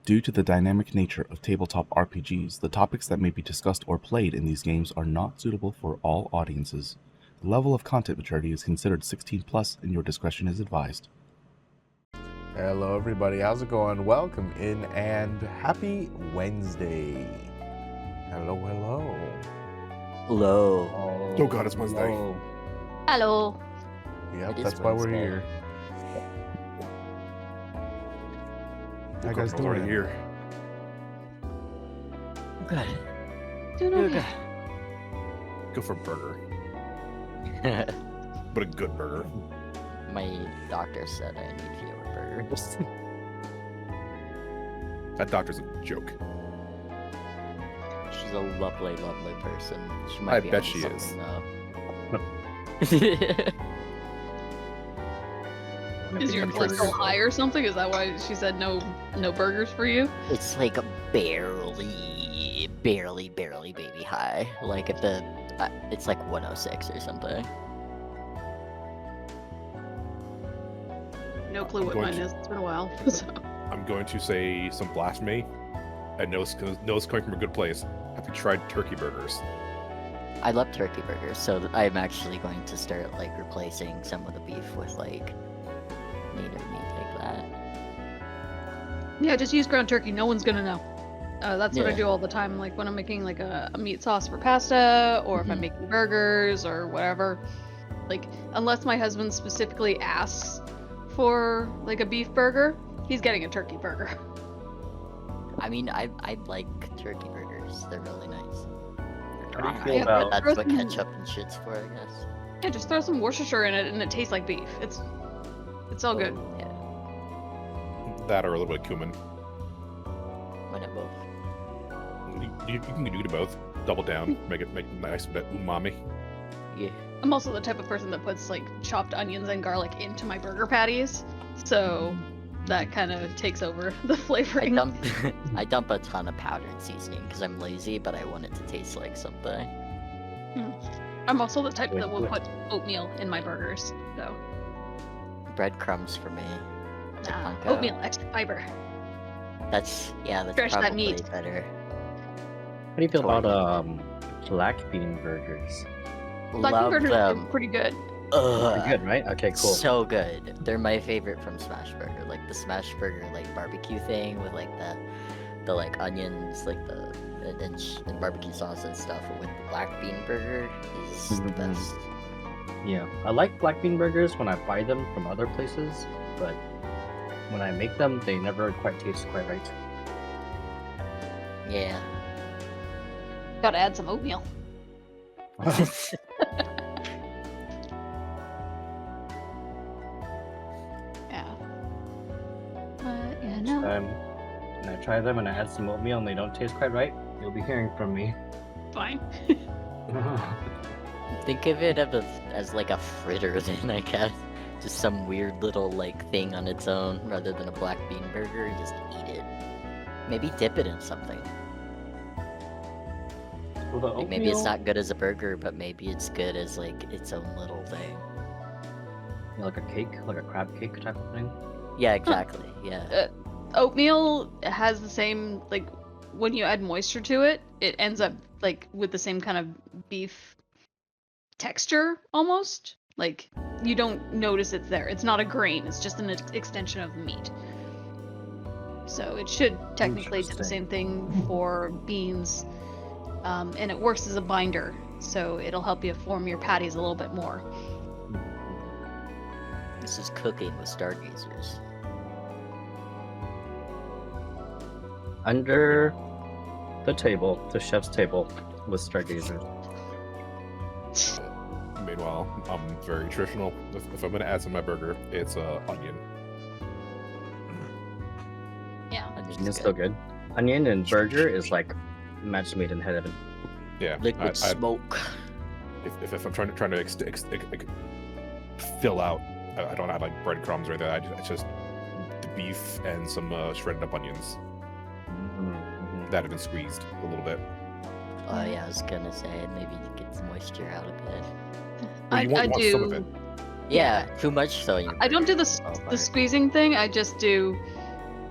Due to the dynamic nature of tabletop RPGs, the topics that may be discussed or played in these games are not suitable for all audiences. The level of content maturity is considered 16+, and your discretion is advised. Hello everybody, how's it going? Welcome in and happy Wednesday. Hello. Hello. Oh god, it's Wednesday. Hello. Yep, It that's is why we're Wednesday. here. How you guys Girl's already doing? here. Good. Doing Good. okay. Go for a burger, but a good burger. My doctor said I need fewer burgers. That doctor's a joke. She's a lovely, lovely person. She I might be bet onto she is. something, though. Is your cholesterol high or something? Is that why she said no burgers for you? It's like a barely baby high. Like if the, it's like 106 or something. No clue what going mine to- is. It's been a while. So. I'm going to say some blasphemy. I know it's coming from a good place. Have you tried turkey burgers? I love turkey burgers, so I'm actually going to start like replacing some of the beef with like native meat like that. Yeah, just use ground turkey. No one's gonna know. That's what I Yeah. do all the time. Like when I'm making like a meat sauce for pasta, or if I'm Mhm. making burgers or whatever. Like unless my husband specifically asks for like a beef burger, he's getting a turkey burger. I mean, I like turkey burgers. They're really nice. How do you I feel guess about- that's what Frozen- ketchup and shit's for, I guess. Yeah, just throw some Worcestershire in it, and it tastes like beef. It's all good. Yeah, That or a little bit of cumin. why not both? You can do both. Double down. Make it nice bit umami. Yeah. I'm also the type of person that puts like chopped onions and garlic into my burger patties, so that kind of takes over the I flavoring. dump, I dump a ton of powdered seasoning because I'm lazy, but I want it to taste like something. I'm also the type Wait, that will what? put oatmeal in my burgers, so Breadcrumbs for me. Panko. oatmeal, extra fiber. That's Stretch that probably meat. better. How do you feel Totally. about black bean burgers? Black Love bean burgers are them. pretty good. Pretty good, right? Okay, cool. So good. They're my favorite from Smash Burger. Like the Smash Burger like barbecue thing with like the like onions, like the and barbecue sauce and stuff with the black bean burger is the Mhm. best. Yeah, I like black bean burgers when I buy them from other places, but when I make them, they never quite taste quite right. Yeah. Gotta add some oatmeal. Yeah. Yeah, no. When I try them and I add some oatmeal and they don't taste quite right, you'll be hearing from me. Fine. Think of it as like a fritter then, I guess. Just some weird little like thing on its own rather than a black bean burger. Just eat it. Maybe dip it in something. Well, the Like, maybe it's oatmeal- not good as a burger, but maybe it's good as like its own little thing. like a cake, like a crab cake type of thing. Yeah, exactly. Yeah. Oatmeal has the same, like, when you add moisture to it, it ends up like with the same kind of beef texture almost. Like you don't notice it's there. It's not a grain. It's just an extension of the meat. So it should technically do the Interesting. same thing for beans, and it works as a binder. So it'll help you form your patties a little bit more. This is cooking with Stargazers. Under the table, the chef's table, with Stargazers. Meanwhile, I'm very traditional. If I'm gonna add some to my burger, it's onion. Yeah. Onion's It's still good. Onion and burger is like match made in heaven. Yeah. Liquid smoke. If I'm trying to fill out, I don't add like breadcrumbs or anything. It's just the beef and some shredded up onions that have been squeezed a little bit. Oh yeah, I was gonna say maybe you get some moisture out of it. Well, you want some of do. it. Yeah, too much so. I don't do the Oh, the squeezing thing. I just do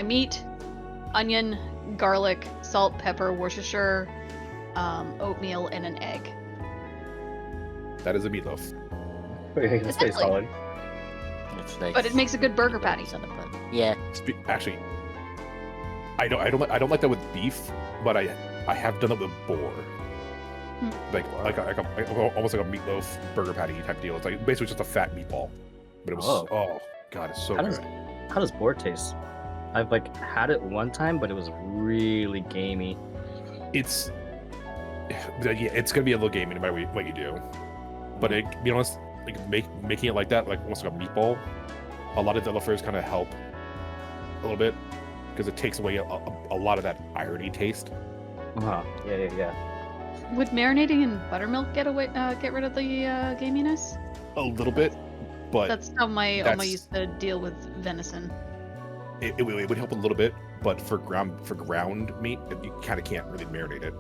meat, onion, garlic, salt, pepper, Worcestershire, oatmeal, and an egg. That is a meatloaf. That's pretty solid. It's nice. But it makes a good burger patty. Yeah. Actually, I don't like that with beef, but I have done it with boar. Like almost like a meatloaf burger patty type deal. It's like basically just a fat meatball, but it was oh god, it's so good. How does boar taste? I've like had it one time, but it was really gamey. It's gonna be a little gamey no matter what you do. But to be honest, like making it like that, like almost like a meatball, a lot of the other flavors kind of help a little bit because it takes away a lot of that irony taste. Yeah. Would marinating in buttermilk get rid of the gaminess? A little bit, but That's how my Oma used to deal with venison. it would help a little bit. But for ground meat, you kind of can't really marinate it.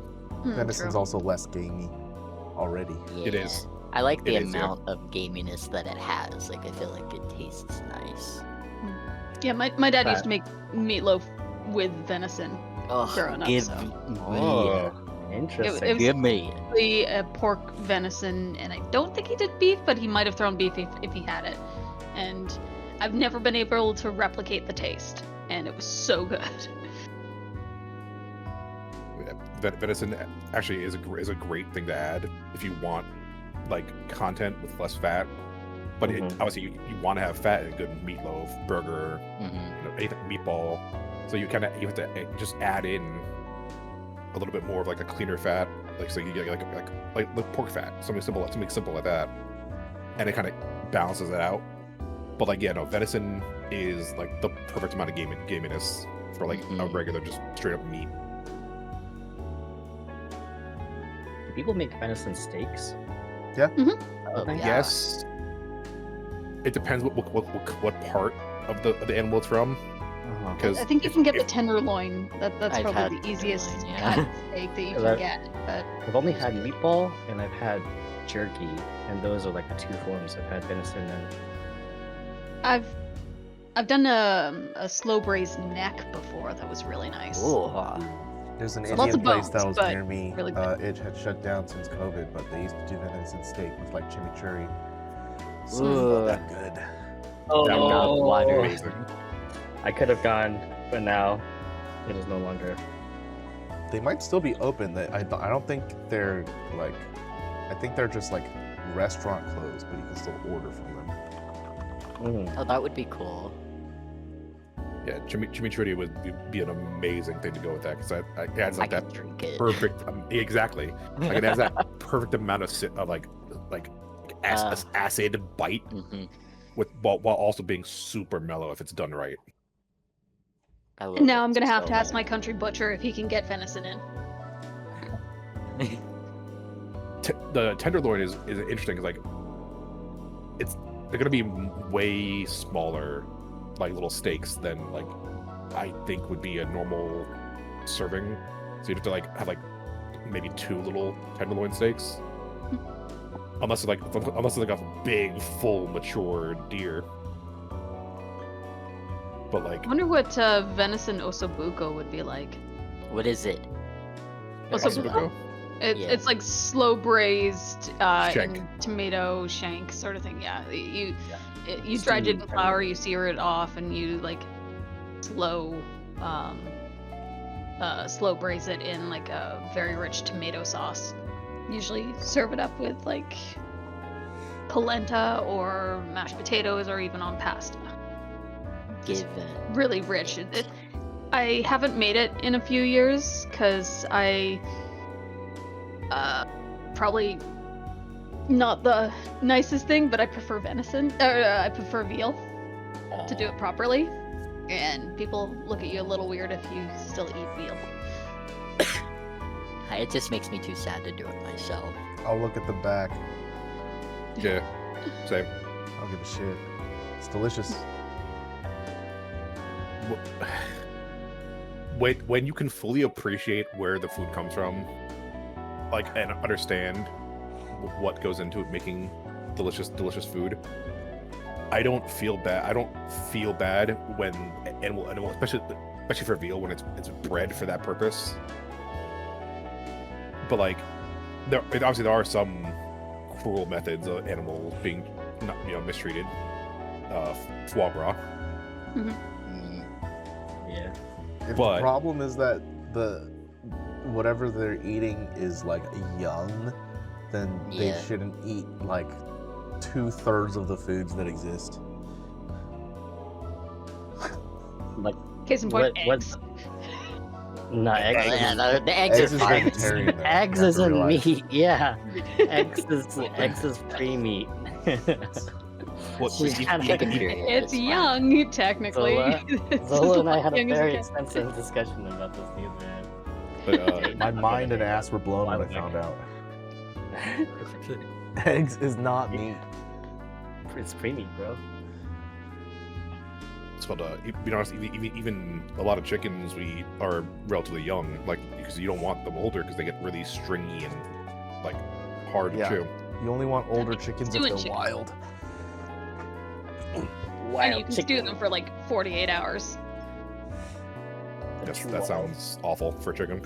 Venison's True. also less gamey already. Yeah. It is. I like the It is, yeah. amount of gaminess that it has. Like I feel like it tastes nice. Yeah, my dad used to make meatloaf with venison Oh, growing up. give So. me. Oh, interesting. It was- Give me. Probably, pork, venison, and I don't think he did beef, but he might have thrown beef if he had it. And I've never been able to replicate the taste, and it was so good. Venison actually is a great thing to add if you want like content with less fat. But obviously you want to have fat in a good meatloaf, burger, anything meatball. So you have to just add in a little bit more of like a cleaner fat, like so you get like pork fat, something simple like that, and it kind of balances it out. But like venison is like the perfect amount of gaminess for like a regular just straight up meat. Do people make venison steaks? Yeah. Oh, yeah. Yes. It depends what part of the animal it's from. Because I think you can get the tenderloin. That's I've probably had the easiest tenderloin, yeah. cut steak that you Well, can get. But I've only had meatball and I've had jerky, and those are like the two forms. I've had venison and I've done a slow braised neck before. That was really nice. There's an So lots Indian of place bones, that was but near me. really good. It had shut down since COVID, but they used to do venison steak with like chimichurri. So Ooh. that good. oh, That would be amazing. I could have gone, but now it is no longer. They might still be open. I don't think they're like. I think they're just like restaurant closed, but you can still order from them. Oh, that would be cool. Yeah, chimichurri would be an amazing thing to go with that because it adds I like can that drink it. perfect exactly. Like it has that perfect amount of acid bite with while also being super mellow if it's done right. I love And now it I'm gonna have so to ask my much. country butcher if he can get venison in. The tenderloin is interesting because like they're gonna be way smaller, like little steaks than like I think would be a normal serving. So you'd have to like have like maybe 2 little tenderloin steaks, unless it's like a big full mature deer. But like I wonder what venison ossobuco would be like. What is it? Ossobuco? Yeah. It's like slow braised Shank. in tomato shank sort of thing. Yeah, you dredge Steamed it in flour, you sear it off, and you like slow braise it in like a very rich tomato sauce. Usually serve it up with like polenta or mashed potatoes or even on pasta. Give Really rich. I haven't made it in a few years because I probably not the nicest thing, but I prefer venison. I prefer veal to do it properly. And people look at you a little weird if you still eat veal. It just makes me too sad to do it myself. I'll look at the back. yeah, same. I don't give a shit. It's delicious. When you can fully appreciate where the food comes from, like and understand what goes into it making delicious food, I don't feel bad. I don't feel bad when animal, especially for veal, when it's bred for that purpose. But like, obviously there are some cruel methods of animals being not mistreated. Foie gras. Yeah. If But- the problem is that whatever they're eating is like young, then they Yeah. shouldn't eat like 2/3 of the foods that exist. Like, Case in point, what? eggs. No, eggs. Yeah, the eggs Eggs are is fine. vegetarian. though, you Eggs have to isn't realize. meat. Yeah, eggs is pre-meat. Well, She's e- kinda- e- Chicken e- period. It's fine. young, technically. It's Zola and I had a young as very it extensive discussion about this the other day. but, My mind and ass were blown when I found out. Eggs is not meat. It's pre-meat, bro. it's called, to be honest, even a lot of chickens we eat are relatively young, like, because you don't want them older because they get really stringy and like hard to Yeah. chew. You only want older chickens if Stewing they're chicken. wild. And you can stew them for like 48 hours. Yes, that sounds awful for chicken.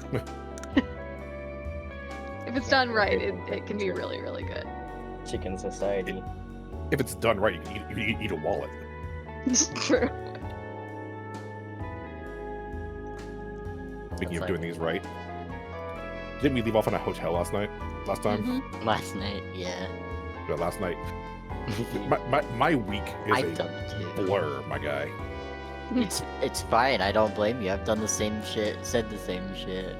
If it's done right, it can be really, really good. Chicken society. If it's done right, you can eat a wallet. It's true. Speaking of That's doing like- things right, didn't we leave off in a hotel last time? Last time? Mhm. Last night, yeah. Yeah, last night. My week I've is done a it too. blur, my guy. It's fine. I don't blame you. I've done the same shit, said the same shit.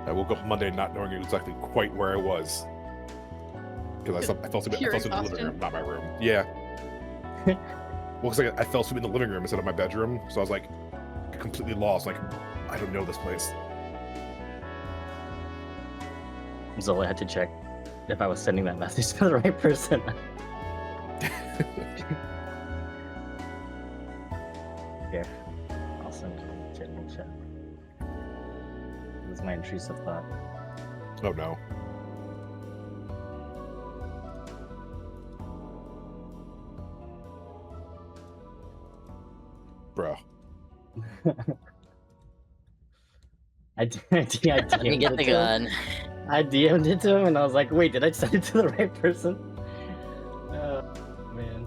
I woke up Monday not knowing exactly quite where I was. Because I fell asleep in the living exhaustion. room, not my room. Yeah. Well, it's like I fell asleep in the living room instead of my bedroom, so I was like completely lost. Like, I don't know this place. Zola had to check if I was sending that message to the right person. Here, I'll send you a general chat. This is my intrusive thought. Oh no. Bro. Let me get the gun. I DM'd it to him and I was like, wait, did I send it to the right person? Oh, man.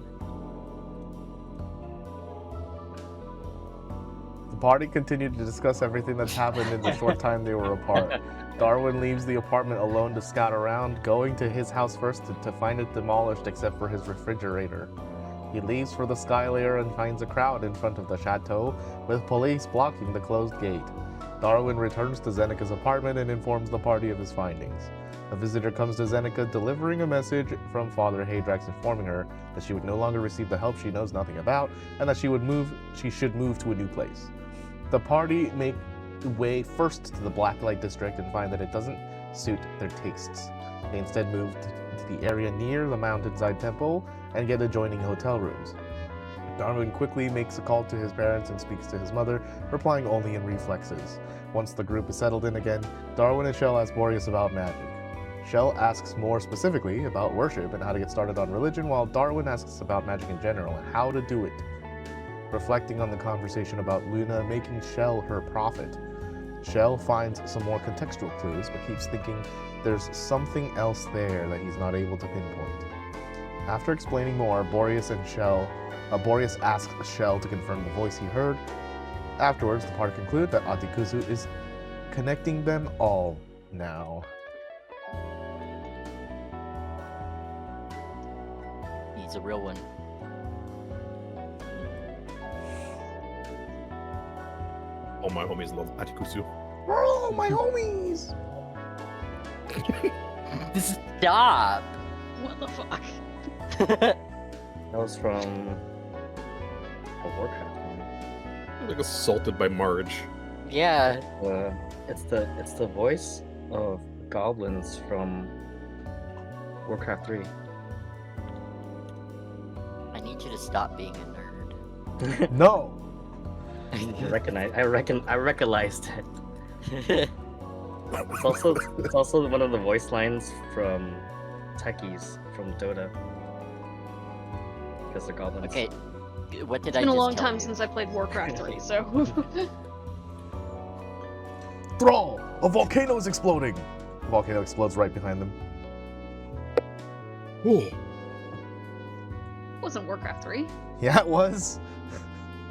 The party continued to discuss everything that's happened in the short time they were apart. Darwin leaves the apartment alone to scout around, going to his house first to find it demolished except for his refrigerator. He leaves for the sky layer and finds a crowd in front of the chateau, with police blocking the closed gate. Darwin returns to Zenica's apartment and informs the party of his findings. A visitor comes to Zenica delivering a message from Father Hadrax informing her that she would no longer receive the help she knows nothing about and that she should move to a new place. The party make way first to the Blacklight district and find that it doesn't suit their tastes. They instead move to the area near the mountainside temple and get adjoining hotel rooms. Darwin quickly makes a call to his parents and speaks to his mother, replying only in reflexes. Once the group is settled in again, Darwin and Shell ask Boreas about magic. Shell asks more specifically about worship and how to get started on religion, while Darwin asks about magic in general and how to do it. Reflecting on the conversation about Luna making Shell her prophet, Shell finds some more contextual clues, but keeps thinking there's something else there that he's not able to pinpoint. After explaining more, Boreas asks Shell to confirm the voice he heard. Afterwards, the party conclude that Atikuzu is connecting them all now. He's a real one. All my homies love Atikusu. We're all my homies! Stop! What the fuck? That was from a Warcraft one. Like assaulted by Marge. Yeah. It's the voice of goblins from Warcraft 3. I need you to stop being a nerd. No! I recognized it. It's also one of the voice lines from techies from Dota. Because they're goblins. Okay, what did It's I been a just long tell time you? since I played Warcraft 3, so. Thrall! A volcano is exploding! A volcano explodes right behind them. Wasn't Warcraft 3. Yeah, it was.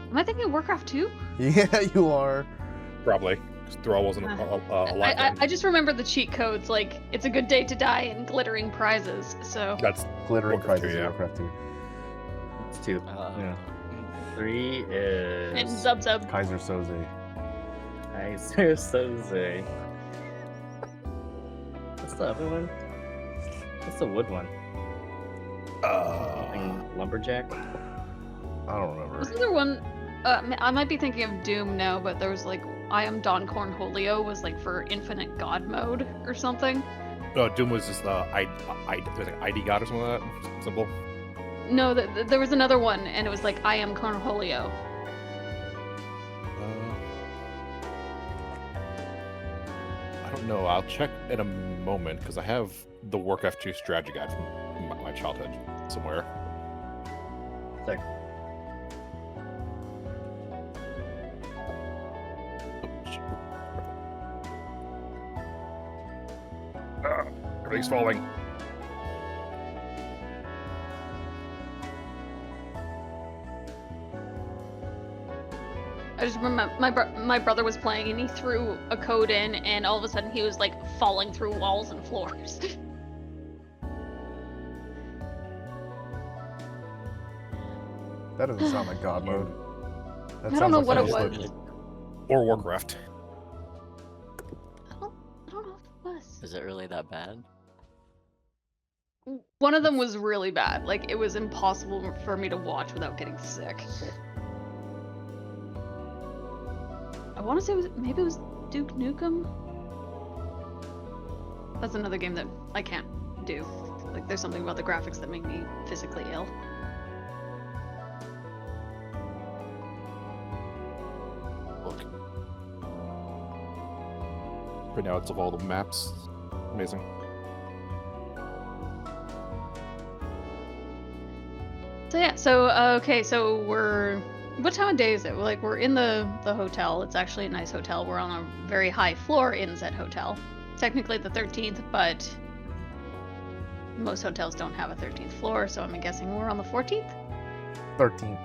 Am I thinking of Warcraft 2? Yeah, you are. Probably. 'Cause Thrall wasn't alive then. I just remember the cheat codes, like, it's a good day to die and glittering prizes, so. That's Glittering Warcraft prizes 2, in yeah. Warcraft 2. It's 2. Uh, Yeah. 3 is... And Zub Zub. Kaiser Soze. Kaiser Soze. What's the other one? What's the wood one? Something Lumberjack? I don't remember. Wasn't there one? I might be thinking of Doom now, but there was like I am Don Cornholio was like for infinite god mode or something. Doom was just it was like ID God or something like that. Simple. No, there was another one, and it was like I am Cornholio. I don't know. I'll check in a moment because I have the Warcraft 2 strategy guide from my childhood somewhere. Sick. Everything's falling. I just remember my brother was playing, and he threw a code in, and all of a sudden he was like falling through walls and floors. That doesn't sound like God mode. That I don't sounds know like what it Facebook. was. Or Warcraft. I don't know if it was. is it really that bad? One of them was really bad. Like, it was impossible for me to watch without getting sick. I want to say maybe it was Duke Nukem? That's another game that I can't do. Like, there's something about the graphics that make me physically ill. Look. Printouts of all the maps. Amazing. So yeah, okay, so what time of day is it? Like, we're in the hotel. It's actually a nice hotel. We're on a very high floor in said hotel. Technically the 13th, but most hotels don't have a 13th floor, so I'm guessing we're on the 14th? 13.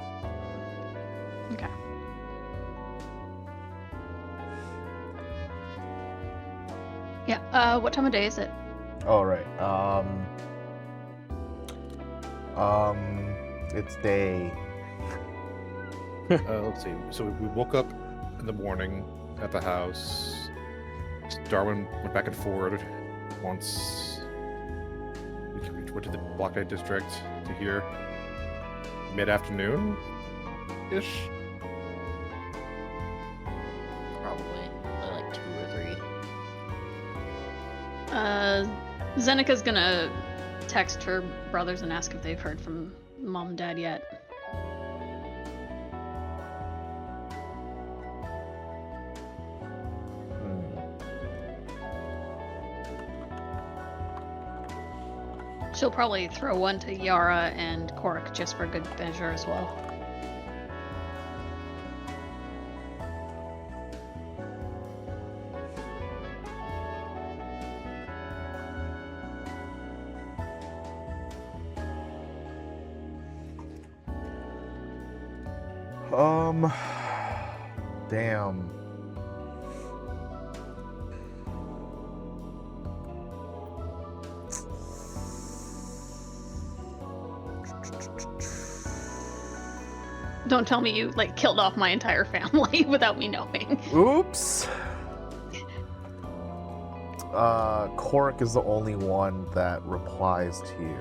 Okay. Yeah, what time of day is it? All right. It's day. Let's see. So we woke up in the morning at the house. Darwin went back and forward once. We went to the Blockade District to here. Mid-afternoon ish. Probably like 2 or 3. Zenika's gonna text her brothers and ask if they've heard from mom and dad yet. She'll probably throw one to Yara and Korik just for good measure as well. Damn. Don't tell me you like killed off my entire family without me knowing. Oops. Korik is the only one that replies to you.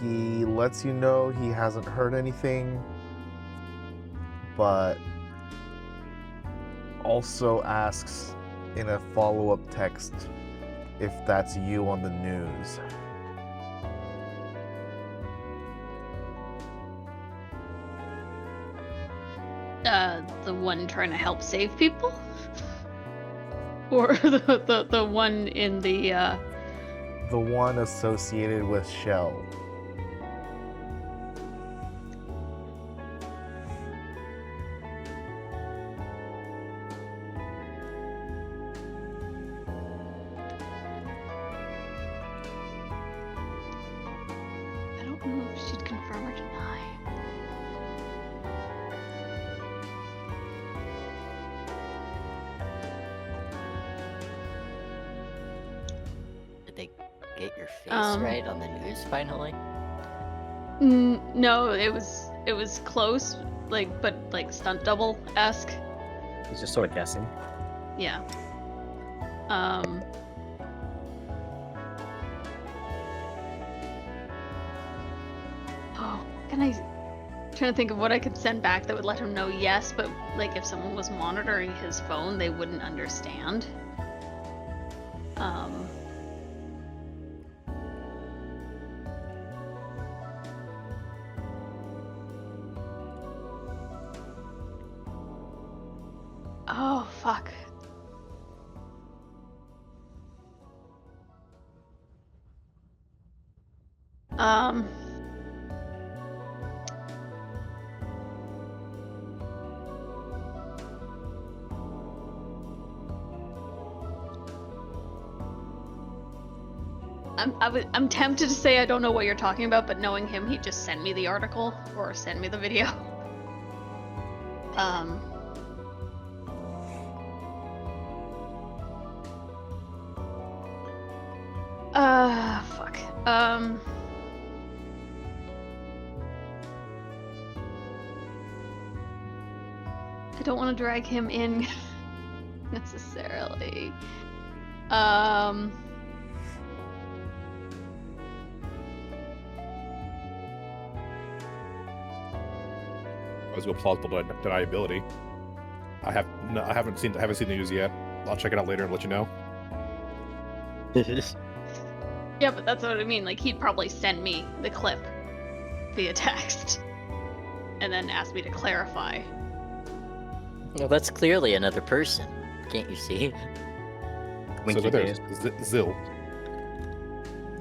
He lets you know he hasn't heard anything, but also asks in a follow-up text if that's you on the news. The one trying to help save people, or the one in the The one associated with Shell. I don't know if she'd confirm or deny. Did they get your face Um, right on the news finally? No, it was close, but stunt double esque. He's just sort of guessing. Yeah. Oh, can I? Trying to think of what I could send back that would let him know yes, but if someone was monitoring his phone, they wouldn't understand. Oh, fuck. I'm tempted to say I don't know what you're talking about, but knowing him, he'd just send me the article or send me the video. Fuck. I don't want to drag him in necessarily. As well plausible deniability. I haven't seen the news yet. I'll check it out later and let you know. Yeah, but that's what I mean. He'd probably send me the clip via text and then ask me to clarify. Well, that's clearly another person. Can't you see? Winky So there's face. Zill.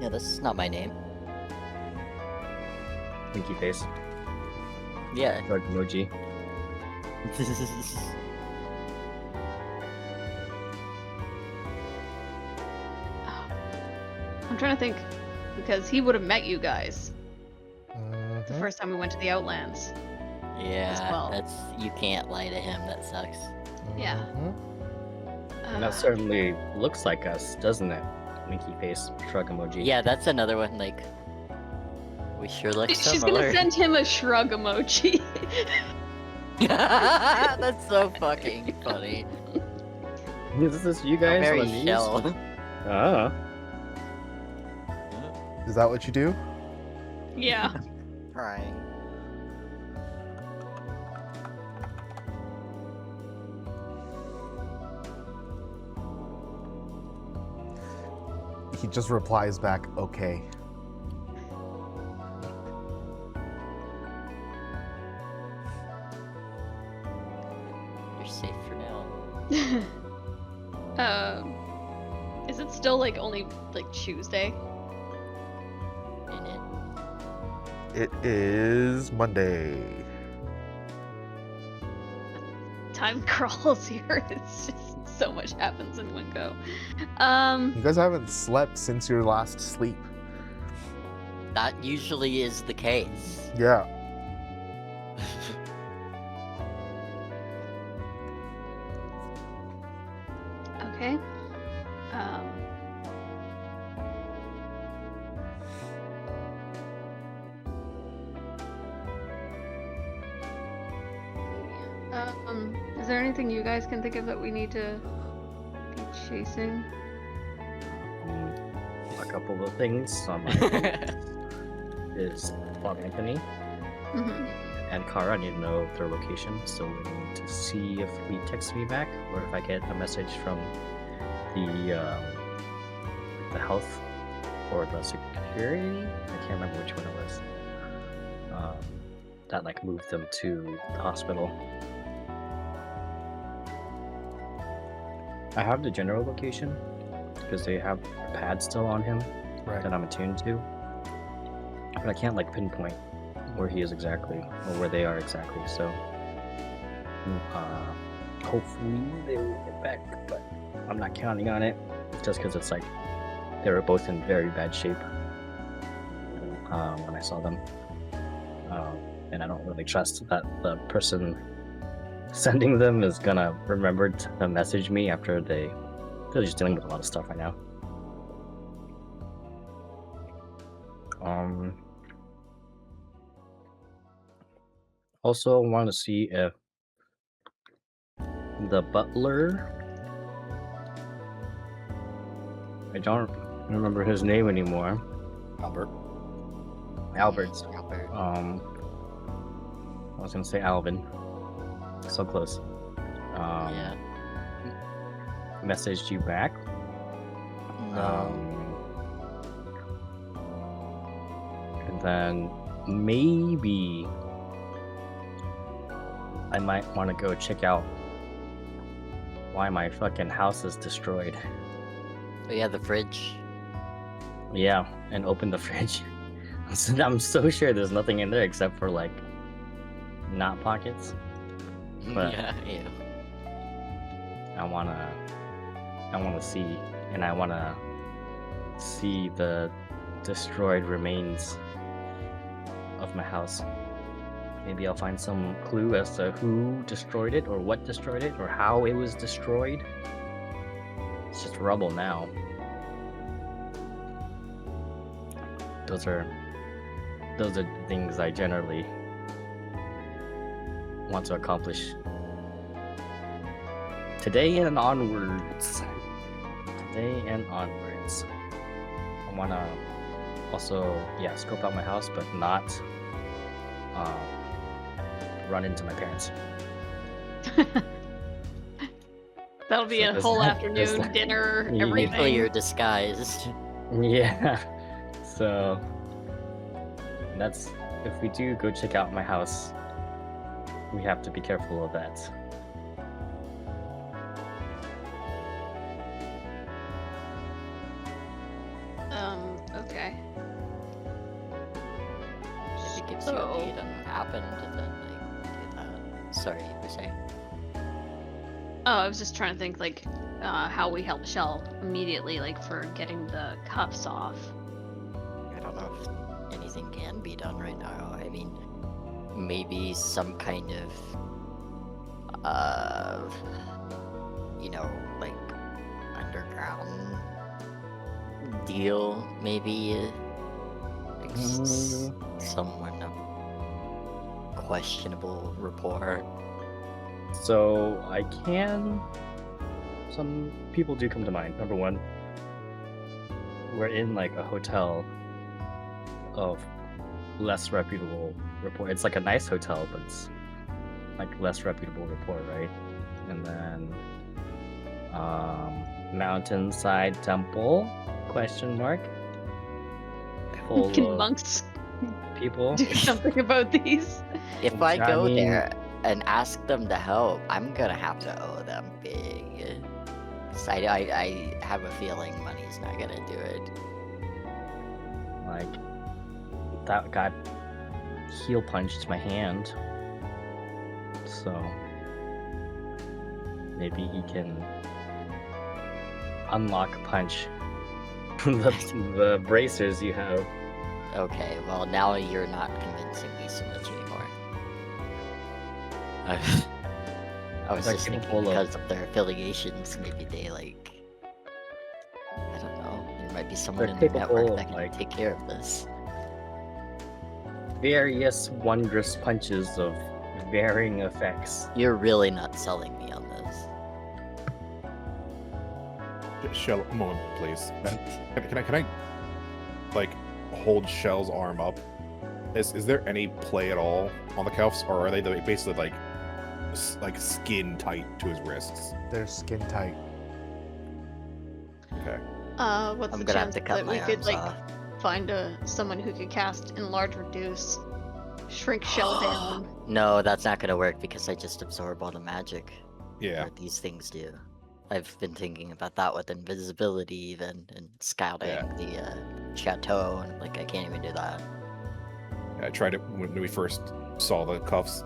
Yeah, that's not my name. Winky face. Yeah. Shrug emoji. I'm trying to think, because he would have met you guys the Mhm. first time we went to the Outlands. Yeah, well. that's you can't lie to him. That sucks. Yeah. Mhm. And that certainly looks like us, doesn't it? Winky face, shrug emoji. Yeah, that's another one. We sure look She's similar. gonna send him a shrug emoji. That's so fucking funny. Is this you How guys very on the news? shell. Ah. Is that what you do? Yeah. Crying. He just replies back, okay. You're safe for now. Is it still only Tuesday? In it. It is Monday. Time crawls here. It's just so much happens in one go. You guys haven't slept since your last sleep. That usually is the case. Yeah. Okay. Is there anything you guys can think of that we need to be chasing? A couple of things on my list is Bob Anthony Mm-hmm. and Kara. I need to know their location, so we need to see if he texts me back or if I get a message from the health or the security. I can't remember which one it was. That moved them to the hospital. I have the general location because they have a pad still on him Right. that I'm attuned to, but I can't like pinpoint where he is exactly or where they are exactly. So hopefully they will get back, but I'm not counting on it just because it's like they were both in very bad shape when I saw them, and I don't really trust that the person sending them is gonna remember to message me after they're just dealing with a lot of stuff right now. Also want to see if the butler, I don't remember his name anymore. Albert. Albert's. Albert. I was gonna say Alvin. So close. Yeah. Messaged you back. No. And then maybe I might want to go check out why my fucking house is destroyed. Oh yeah, the fridge. Yeah, and open the fridge. I'm so sure there's nothing in there except for like knot pockets. But yeah. I wanna see, and I wanna see the destroyed remains of my house. Maybe I'll find some clue as to who destroyed it, or what destroyed it, or how it was destroyed. It's just rubble now. Those are things I generally want to accomplish today and onwards. Today and onwards. I wanna also, scope out my house, but not run into my parents. That'll be So a there's whole that- afternoon, there's that- dinner, Yeah. Hopefully everything. you're disguised. Yeah. So that's, if we do go check out my house, we have to be careful of that. Okay. If it gives you a So- lead on what happened, and then like do that. Sorry, you were saying. Oh, I was just trying to think like how we help Shell immediately, like for getting the cuffs off. I don't know if anything can be done right now. I mean, maybe some kind of, like underground deal, maybe. Like someone of questionable rapport. So I can. Some people do come to mind. Number one, we're in like a hotel of less reputable report. It's like a nice hotel, but it's like less reputable report, right? And then mountainside temple ? Full Can of monks people. do something about these? If I I go mean- there and ask them to help, I'm gonna have to owe them big. 'Cause I have a feeling money's not gonna do it. Like that guy heel punched my hand, so maybe he can unlock punch the bracers you have. Okay, well now you're not convincing me so much anymore. I was They're just thinking capable of- because of their affiliations, maybe they like, I don't know, there might be someone They're in the capable network of, that can like- take care of this. Various wondrous punches of varying effects. You're really not selling me on this. Shell, a moment, please. Can I, like, hold Shell's arm up? Is there any play at all on the cuffs, or are they basically like skin tight to his wrists? They're skin tight. Okay. What's I'm the gonna have chance to cut that we my could arms like off. find someone who could cast enlarge reduce, shrink Shell down? No, that's not gonna work because I just absorb all the magic. Yeah. What these things do. I've been thinking about that with invisibility even and scouting Yeah. the chateau, and like I can't even do that. I tried it when we first saw the cuffs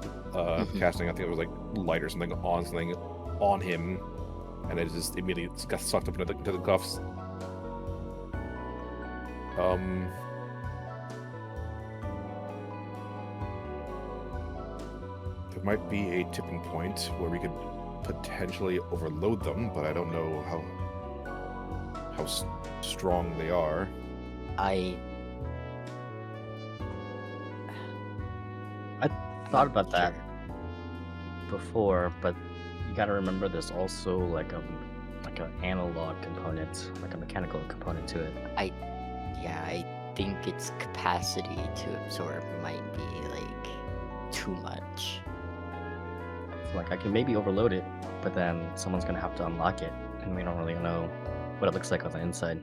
casting. I think it was like light or something on him, and it just immediately got sucked up into the cuffs. There might be a tipping point where we could potentially overload them, but I don't know how strong they are. I Thought about that before, but you gotta remember there's also like an analog component, like a mechanical component to it. I think its capacity to absorb might be like too much. So like I can maybe overload it, but then someone's gonna have to unlock it, and we don't really know what it looks like on the inside.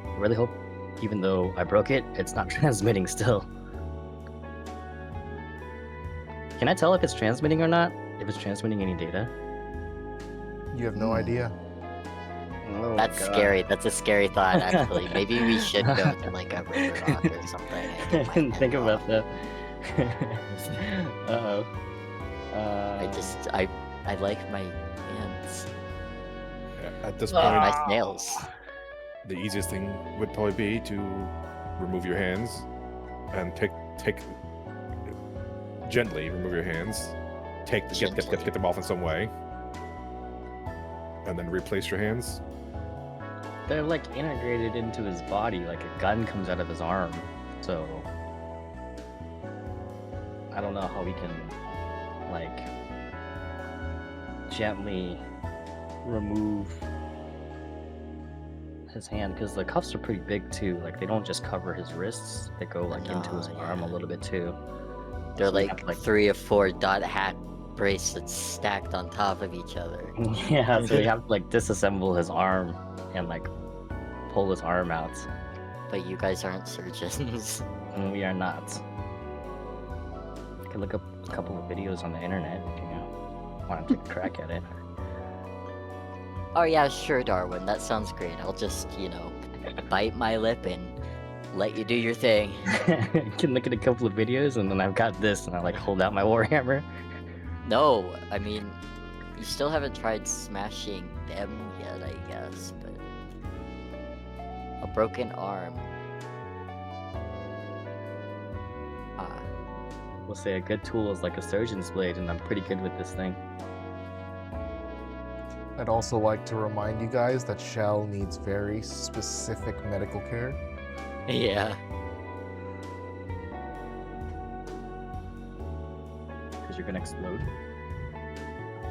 I really hope, even though I broke it, it's not transmitting still. Can I tell if it's transmitting or not? If it's transmitting any data? You have no idea. Oh, That's God. scary. That's a scary thought, actually. Maybe we should go to like a river rock or something. I didn't think about that. Uh-oh. I like my hands. Yeah, at this And point, my snails. the easiest thing would probably be to remove your hands and take gently remove your hands, get them off in some way, and then replace your hands. They're like integrated into his body, like a gun comes out of his arm. So I don't know how we can like gently remove his hand, because the cuffs are pretty big too. Like they don't just cover his wrists; they go like into his arm a little bit too. They're So we like, have, like 3 or 4 dot hat bracelets stacked on top of each other. Yeah, so we have to like disassemble his arm and like pull his arm out. But you guys aren't surgeons. And we are not. You can look up a couple of videos on the internet if you want to take a crack at it. Oh yeah, sure, Darwin. That sounds great. I'll just, bite my lip and let you do your thing. You can look at a couple of videos and then I've got this and I like hold out my warhammer. No, I mean, you still haven't tried smashing them yet, I guess, but a broken arm. We'll say a good tool is like a surgeon's blade, and I'm pretty good with this thing. I'd also like to remind you guys that Shell needs very specific medical care. Yeah. Because you're gonna explode.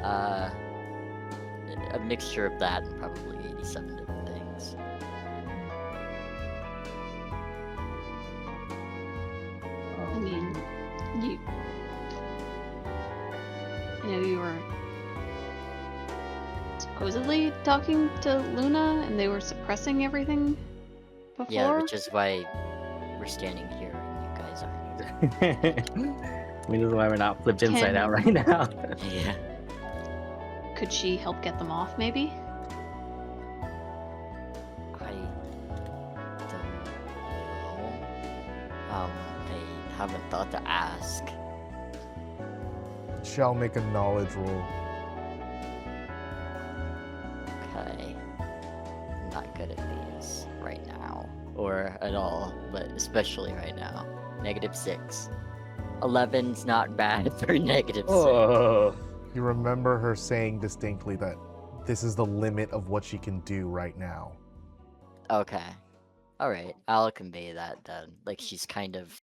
A mixture of that and probably 87 different things. I mean, you were supposedly talking to Luna, and they were suppressing everything before. Yeah, which is why we're standing here and you guys aren't. I mean, this is why we're not flipped inside out right now. Yeah. Could she help get them off, maybe? I don't know. I haven't thought to ask. Shall make a knowledge roll. Okay. I'm not good at these right now. Or at all, but especially right now. -6. 11's not bad for -6. Oh. You remember her saying distinctly that this is the limit of what she can do right now. Okay. Alright, I'll convey that then. Like she's kind of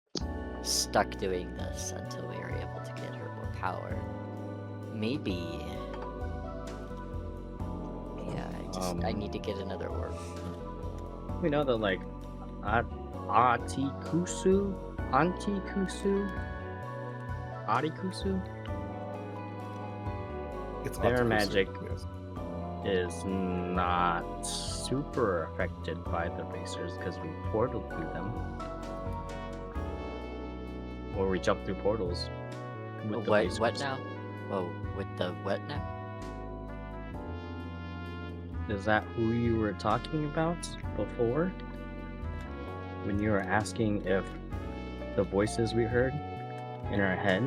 stuck doing this until we are able to get her more power. Maybe. Yeah, I need to get another orb. We know that like Arikusu, It's Their optical, magic. yes. is not super affected by the racers because we portal through them. Or we jump through portals with the What racers. now? Oh, with the what now? Is that who you were talking about before? When you were asking if the voices we heard in our head?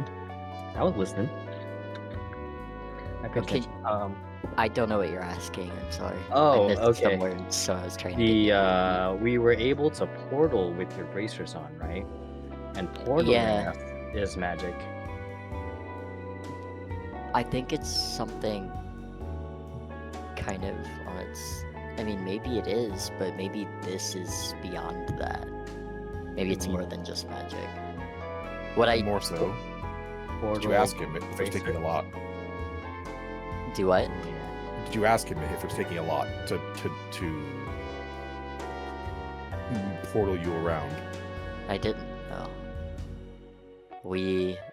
I was listening. I paid Okay. attention. I don't know what you're asking. I'm sorry. Oh, I missed okay. some words, so I was trying to get We were able to portal with your bracers on, right? And portaling Yeah. us is magic. I think it's something kind of on its. I mean, maybe it is, but maybe this is beyond that. Maybe it's more than just magic. What I More so. Did you Portal ask him if it was bracer? taking a lot? do what? Did you ask him if it was taking a lot to portal you around? I didn't know.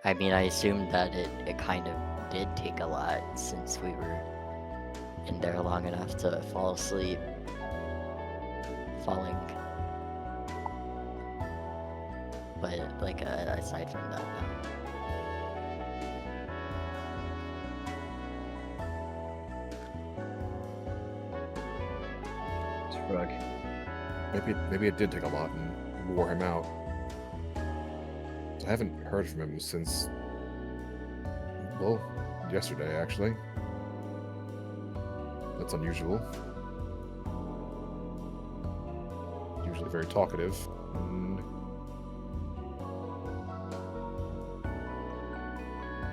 I mean, I assumed that it kind of did take a lot since we were in there long enough to fall asleep. Falling. But, like, aside from that, no. Shrug. Maybe it did take a lot and wore him out. I haven't heard from him since, well, yesterday actually. That's unusual. Usually very talkative. And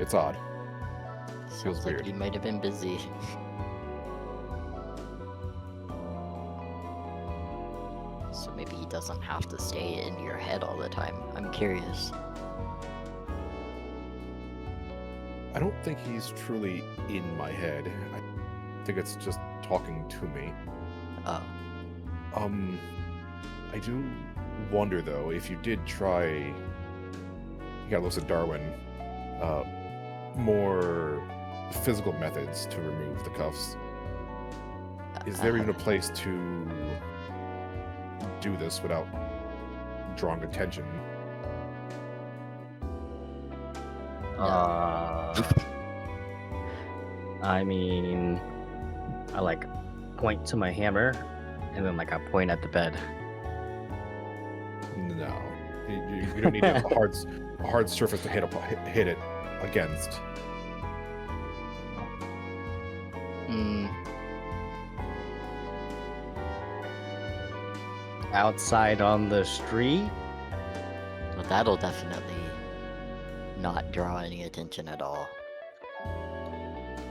it's odd. Feels Sounds like weird. he might have been busy. So maybe he doesn't have to stay in your head all the time. I'm curious. I don't think he's truly in my head. I think it's just talking to me. Oh. I do wonder though, if you did try, you got looks at Darwin, more physical methods to remove the cuffs. Is there even a place to do this without drawing attention? I mean, I like point to my hammer, and then like I point at the bed. No, you don't need a hard surface to hit it against. Mm, Outside on the street? well, that'll definitely not draw any attention at all.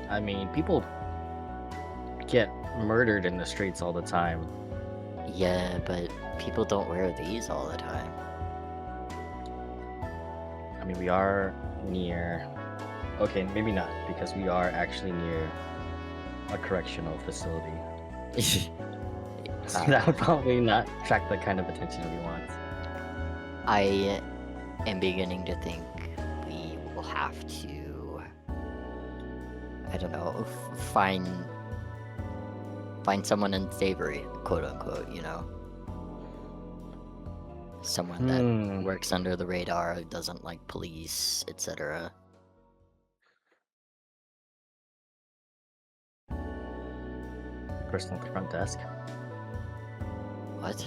I mean, people get murdered in the streets all the time. Yeah, but people don't wear these all the time. I mean, we are near. Okay, maybe not, because we are actually near a correctional facility. So that would probably not attract the kind of attention we want. I am beginning to think we will have to, I don't know, find someone unsavory, quote unquote, you know? Someone that works under the radar, who doesn't like police, etc. Person at the front desk. What?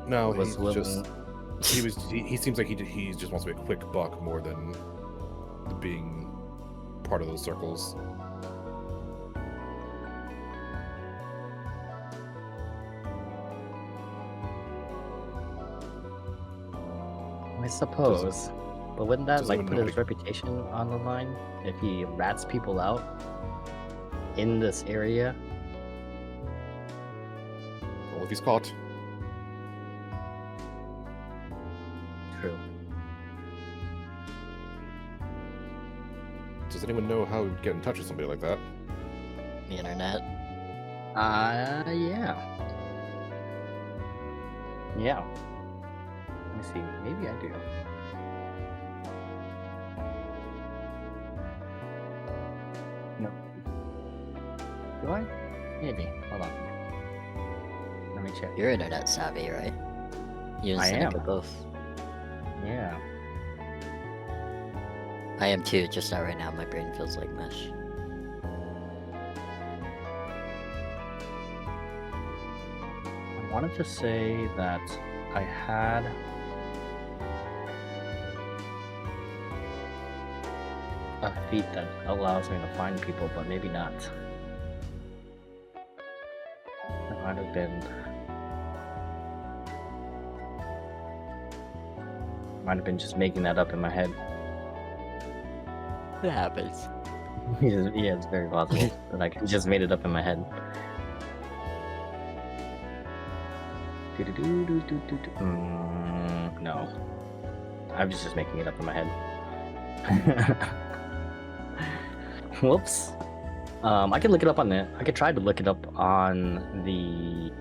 No, Was he's willing- just he seems like he just wants to make a quick buck more than being part of those circles. I suppose. But wouldn't that doesn't like even put know his what reputation on the line if he rats people out in this area? Well, if he's caught, True. does anyone know how to get in touch with somebody like that? The internet? Yeah. Yeah. Let me see. Maybe I do. No. Do I? Maybe. Hold on. Let me check. You're internet savvy, right? You and I Seneca am. both. Yeah. I am too, just not right now. My brain feels like mush. I wanted to say that I had a feat that allows me to find people, but maybe not. It might have been. Might have been just making that up in my head. It happens. Yeah, it's very possible that I just made it up in my head. No. I was just making it up in my head. Whoops. I could look it up on the. I could try to look it up on the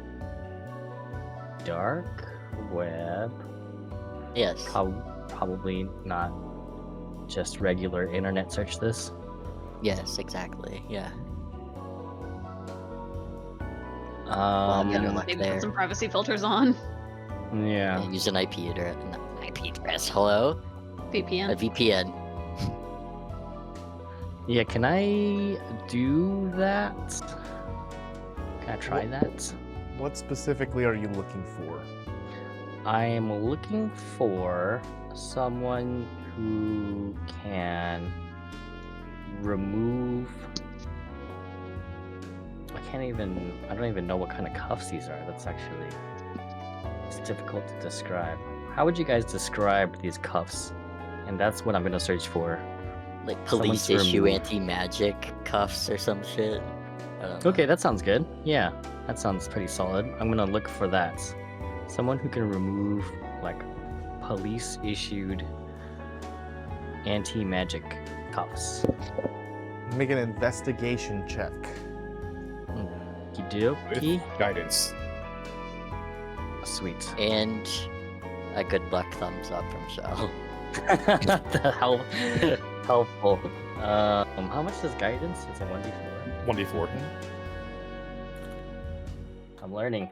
dark web. Yes. Probably not just regular internet search this. Yes, exactly. Yeah. Maybe luck put there. some privacy filters on. Yeah. And use an IP address. Not an IP address. Hello. A VPN. VPN. Yeah, can I do that? Can I try that? What specifically are you looking for? I am looking for someone who can remove. I don't even know what kind of cuffs these are. It's difficult to describe. How would you guys describe these cuffs? And that's what I'm gonna search for. Like Someone police to issue remove. anti-magic cuffs or some shit. I don't know. Okay, that sounds good. Yeah, that sounds pretty solid. I'm gonna look for that. Someone who can remove like police issued anti-magic cuffs. Make an investigation check. Okey-dokey. With guidance. Sweet. And a good luck thumbs up from Shell. Helpful. How much is guidance? It's a 1d4. 1d4. I'm learning.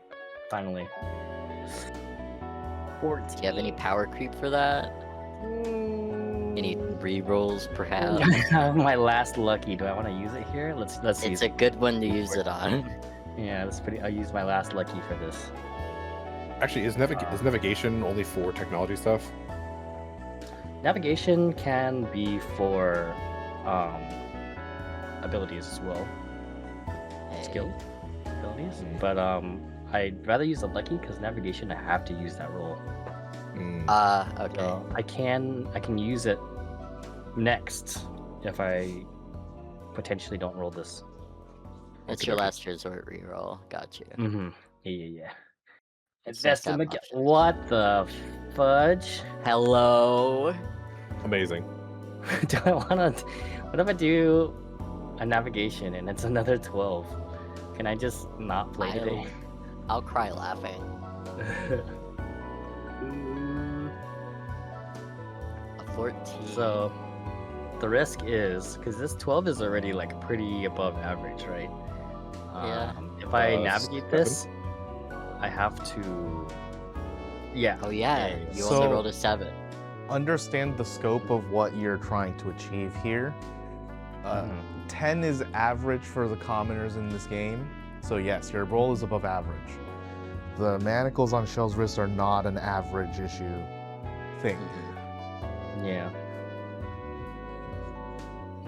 Finally. 14. Do you have any power creep for that? Any re-rolls, perhaps? My last lucky. Do I want to use it here? Let's see. It's a good one to use it on. Yeah, that's pretty. I'll use my last lucky for this. Actually, is navigation only for technology stuff? Navigation can be for abilities as well. Skill abilities. But I'd rather use the lucky because navigation I have to use that roll. Okay. So I can use it next if I potentially don't roll this. It's your last resort reroll. Got you. Mm-hmm. Yeah. It's not that Investigate. much. What the fudge? Hello. Amazing. Do I wanna? What if I do a navigation and it's another 12? Can I just not play today? I'll cry laughing. A 14. So the risk is because this 12 is already like pretty above average, right? Yeah. If I 7? navigate this, I have to. Yeah. Oh yeah, you So- only rolled a 7. Understand the scope of what you're trying to achieve here. Mhm. 10 is average for the commoners in this game. So yes, your roll is above average. The manacles on Shell's wrist are not an average issue thing. Yeah.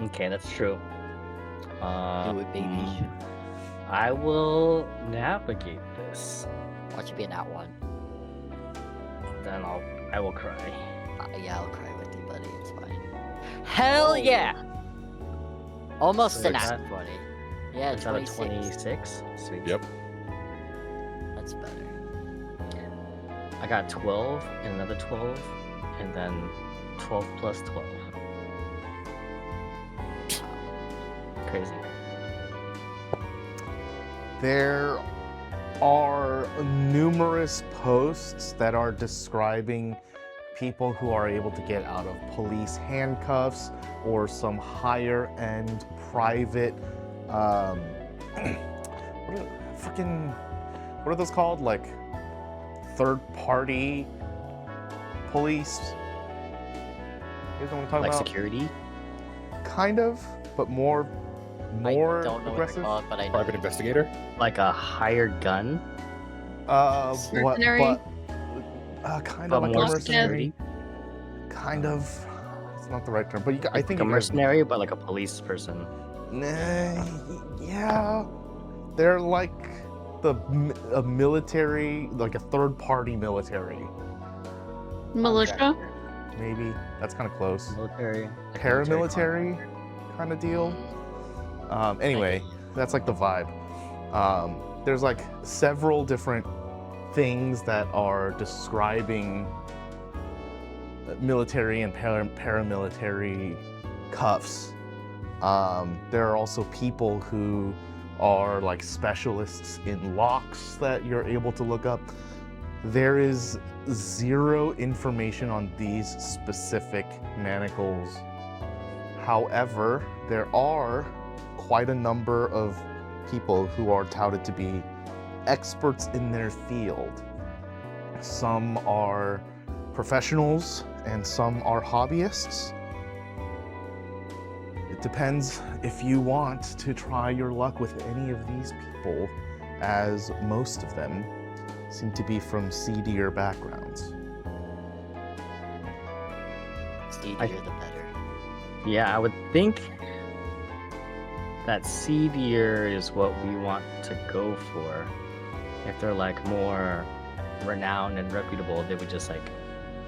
Okay, that's true. Do it, baby. I will navigate this. Watch it be an at 1. Then I will cry. Yeah, I'll cry with you, buddy. It's fine. Hell yeah! Almost So an it's at 20. Yeah, Is that a 26. 26? Sweet. Yep. That's better. I got 12 and another 12, and then 12 plus 12. Crazy. There are numerous posts that are describing people who are able to get out of police handcuffs or some higher end private what are those called, like third party police? You guys know what I'm talking Like about? security? Kind of, but more I don't know what to aggressive. call it, but I know. Private investigator. Like a hired gun, Mercenary? Kind but of like a more Lost mercenary. security. Kind of. It's not the right term, but I think Like a you guys- mercenary, but like a police person. Yeah, they're like a military, like a third-party military. Militia? Maybe that's kind of close. Military. like Paramilitary kind of deal. Anyway, that's like the vibe. There's like several different things that are describing military and paramilitary cuffs. There are also people who are like specialists in locks that you're able to look up. There is zero information on these specific manacles. However, there are quite a number of people who are touted to be experts in their field. Some are professionals and some are hobbyists. It depends if you want to try your luck with any of these people, as most of them seem to be from seedier backgrounds. Seedier the better. Yeah, I would think that seedier is what we want to go for. If they're like more renowned and reputable, they would just like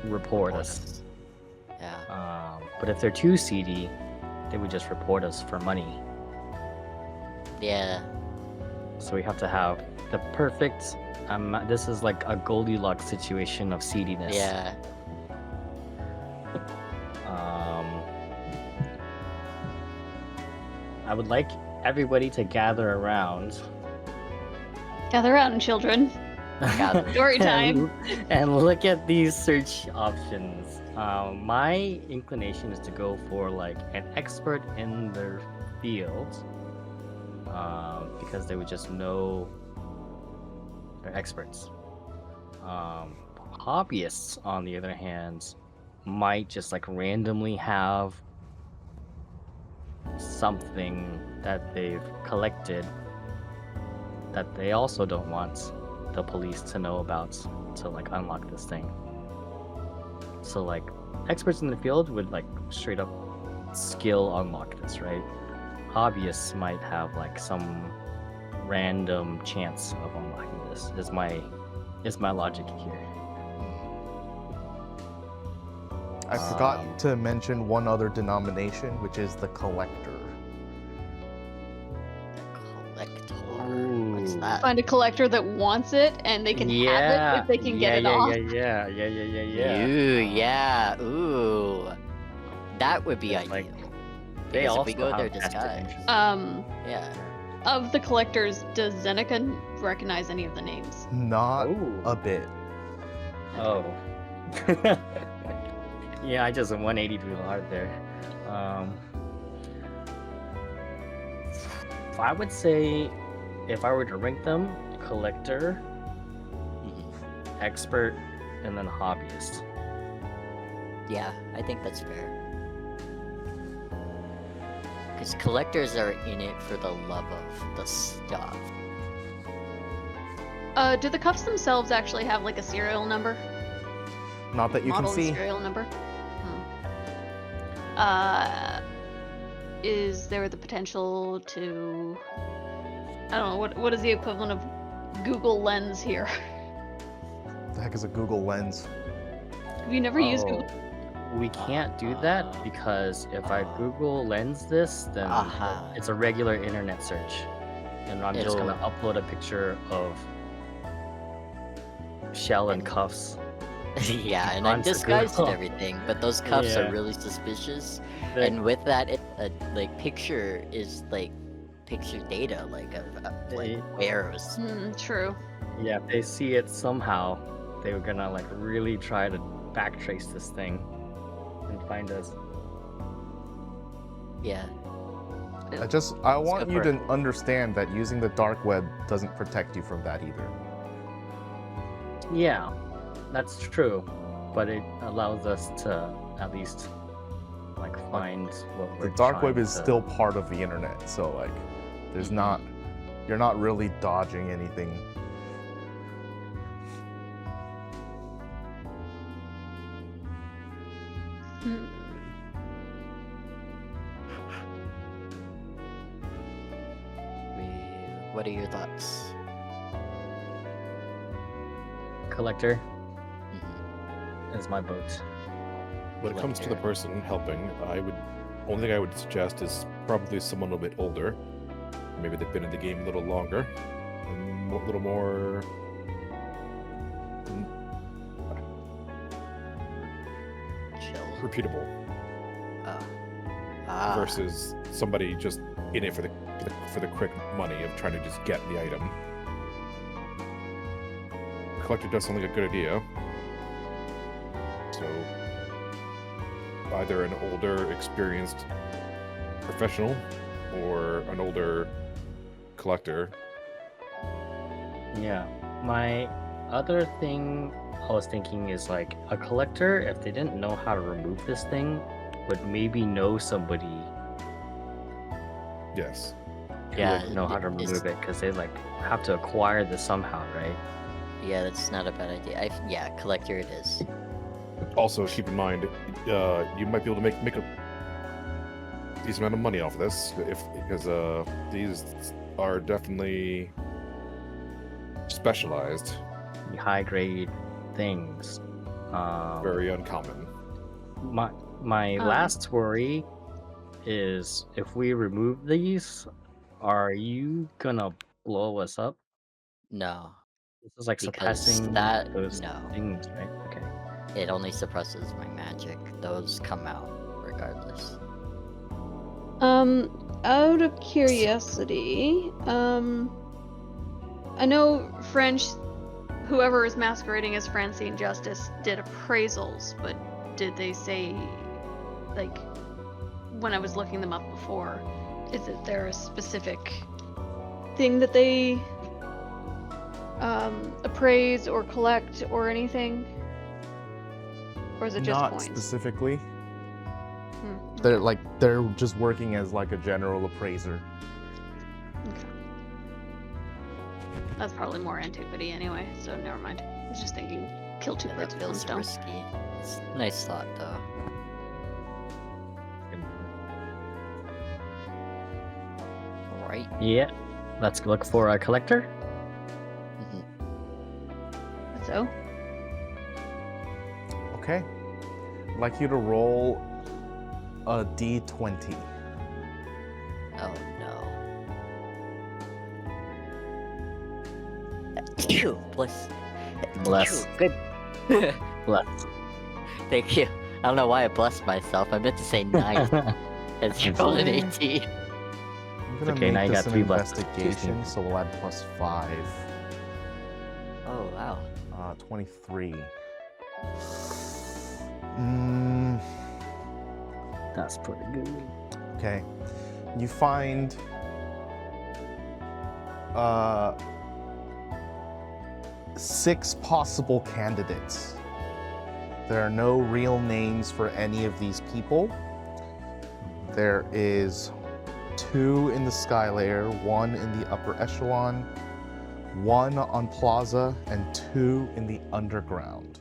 report us. Yeah. But if they're too seedy, they would just report us for money. Yeah. So we have to have the perfect. This is like a Goldilocks situation of seediness. Yeah. I would like everybody to gather around. Gather around, children. Gather. Story time. And look at these search options. My inclination is to go for like an expert in their field, because they would just know they're experts. Hobbyists, on the other hand, might just like randomly have something that they've collected that they also don't want the police to know about to like unlock this thing. So like experts in the field would like straight up skill unlock this, right? Hobbyists might have like some random chance of unlocking this. Is my logic here. I forgot to mention one other denomination, which is the collector. Collector. What's Ooh. that? Find a collector that wants it and they can have it if they can get it off. Yeah. Ooh, yeah. Ooh. That would be It's ideal. like, Because they if also we go there have vested disguised. interest. Yeah. Of the collectors, does Zeneca recognize any of the names? Not Ooh. a bit. Oh. Yeah, I just 180 too hard there. I would say, if I were to rank them, collector, expert, and then hobbyist. Yeah, I think that's fair. Because collectors are in it for the love of the stuff. Do the cuffs themselves actually have like a serial number? Not that you can Model and see. serial number? Is there the potential to... I don't know, what is the equivalent of Google Lens here? The heck is a Google Lens? Have you never used Google? We can't do that because if I Google Lens this, then Aha. it's a regular internet search. And I'm just gonna It'll- upload a picture of shell and cuffs. Yeah, and I'm onto disguised and Google. everything, but those cuffs Yeah. are really suspicious. The- And with that, like picture is like picture data, like of like They- wearers. True. Yeah, if they see it somehow, they were gonna like really try to backtrace this thing and find us. Yeah. I want go you for to understand that using the dark web doesn't protect you from that either. Yeah, that's true, but it allows us to at least like find what we're The dark web trying is to- still part of the internet, so like, there's not, you're not really dodging anything. Hmm. What are your thoughts? collector Mhm. is my vote. When it comes to the Collector. person helping, only thing I would suggest is probably someone a little bit older. Maybe they've been in the game a little longer, and a little more. Chill. Repeatable Ah. versus somebody just in it for the quick money of trying to just get the item. Collector does sound like a good idea. So either an older, experienced professional or an older collector. Yeah. My other thing I was thinking is like a collector, if they didn't know how to remove this thing, would maybe know somebody Yes. who Yeah, would know how to it's- remove it because they like have to acquire this somehow, right? Yeah, that's not a bad idea. Yeah, collector it is. Also, keep in mind, you might be able to make a decent amount of money off of this because these are definitely specialized, High grade things. very uncommon. My Um, last worry is if we remove these, are you gonna blow us up? No, This is like because suppressing that those no, things, right? Okay. it only suppresses my magic. Those come out regardless. Out of curiosity, I know French, whoever is masquerading as Francine Justice, did appraisals, but did they say, like, when I was looking them up before, is it there a specific thing that they appraise or collect or anything? Or is it just Not coins? specifically. Hmm, They're just working as like a general appraiser. okay. That's probably more antiquity anyway, so never mind. I was just thinking, kill two Yeah, birds that with one feels stone. risky. It's a nice thought though. Alright. Yeah. Let's look for a collector. Mhm. So, Okay. I'd like you to roll a d20. Oh no. Phew, bless. Bless. Phew, good. Bless. Thank you. I don't know why I blessed myself. I meant to say 9. It's rolled an 18. I'm gonna okay, now make you this got an 3 blessed. investigation, so we'll add +5. Oh wow. 23. That's pretty good. Okay. You find 6 possible candidates. There are no real names for any of these people. There is 2 in the sky layer, 1 in the upper echelon, 1 on plaza, and 2 in the underground.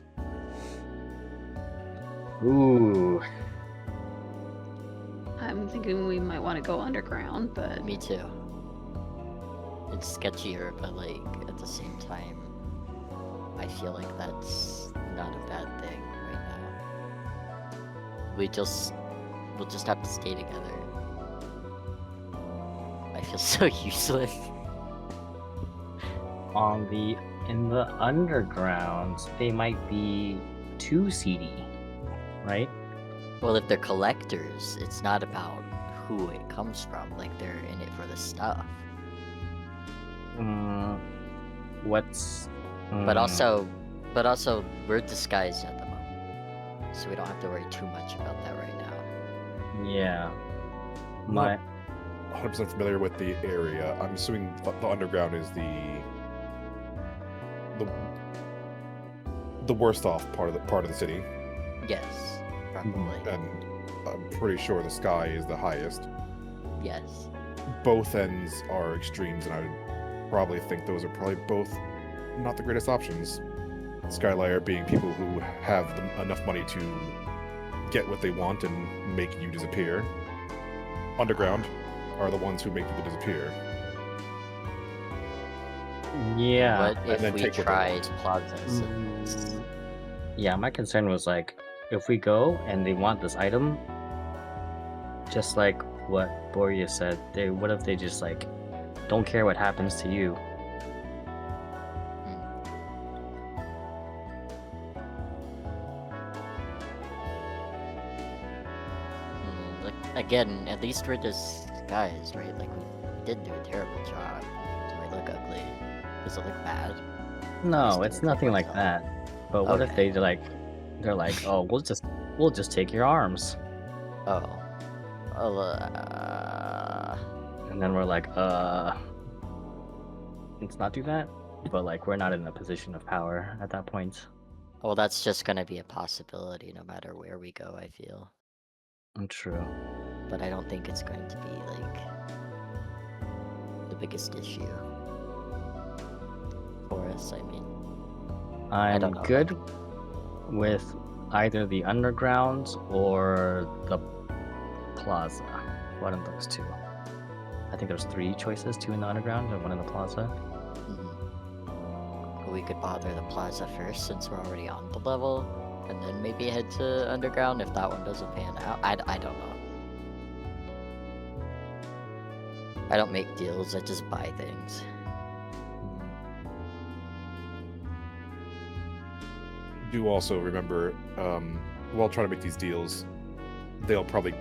Ooh. I'm thinking we might want to go underground, but Me too. It's sketchier, but like at the same time, I feel like that's not a bad thing right now. We'll just have to stay together. I feel so useless. In the underground, they might be too seedy, right? Well, if they're collectors, it's not about who it comes from. Like they're in it for the stuff. What's But also we're disguised at the moment, so we don't have to worry too much about that right now. yeah. Not 100% familiar with the area. I'm assuming the underground is the worst off part of the city, Yes, probably. and I'm pretty sure the sky is the highest. Yes. Both ends are extremes, and I would probably think those are probably both not the greatest options. Skylayer being people who have enough money to get what they want and make you disappear. Underground are the ones who make people disappear. Yeah. What and then if we take what they tried want. plazas? And... Yeah, my concern was like, if we go and they want this item, just like what Boreas said, what if they just like don't care what happens to you? Again, at least we're just guys, right? Like, we did do a terrible job. Do I look ugly? Does it look bad? No, Just it's do it nothing like myself. that. But what if Okay. they're like, oh, we'll just take your arms, Oh. Oh, and then we're like, let's not do that. But like, we're not in a position of power at that point. well, that's just gonna be a possibility no matter where we go, I feel. True. But I don't think it's going to be, like, the biggest issue. For us, I mean. I'm don't know, good with either the underground or the plaza. One of those two. I think there's 3 choices, 2 in the underground and 1 in the plaza. We could bother the plaza first since we're already on the level, and then maybe head to underground if that one doesn't pan out. I don't know. I don't make deals, I just buy things. Do also remember, while trying to make these deals, they'll probably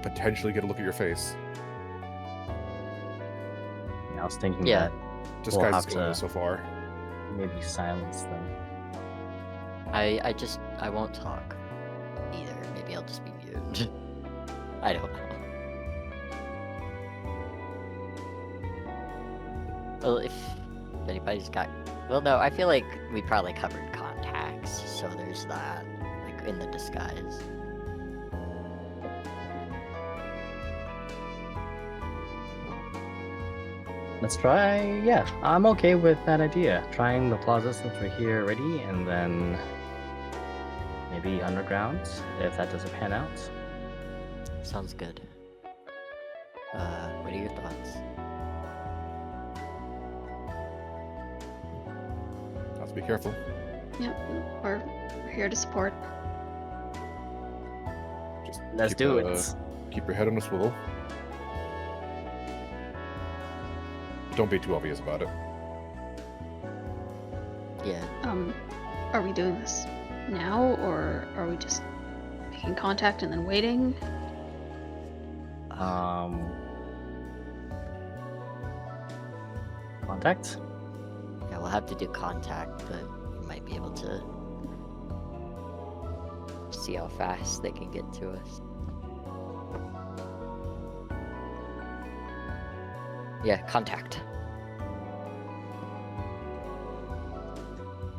potentially get a look at your face. I was thinking Yeah. that Disguise We'll is have going to- so far. maybe silence them. I won't talk either. Maybe I'll just be mute. I don't know. Well, if anybody's got... Well, no, I feel like we probably covered contacts, so there's that, like, in the disguise. Let's try, yeah, I'm okay with that idea. Trying the plaza since we're here already, and then maybe underground if that doesn't pan out. Sounds good. What are your thoughts? Have to be careful. Yep, we're here to support. Just Let's keep, do it. Keep your head on a swivel. Don't be too obvious about it. Yeah. Are we doing this now, or are we just making contact and then waiting? Contact? Yeah, we'll have to do contact, but we might be able to see how fast they can get to us. Yeah, contact.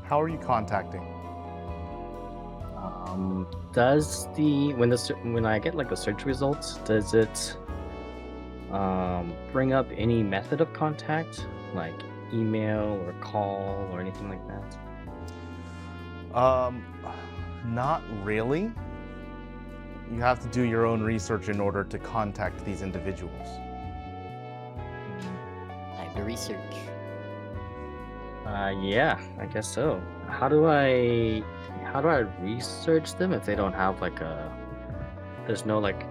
How are you contacting? Does when I get like the search results, does it bring up any method of contact, like email or call or anything like that? Not really. You have to do your own research in order to contact these individuals. Time to research. Yeah, I guess so. How do I research them if they don't have like there's no like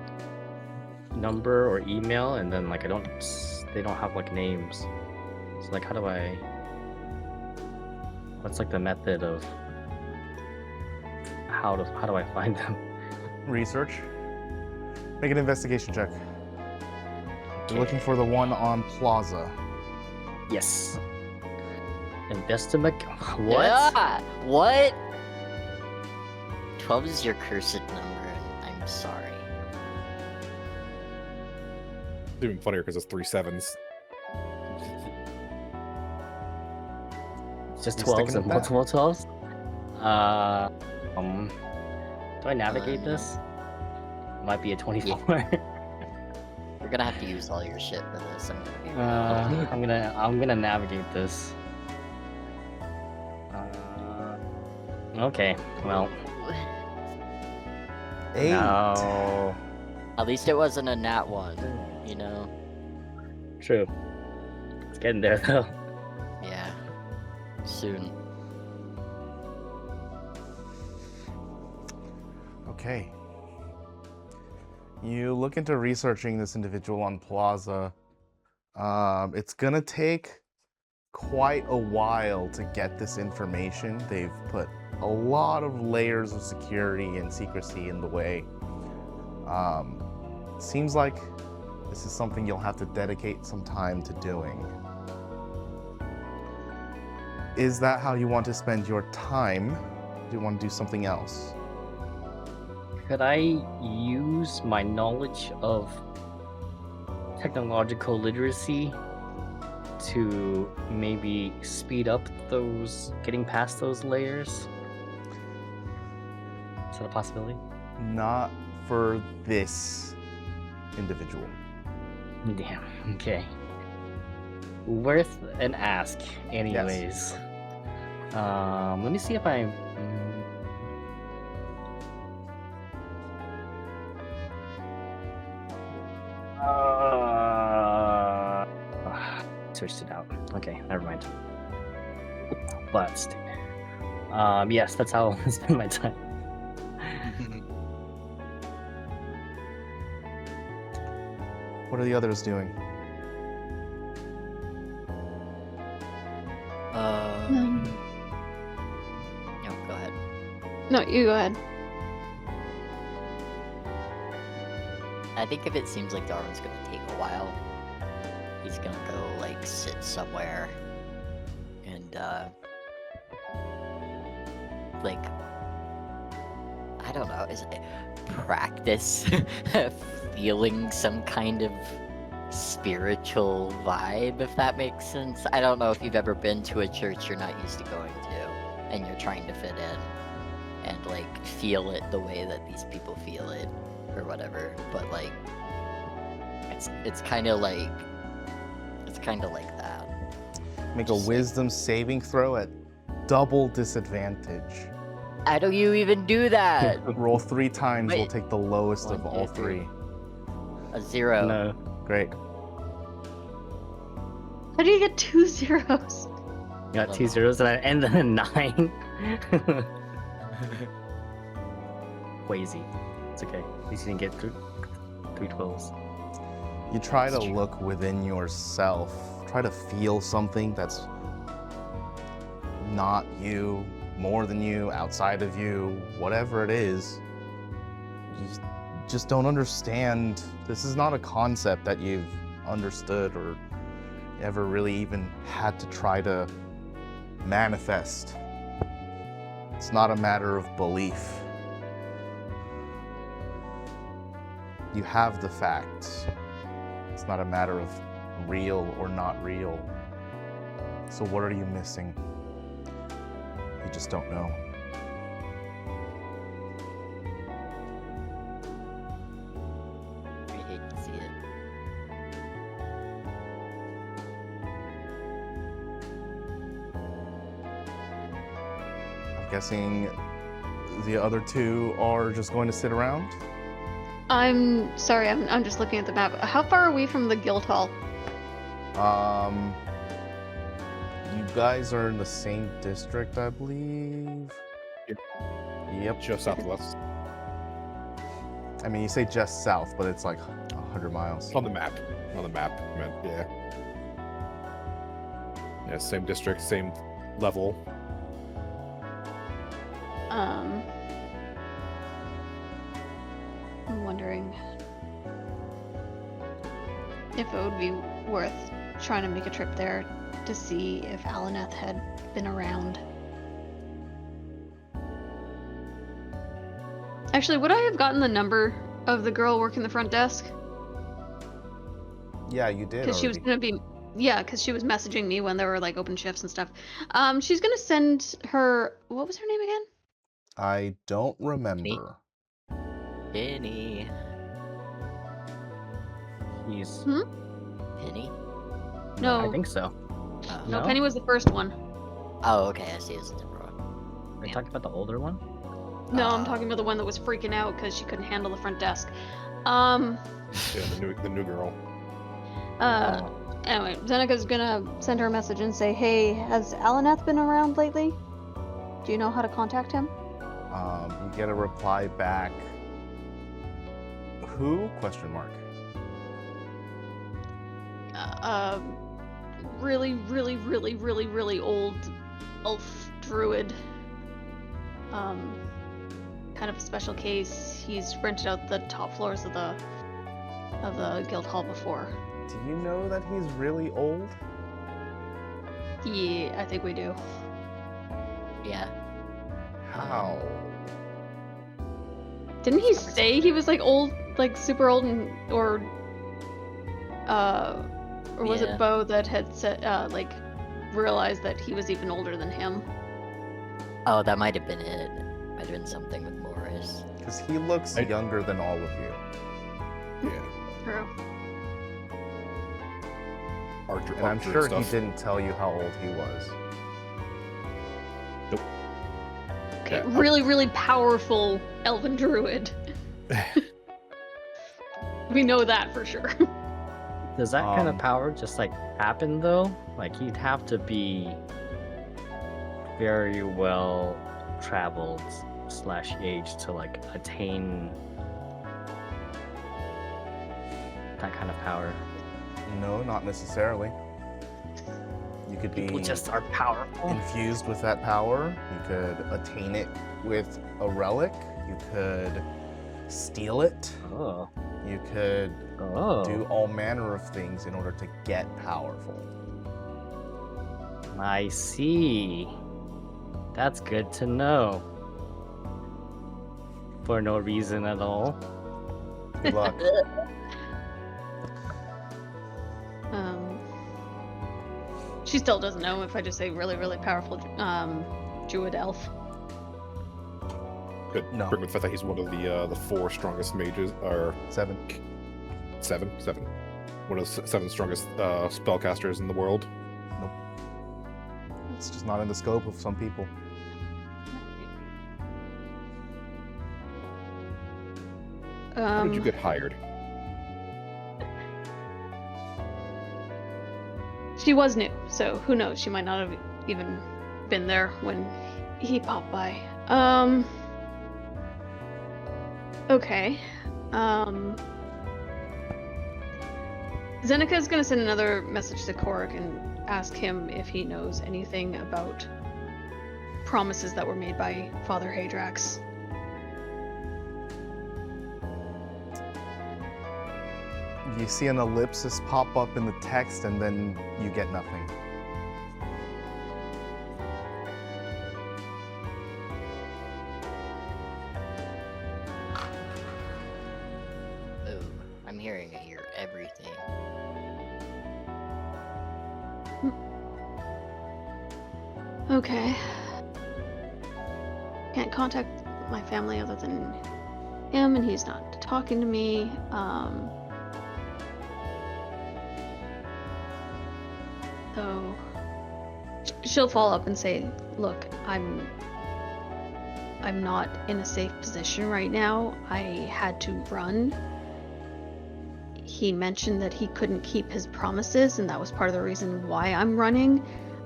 number or email, and then like they don't have like names. So like what's like the method of how do I find them? Research. Make an investigation check. You're looking for the one on Plaza. Yes. Investigate. What? Yeah! What? 12 is your cursed number, and I'm sorry. It's even funnier because it's 3 sevens. It's just You 12s sticking and with that? multiple 12s? Do I navigate this? Might be a 24. You're gonna have to use all your shit for this. I'm gonna be I'm gonna navigate this. Okay, well. 8. No. At least it wasn't a nat 1, you know? True. It's getting there though. Yeah. Soon. Okay. You look into researching this individual on Plaza. It's gonna take quite a while to get this information. They've put a lot of layers of security and secrecy in the way. Seems like this is something you'll have to dedicate some time to doing. Is that how you want to spend your time? Do you want to do something else? Could I use my knowledge of technological literacy to maybe speed up getting past those layers? Is that a possibility? Not for this individual. Damn, okay. Worth an ask, anyways. Let me see if I... switched it out. Okay, never mind. But, yes, that's how I spend my time. What are the others doing? No, go ahead. No, you go ahead. I think if it seems like Darwin's gonna take a while, he's gonna go like sit somewhere and like I don't know, is it practice feeling some kind of spiritual vibe, if that makes sense. I don't know if you've ever been to a church you're not used to going to and you're trying to fit in and like feel it the way that these people feel it or whatever, but like it's kind of like that. Make a wisdom saving throw at double disadvantage. How do you even do that? Roll 3 times, Wait. we'll take the lowest of 1, all 2, 3. A 0. No. Great. How do you get 2 zeros? You got 2 zeros and then a 9. Crazy. It's okay. At least you didn't get 3 12s. You try to That's true. look within yourself. Try to feel something that's not you, more than you, outside of you, whatever it is. You just don't understand. This is not a concept that you've understood or ever really even had to try to manifest. It's not a matter of belief. You have the facts. It's not a matter of real or not real. So what are you missing? You just don't know. I hate to see it. I'm guessing the other 2 are just going to sit around? I'm sorry, I'm just looking at the map. How far are we from the guild hall? You guys are in the same district, I believe. Yep. Just southwest. I mean, you say just south, but it's like 100 miles. On the map. On the map, I meant, yeah. Yeah, same district, same level. I'm wondering if it would be worth trying to make a trip there to see if Alaneth had been around. Actually, would I have gotten the number of the girl working the front desk? Yeah, you did. Because she was already. gonna be, yeah, because she was messaging me when there were like open shifts and stuff. She's gonna send her. What was her name again? I don't remember. Penny. He's. Penny? No, I think so. Oh. no, No? Penny was the first one. Oh, okay, I see. It's a different one. Are you Yeah. talking about the older one? No, I'm talking about the one that was freaking out because she couldn't handle the front desk. Yeah, the new girl. Anyway, Zenika's gonna send her a message and say, "Hey, has Alaneth been around lately? Do you know how to contact him?" You get a reply back. Who? Question mark. Really, really, really, really, really old elf druid. Kind of a special case. He's rented out the top floors of the guild hall before. Do you know that he's really old? Yeah, I think we do. Yeah. How? Didn't he say he was like old, like super old, or was Yeah. it Bo that had said like realized that he was even older than him? Oh, that might have been it. Might have been something with Boreas. Because he looks younger than all of you. Yeah. True. Archer, And I'm archer sure stuff. he didn't tell you how old he was. Okay, Yeah, really, really powerful elven druid. We know that for sure. Does that kind of Um, power just like happen though? Like he'd have to be very well traveled / aged to like attain that kind of power. No, not necessarily. You could be People just are powerful. infused with that power. You could attain it with a relic. You could steal it. Oh. You could Oh. do all manner of things in order to get powerful. I see. That's good to know. For no reason at all. Good luck. She still doesn't know if I just say really, really powerful druid elf. Good. No. Bring with the fact that he's one of the 4 strongest mages, or 7. seven. One of the 7 strongest spellcasters in the world. It's just not in the scope of some people. How did you get hired? She was new, so who knows? She might not have even been there when he popped by. Okay. Zeneca is gonna send another message to Korg and ask him if he knows anything about promises that were made by Father Hadrax. You see an ellipsis pop up in the text and then you get nothing. Ooh, I'm hearing I hear everything. Okay. Can't contact my family other than him, and he's not talking to me. So she'll follow up and say, "Look, I'm not in a safe position right now. I had to run. He mentioned that he couldn't keep his promises, and that was part of the reason why I'm running.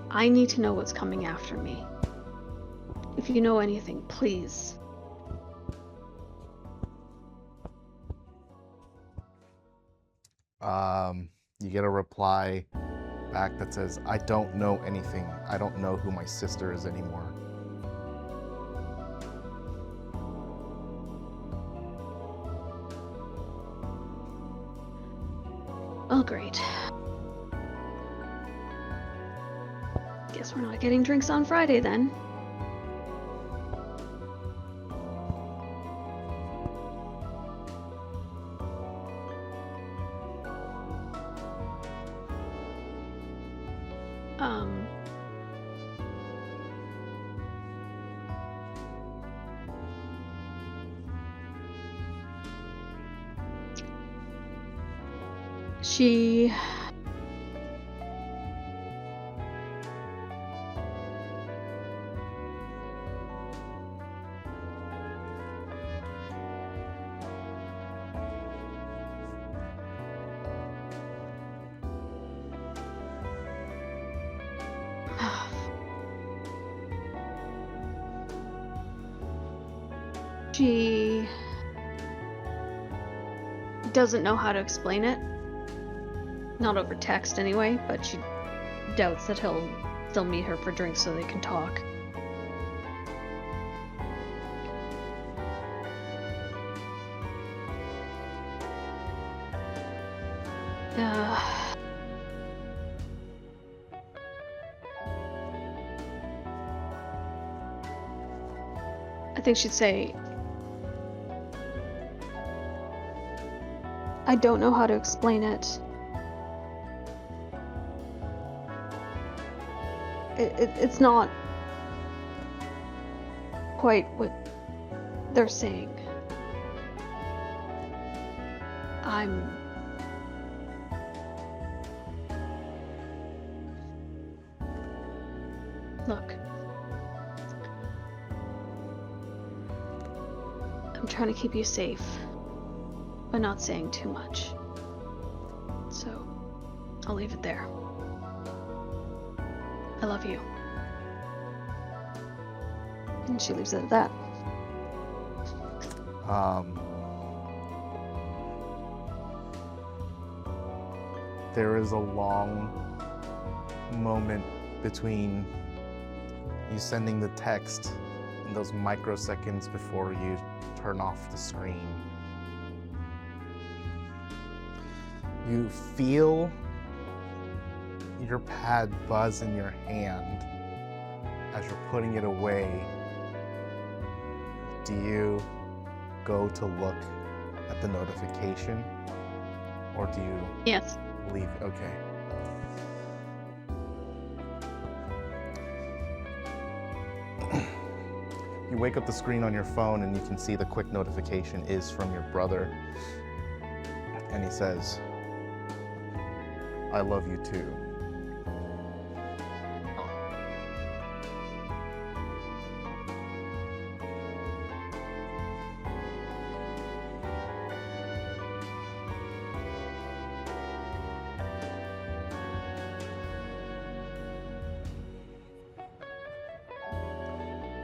I need to know what's coming after me. If you know anything, please." You get a reply back that says, "I don't know anything. I don't know who my sister is anymore." Oh, great. Guess we're not getting drinks on Friday then. She She doesn't know how to explain it. Not over text anyway, but she doubts that he'll still meet her for drinks so they can talk. I think she'd say, I don't know how to explain it. It's not quite what they're saying. Look. I'm trying to keep you safe, but not saying too much. So, I'll leave it there. I love you. And she leaves it at that. There is a long moment between you sending the text and those microseconds before you turn off the screen. You feel your pad buzz in your hand as you're putting it away. Do you go to look at the notification, or do you Yes. leave? Okay. You wake up the screen on your phone and you can see the quick notification is from your brother. And he says, I love you too.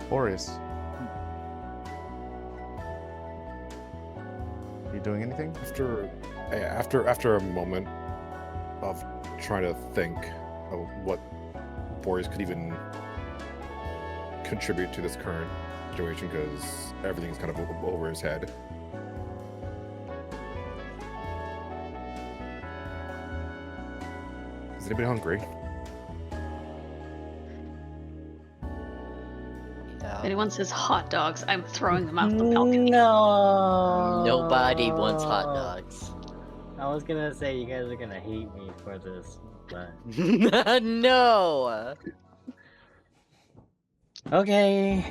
Boreas, are you doing anything? After a moment of trying to think of what Boreas could even contribute to this current situation, because everything's kind of over his head. Is anybody hungry? If anyone says hot dogs, I'm throwing them out the balcony. No. Nobody wants hot dogs. I was gonna say you guys are gonna hate me for this, but No! okay.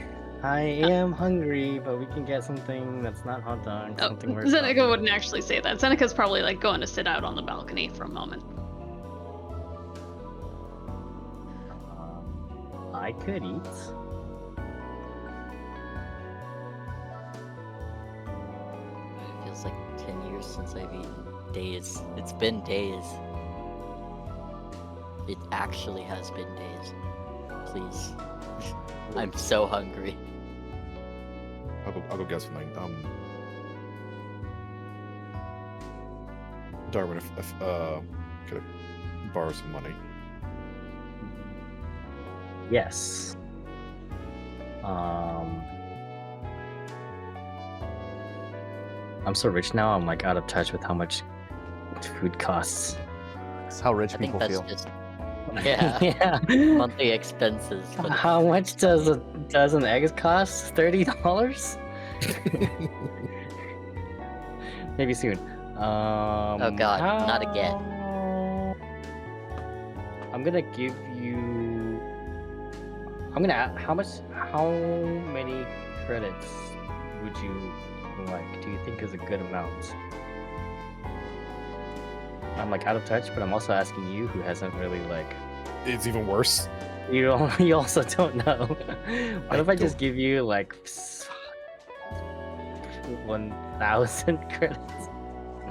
I am hungry, but we can get something that's not hot dog. Oh, Something we're Zeneca talking wouldn't about. actually say that. Zeneca's probably like going to sit out on the balcony for a moment. I could eat. It feels like 10 years since I've eaten. Days. It's been days. It actually has been days. Please. I'm so hungry. I'll go guess something. Darwin, if could I borrow some money? Yes. I'm so rich now. I'm like out of touch with how much food costs. It's how rich I think people that's feel. just yeah. Yeah. Monthly expenses. But How much does a dozen eggs cost? $30? Maybe soon. Oh God, not again. I'm gonna give you. How many credits would you like? Do you think is a good amount? I'm like out of touch, but I'm also asking you, who hasn't really like. It's even worse. You also don't know. What if I just don't- give you like 1,000 credits?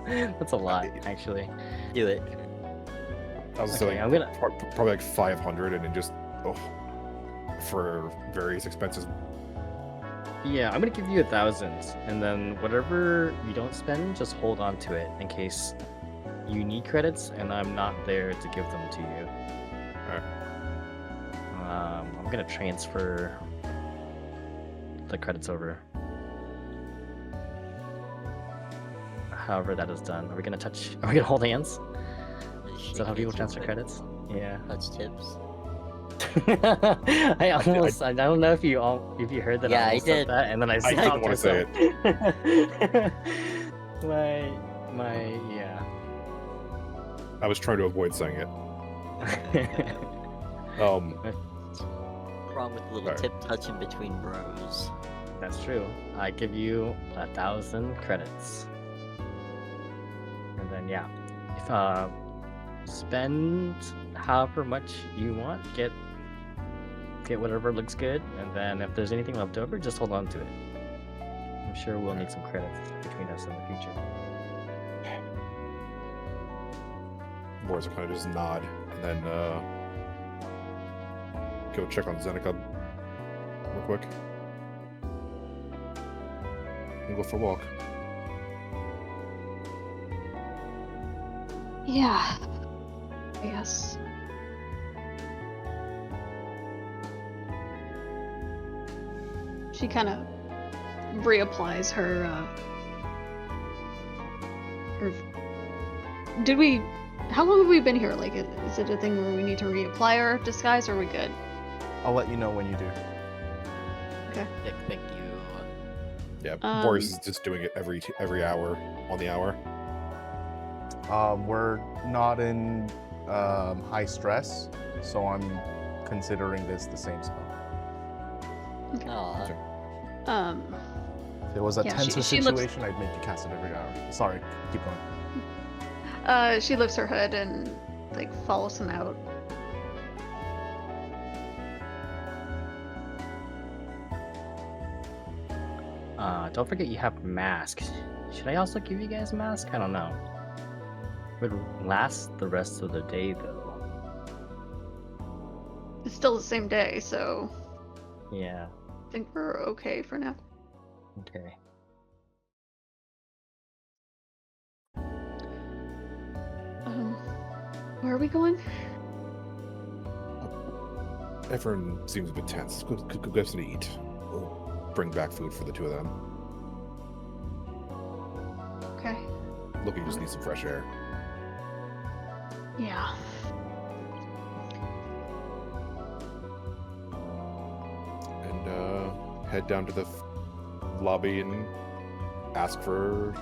That's a lot, actually. Do it. I was Okay, saying I'm gonna. probably like 500, and then just for various expenses. Yeah, I'm gonna give you 1,000, and then whatever you don't spend, just hold on to it in case you need credits, and I'm not there to give them to you. Alright. I'm gonna transfer the credits over. However that is done. Are we gonna hold hands? Is that how people transfer credits? Yeah. Touch tips. I don't know if you heard that. Yeah, I almost said did. that, and then I I stopped didn't want to say myself. Yeah. I was trying to avoid saying it. Wrong with a little Alright. tip touch in between bros. That's true. I give you 1,000 credits. And then yeah, if spend however much you want, get whatever looks good, and then if there's anything left over, just hold on to it. I'm sure we'll need some credits between us in the future. Boris will kind of just nod, and then go check on Zeneca real quick. And go for a walk. Yeah. Yes. She kind of reapplies her. Did we? How long have we been here? Like, is it a thing where we need to reapply our disguise, or are we good? I'll let you know when you do. Thank you. Yeah, Um, Boris is just doing it every hour on the hour. We're not in high stress, so I'm considering this the same spell. Aw. Okay. If it was a Yeah, tenser she looks- situation, I'd make you cast it every hour. Sorry, keep going. She lifts her hood and like follows him out. Don't forget you have masks. Should I also give you guys a mask? I don't know. Would last the rest of the day though. It's still the same day, so Yeah. I think we're okay for now. Okay. Where are we going? Everyone seems a bit tense. Go get something to eat. We'll bring back food for the two of them. Okay. Look, you just need some fresh air. Yeah. And head down to the lobby and ask for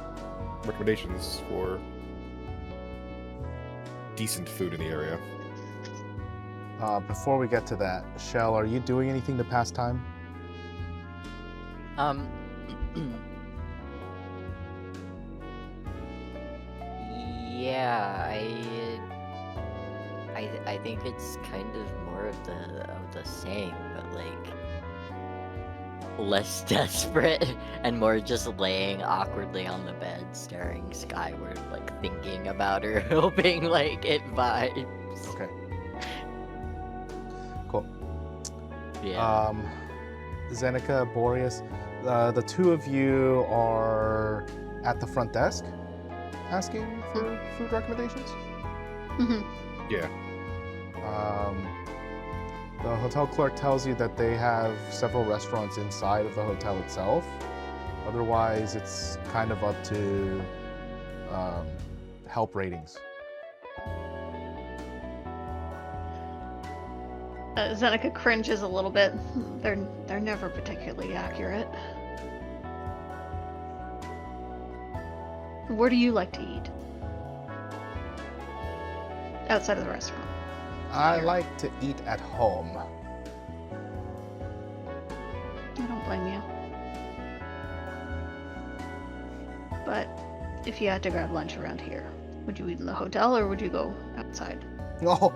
recommendations for decent food in the area. Before we get to that, Shell, are you doing anything to pass time? Yeah, I think it's kind of more of the same, but like less desperate and more just laying awkwardly on the bed, staring skyward, like thinking about her, hoping like it vibes. Okay. Cool. Yeah. Zeneca, Boreas, the two of you are at the front desk asking for food recommendations. Mm-hmm. Yeah. The hotel clerk tells you that they have several restaurants inside of the hotel itself. Otherwise, it's kind of up to help ratings. Zeneca cringes a little bit. They're never particularly accurate. Where do you like to eat? Outside of the restaurant. I like to eat at home. I don't blame you. But if you had to grab lunch around here, Would you eat in the hotel or would you go outside? Oh,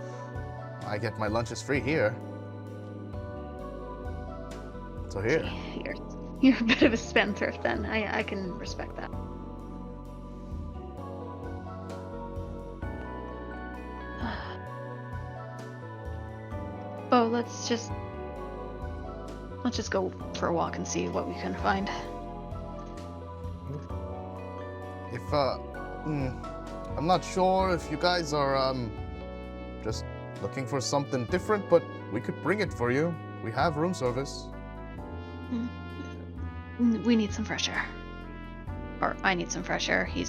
I get my lunches free here. So here. You're a bit of a spendthrift then. I can respect that. Oh, let's just go for a walk and see what we can find. If I'm not sure if you guys are just looking for something different, but we could bring it for you. We have room service. We need some fresh air. Or I need some fresh air. Yeah.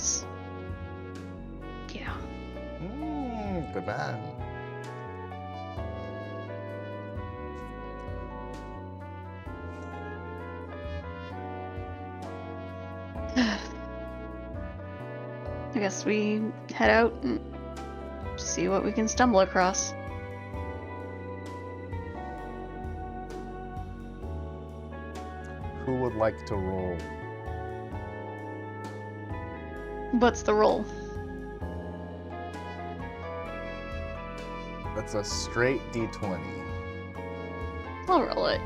Good man. I guess we head out and see what we can stumble across. Who would like to roll? What's the roll? That's a straight D20. I'll roll it.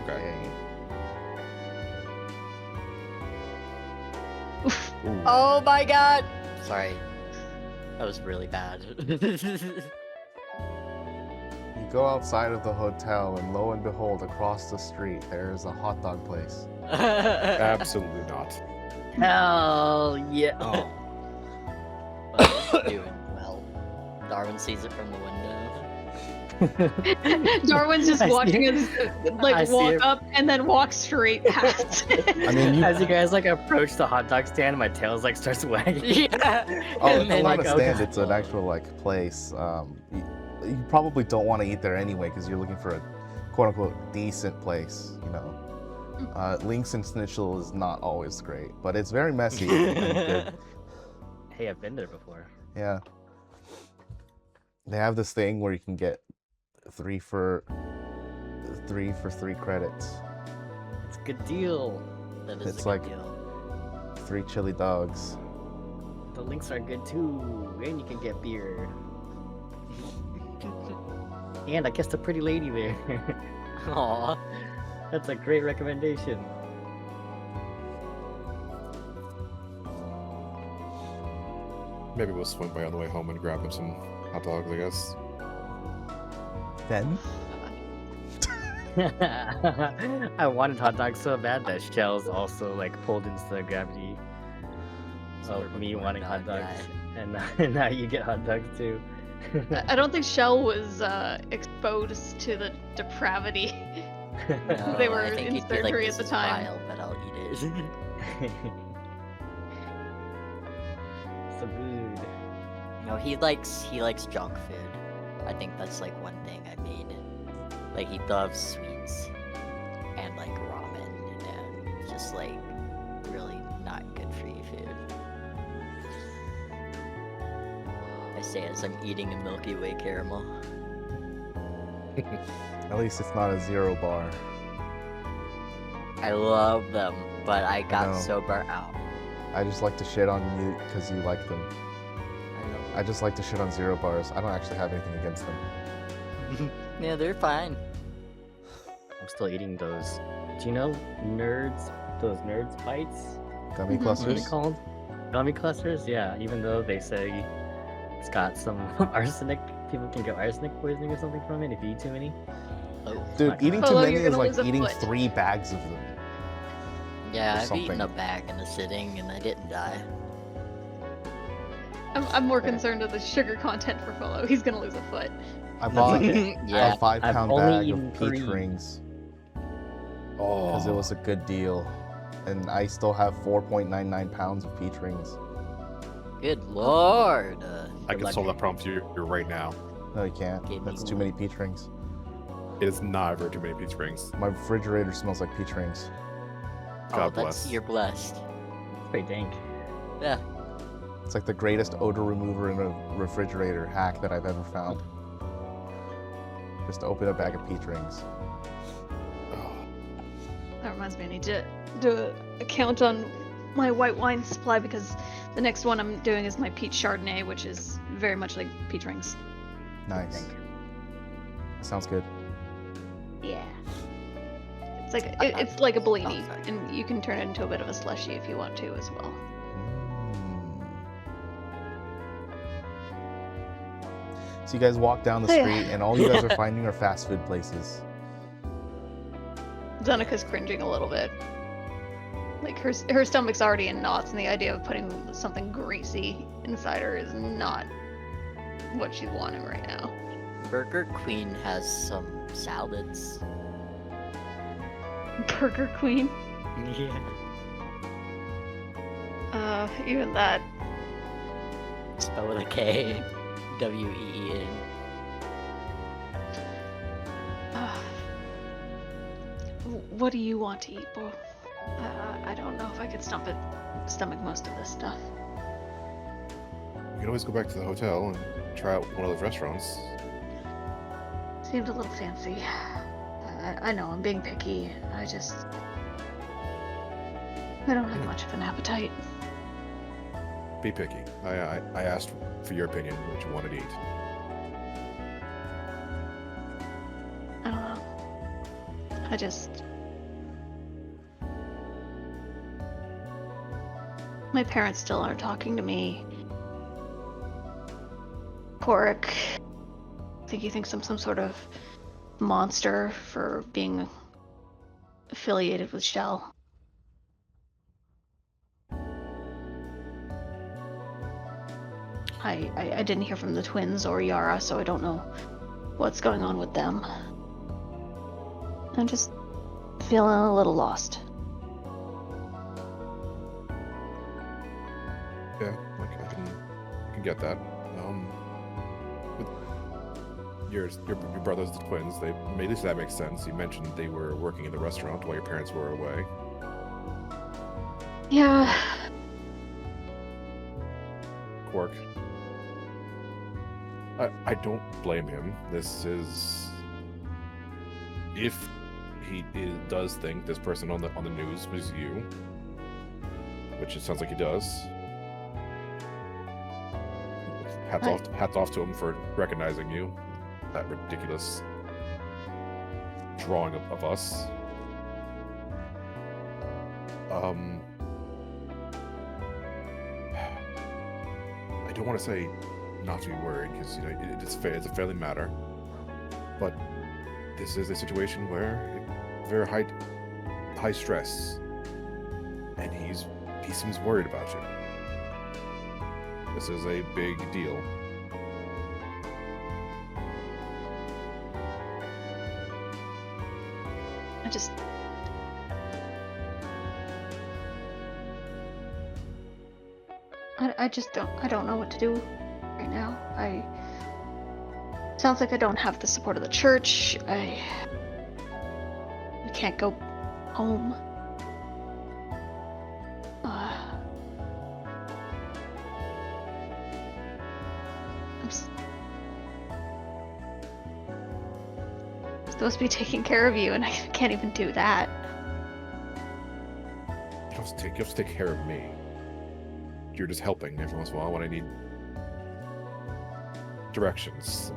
Okay. Oof. Ooh. Oh my god! Sorry. That was really bad. You go outside of the hotel, and lo and behold, across the street, there's a hot dog place. Absolutely not. Hell yeah! Oh, Well, doing well. Darwin sees it from the window. Darwin's just I see watching it. us I like see walk it. up and then walk straight past. I mean, As you guys like approach the hot dog stand, my tail's like starts wagging. Yeah. Oh, And it's then, not like, a oh, stand. God. It's an actual like place. You probably don't want to eat there anyway because you're looking for a quote unquote decent place. You know, Links and Schnitzel is not always great, but it's very messy. and good. Hey, I've been there before. Yeah, they have this thing where you can get 3 for 3 credits. It's a good deal. That is It's a good like- deal. 3 chili dogs. The links are good too, and you can get beer. And I kissed a pretty lady there. Aw. That's a great recommendation. Maybe we'll swing by on the way home and grab him some hot dogs, I guess. Then I wanted hot dogs so bad that Shell's also like pulled into the gravity So of we're me both wanting hot hot dogs, guy. and now you get hot dogs too. I don't think Shell was exposed to the depravity. No, They were I think in he'd be like, surgery "This at the is time." vile, but I'll eat it. So good. No, he likes junk food. I think that's like one thing I made. Like he loves sweets and like ramen and just like really not good for you food. I say as I'm eating a Milky Way caramel. at least it's not a 0 bar. I love them, but I got know. so burnt out. I just like to shit on you because you like them. I know. I just like to shit on 0 bars. I don't actually have anything against them. Yeah, they're fine. I'm still eating those. Do you know nerds? Those nerds bites? Gummy Mhm. What are they clusters? called? Gummy clusters? Yeah, even though they say it's got some arsenic, people can get arsenic poisoning or something from it if you eat too many. Oh, Dude, Not eating gonna- too Polo, many you're is gonna like lose a eating foot. 3 bags of them. yeah, or I've eaten a something. bag in a sitting and I didn't die. I'm more Okay. concerned with the sugar content for Polo. He's gonna lose a foot. I bought Yeah. a 5-pound only bag eaten of peach 3. rings Oh, because it was a good deal. And I still have 4.99 pounds of peach rings. Good lord. I Good can luck. solve that problem for you right now. No, you can't. Give me That's too one. many peach rings. It is not very too many peach rings. My refrigerator smells like peach rings. Oh, God that's bless. you're blessed. It's pretty dank. Yeah. It's like the greatest odor remover in a refrigerator hack that I've ever found. Just open a bag of peach rings. Oh, That reminds me, I need to do a count on my white wine supply because The next one I'm doing is my peach chardonnay, which is very much like peach rings. Nice. Sounds good. Yeah. It's like a Bellini, Oh, sorry. and you can turn it into a bit of a slushy if you want to as well. So you guys walk down the Yeah. street, and all you guys are finding are fast food places. Zanika's cringing a little bit. Like her stomach's already in knots, and the idea of putting something greasy inside her is not what she's wanting right now. Burger Queen has some salads. Burger Queen. Yeah. Even that. Spell with a K. W-E-E-N. What do you want to eat, Bo? I don't know if I could stomach most of this stuff. You can always go back to the hotel and try out one of those restaurants. Seemed a little fancy. I know I'm being picky. I don't have much of an appetite. Be picky. I asked for your opinion, what you wanted to eat. I don't know. My parents still aren't talking to me. Korik, I think he thinks I'm some sort of monster for being affiliated with Shell. I didn't hear from the twins or Yara, so I don't know what's going on with them. I'm just feeling a little lost. Yeah, like I can get that. With your brothers, the twins, at least that makes sense. You mentioned they were working in the restaurant while your parents were away. Yeah. Quark. I don't blame him. This is, if he does think this person on the news was you, which it sounds like he does. Hats off to him for recognizing you. That ridiculous drawing of us. I don't want to say not to be worried, because it's a family matter, but this is a situation where very high stress, and he seems worried about you. This is a big deal. I don't know what to do right now. Sounds like I don't have the support of the church. I can't go home. I'm supposed to be taking care of you, and I can't even do that. You have to take care of me. You're just helping every once in a while when I need directions.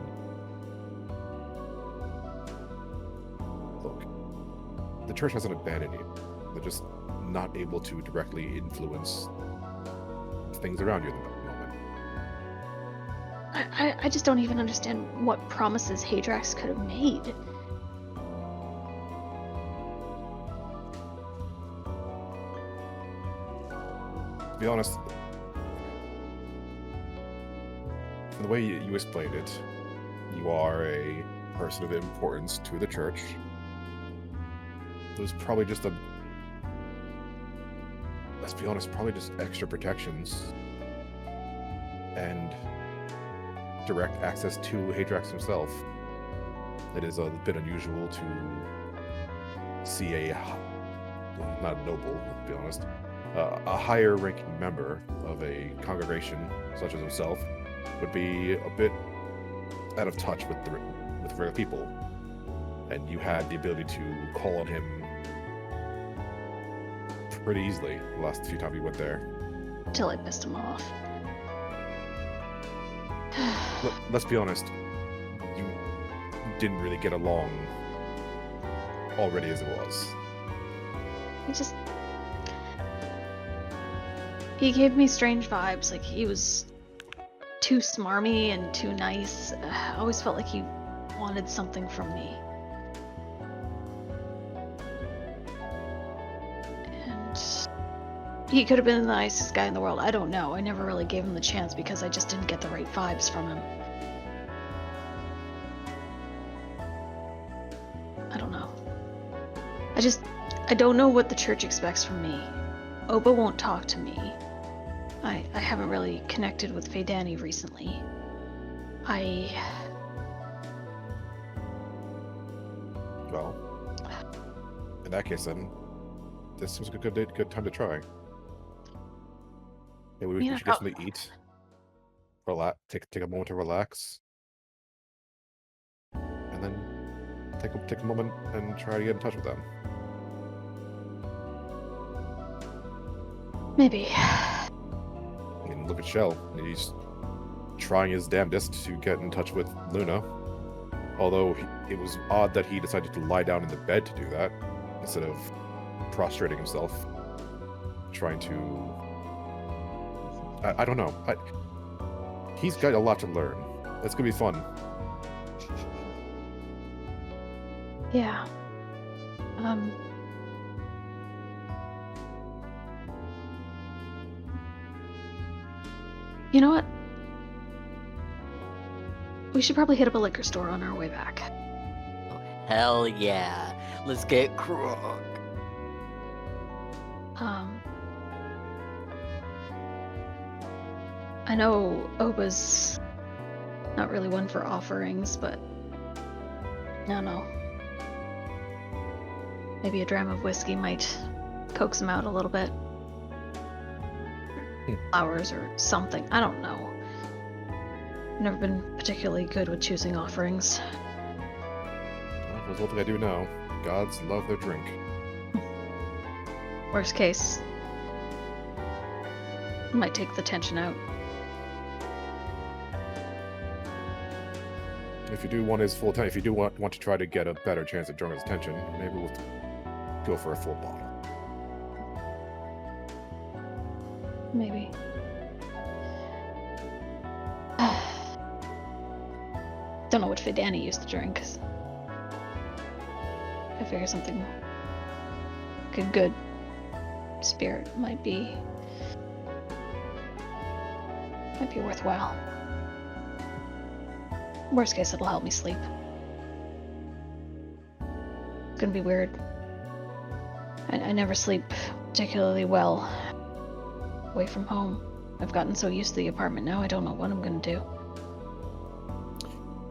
Look, the church hasn't abandoned you. They're just not able to directly influence things around you at the moment. I just don't even understand what promises Hadrax could have made. To be honest, from the way you explained it, you are a person of importance to the church. There's probably just let's be honest, probably just extra protections and direct access to Hadrax himself. It is a bit unusual to see not a noble, to be honest, a higher ranking member of a congregation such as himself would be a bit out of touch with regular people, and you had the ability to call on him pretty easily the last few times you went there. till I pissed him off. Let's be honest. You didn't really get along already as it was. He gave me strange vibes. Like, he was too smarmy and too nice. I always felt like he wanted something from me. And he could have been the nicest guy in the world. I don't know. I never really gave him the chance because I just didn't get the right vibes from him. I don't know. I don't know what the church expects from me. Oba won't talk to me. I haven't really connected with Phandara recently. Well, in that case, then this seems like a good time to try. Maybe we should get something to eat. Relax. Take a moment to relax, and then take a moment and try to get in touch with them. Maybe. I mean, look at Shell. He's trying his damnedest to get in touch with Luna. Although it was odd that he decided to lie down in the bed to do that, instead of prostrating himself, trying to... I don't know. He's got a lot to learn. It's gonna be fun. Yeah. You know what? We should probably hit up a liquor store on our way back. Oh, hell yeah. Let's get crunk. I know Oba's not really one for offerings, but I don't know. Maybe a dram of whiskey might coax him out a little bit. Flowers or something. I don't know. I've never been particularly good with choosing offerings. Well, there's one thing I do know. Gods love their drink. Worst case, might take the tension out. If you do want his full attention, if you do want to try to get a better chance at drawing his attention, maybe we'll go for a full bottle. Maybe. Don't know what Phandara used to drink. I figure something like a good spirit might be worthwhile. Worst case, it'll help me sleep. It's gonna be weird. I never sleep particularly well away from home. I've gotten so used to the apartment now, I don't know what I'm gonna do.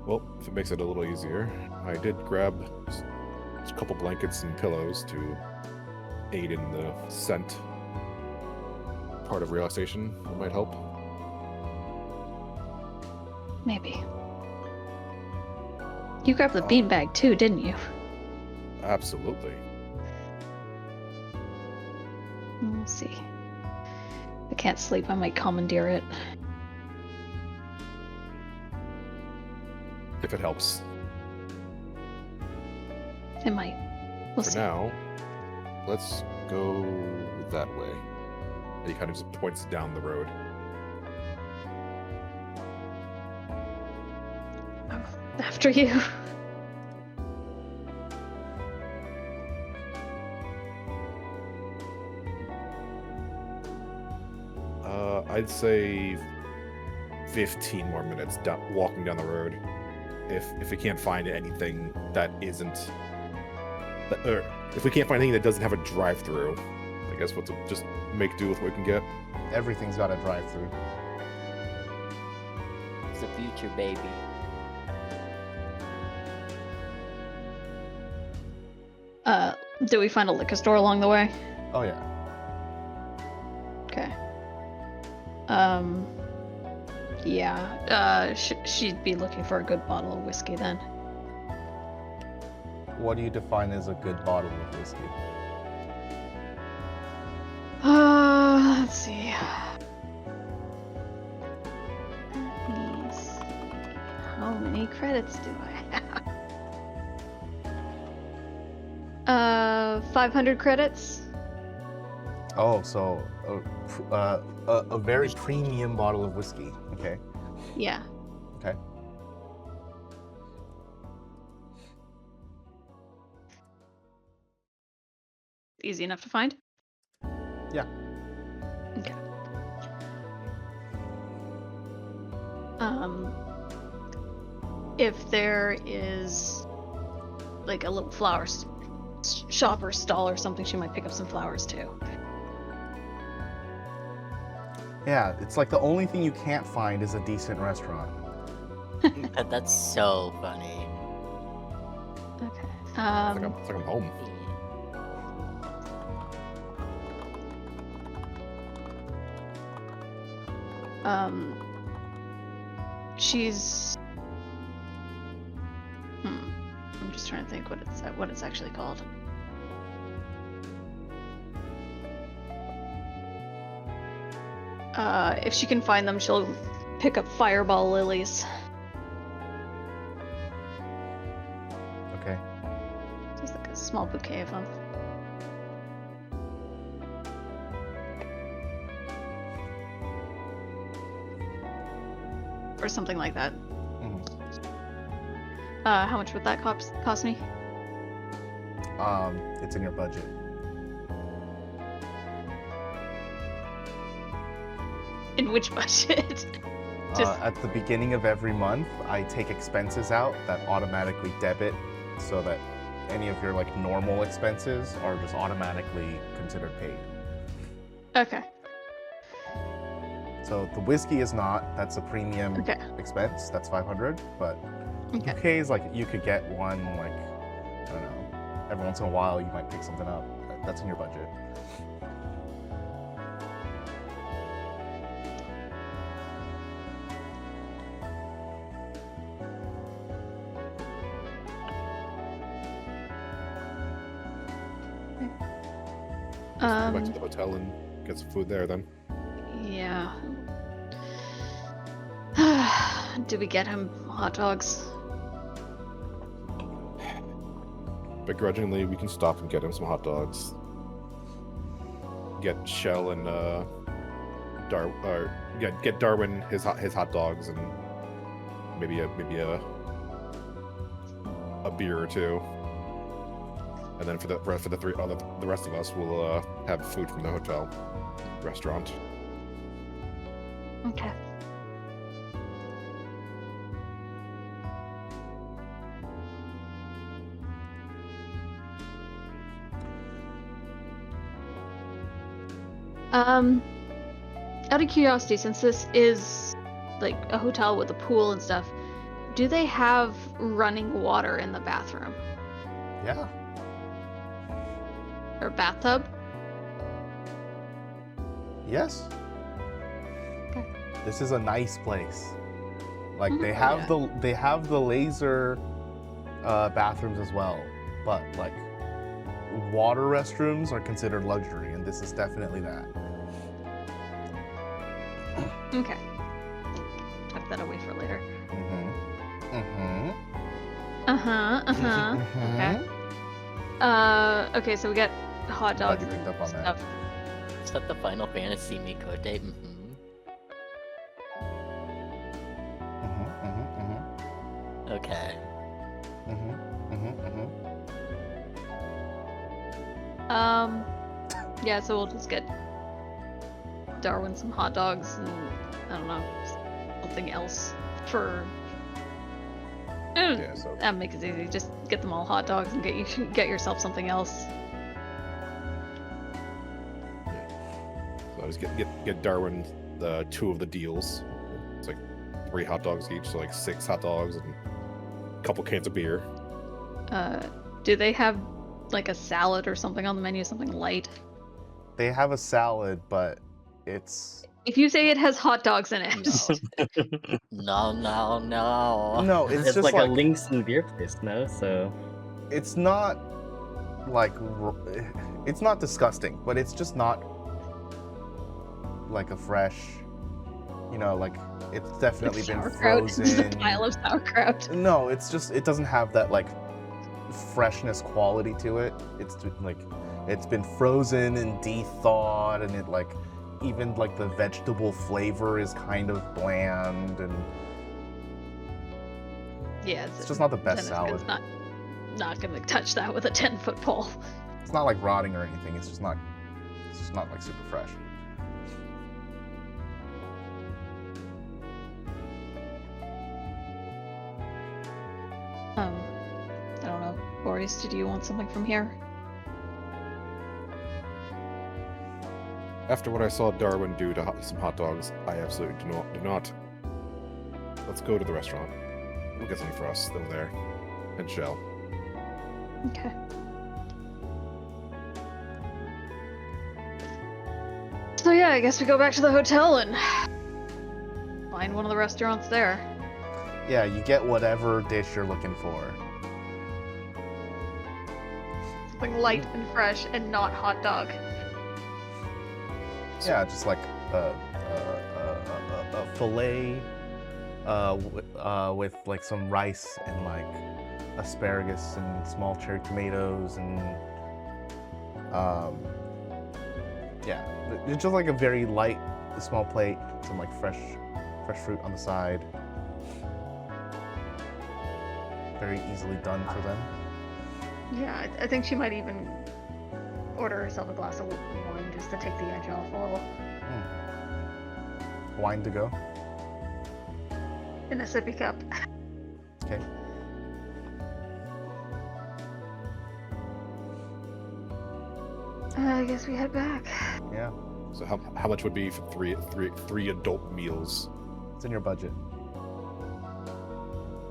Well, if it makes it a little easier, I did grab a couple blankets and pillows to aid in the scent part of relaxation. That might help. Maybe. You grabbed the beanbag too, didn't you? Absolutely. We'll see. If I can't sleep, I might commandeer it. If it helps. It might. We'll For see. now, let's go that way. And he kind of just points down the road. After you. I'd say 15 more minutes walking down the road. If we can't find anything that isn't, or if we can't find anything that doesn't have a drive-through, I guess we'll just make do with what we can get. Everything's got a drive-through. It's the future, baby. Do we find a liquor store along the way? Oh yeah. Okay. Yeah. She'd be looking for a good bottle of whiskey then. What do you define as a good bottle of whiskey? Let's see. many credits do I have? 500 credits. Oh, so a very premium bottle of whiskey. Okay. Yeah. Okay. Easy enough to find. Yeah. Okay. If there is like a little flower shop or stall or something, she might pick up some flowers too. Yeah, it's like the only thing you can't find is a decent restaurant. That's so funny. Okay. It's like I'm home. She's. I'm just trying to think what it's actually called. If she can find them, she'll pick up fireball lilies. Okay. Just like a small bouquet of them. Or something like that. Mhm. How much would that cost me? It's in your budget. In which budget? Just At the beginning of every month, I take expenses out that automatically debit, so that any of your like normal expenses are just automatically considered paid. okay. So the whiskey is not. That's a premium Okay. expense. That's 500. But Okay. bouquets, like you could get one, like I don't know, every once in a while you might pick something up. That's in your budget. Go back Um. to the hotel and get some food there then. Yeah. Did we get him hot dogs? Begrudgingly, we can stop and get him some hot dogs. Get Shell and get Darwin his hot dogs and maybe a beer or two. And then for the rest of us will have food from the hotel restaurant. Okay. Out of curiosity, since this is like a hotel with a pool and stuff, do they have running water in the bathroom Yeah. or bathtub? Yes. Okay. This is a nice place. Like Mhm. they Oh, have they have the laser bathrooms as well, but like water restrooms are considered luxury, and this is definitely that. Okay. Tuck that away for later. Mm-hmm. Mm-hmm. Okay. Okay, so we got hot Glad dogs you picked and up on that. stuff. Is that the Final Fantasy Mikote? Okay. Yeah, so we'll just get Darwin some hot dogs and I don't know, something else for. Yeah, so That makes it easy. Just get them all hot dogs and get yourself something else. So I just get Darwin the 2 of the deals. It's like 3 hot dogs each, so like 6 hot dogs and a couple cans of beer. Do they have like a salad or something on the menu, something light? They have a salad, but it's If you say it has hot dogs in it, No. no, it's It's just like, like a links and beer place, no? So it's not like it's not disgusting, but it's just not like a fresh, You know, like it's definitely been sauerkraut. Just a frozen. pile of sauerkraut. No, it's just it doesn't have that like freshness quality to it. It's like it's been frozen and de-thawed, and it like even like the vegetable flavor is kind of bland, and Yeah, it's just not the best Dennis salad. Not gonna touch that with a 10-foot pole. It's not like rotting or anything. It's just not like super fresh. I don't know. Boreas, did you want something from here? After what I saw Darwin do to some hot dogs, I absolutely do not. Let's go to the restaurant. We'll get something for us over there. And Shell. Okay. So yeah, I guess we go back to the hotel and find one of the restaurants there. Yeah, you get whatever dish you're looking for. Something light and fresh and not hot dog. Yeah, just like a fillet with like some rice and like asparagus and small cherry tomatoes and yeah, it's just like a very light, small plate, some like fresh fruit on the side. Very easily done for them. Yeah, I think she might even order herself a glass of wine just to take the edge off a little. Wine to go. In a sippy cup. Okay. I guess we head back. Yeah, So how much would be for three adult meals? it's in your budget.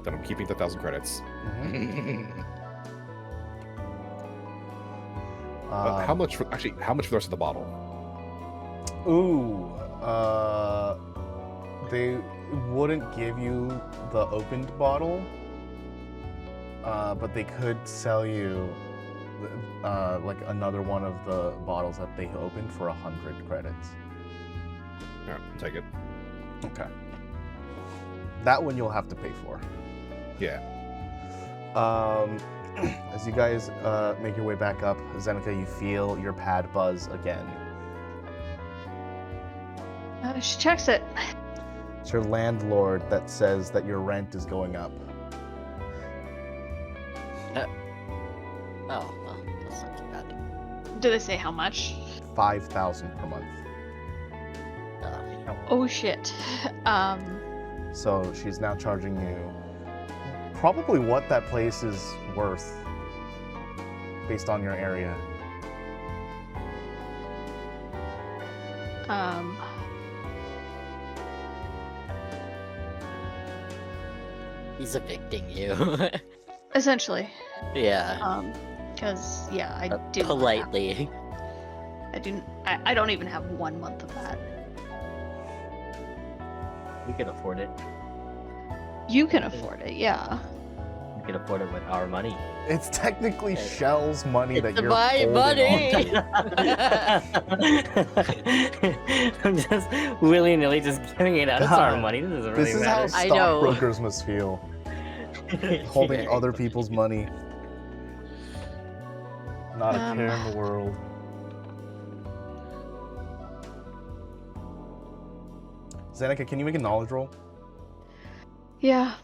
Then I'm keeping the 1,000 credits. How much for the rest of the bottle? Ooh, they wouldn't give you the opened bottle, but they could sell you like another one of the bottles that they opened for 100 credits. Alright, take it. Okay. That one you'll have to pay for. Yeah. As you guys make your way back up, Zeneca, you feel your pad buzz again. She checks it. It's your landlord that says that your rent is going up. Oh, well, that's not too bad. Do they say how much? 5,000 per month. Oh shit. So she's now charging you probably what that place is worth based on your area. He's evicting you. Essentially. Yeah. Because yeah, I do Politely. I don't even have 1 month of that. We could afford it. You can afford it, yeah. We could afford it with our money. It's technically Shell's money that It's you're my holding money! on. I'm just willy-nilly just giving it out. It's our God, money. This doesn't really This is how matter. I know. stockbrokers must feel, holding Very other much. people's money. Not a care in the world. Zeneca, can you make a knowledge roll? Yeah.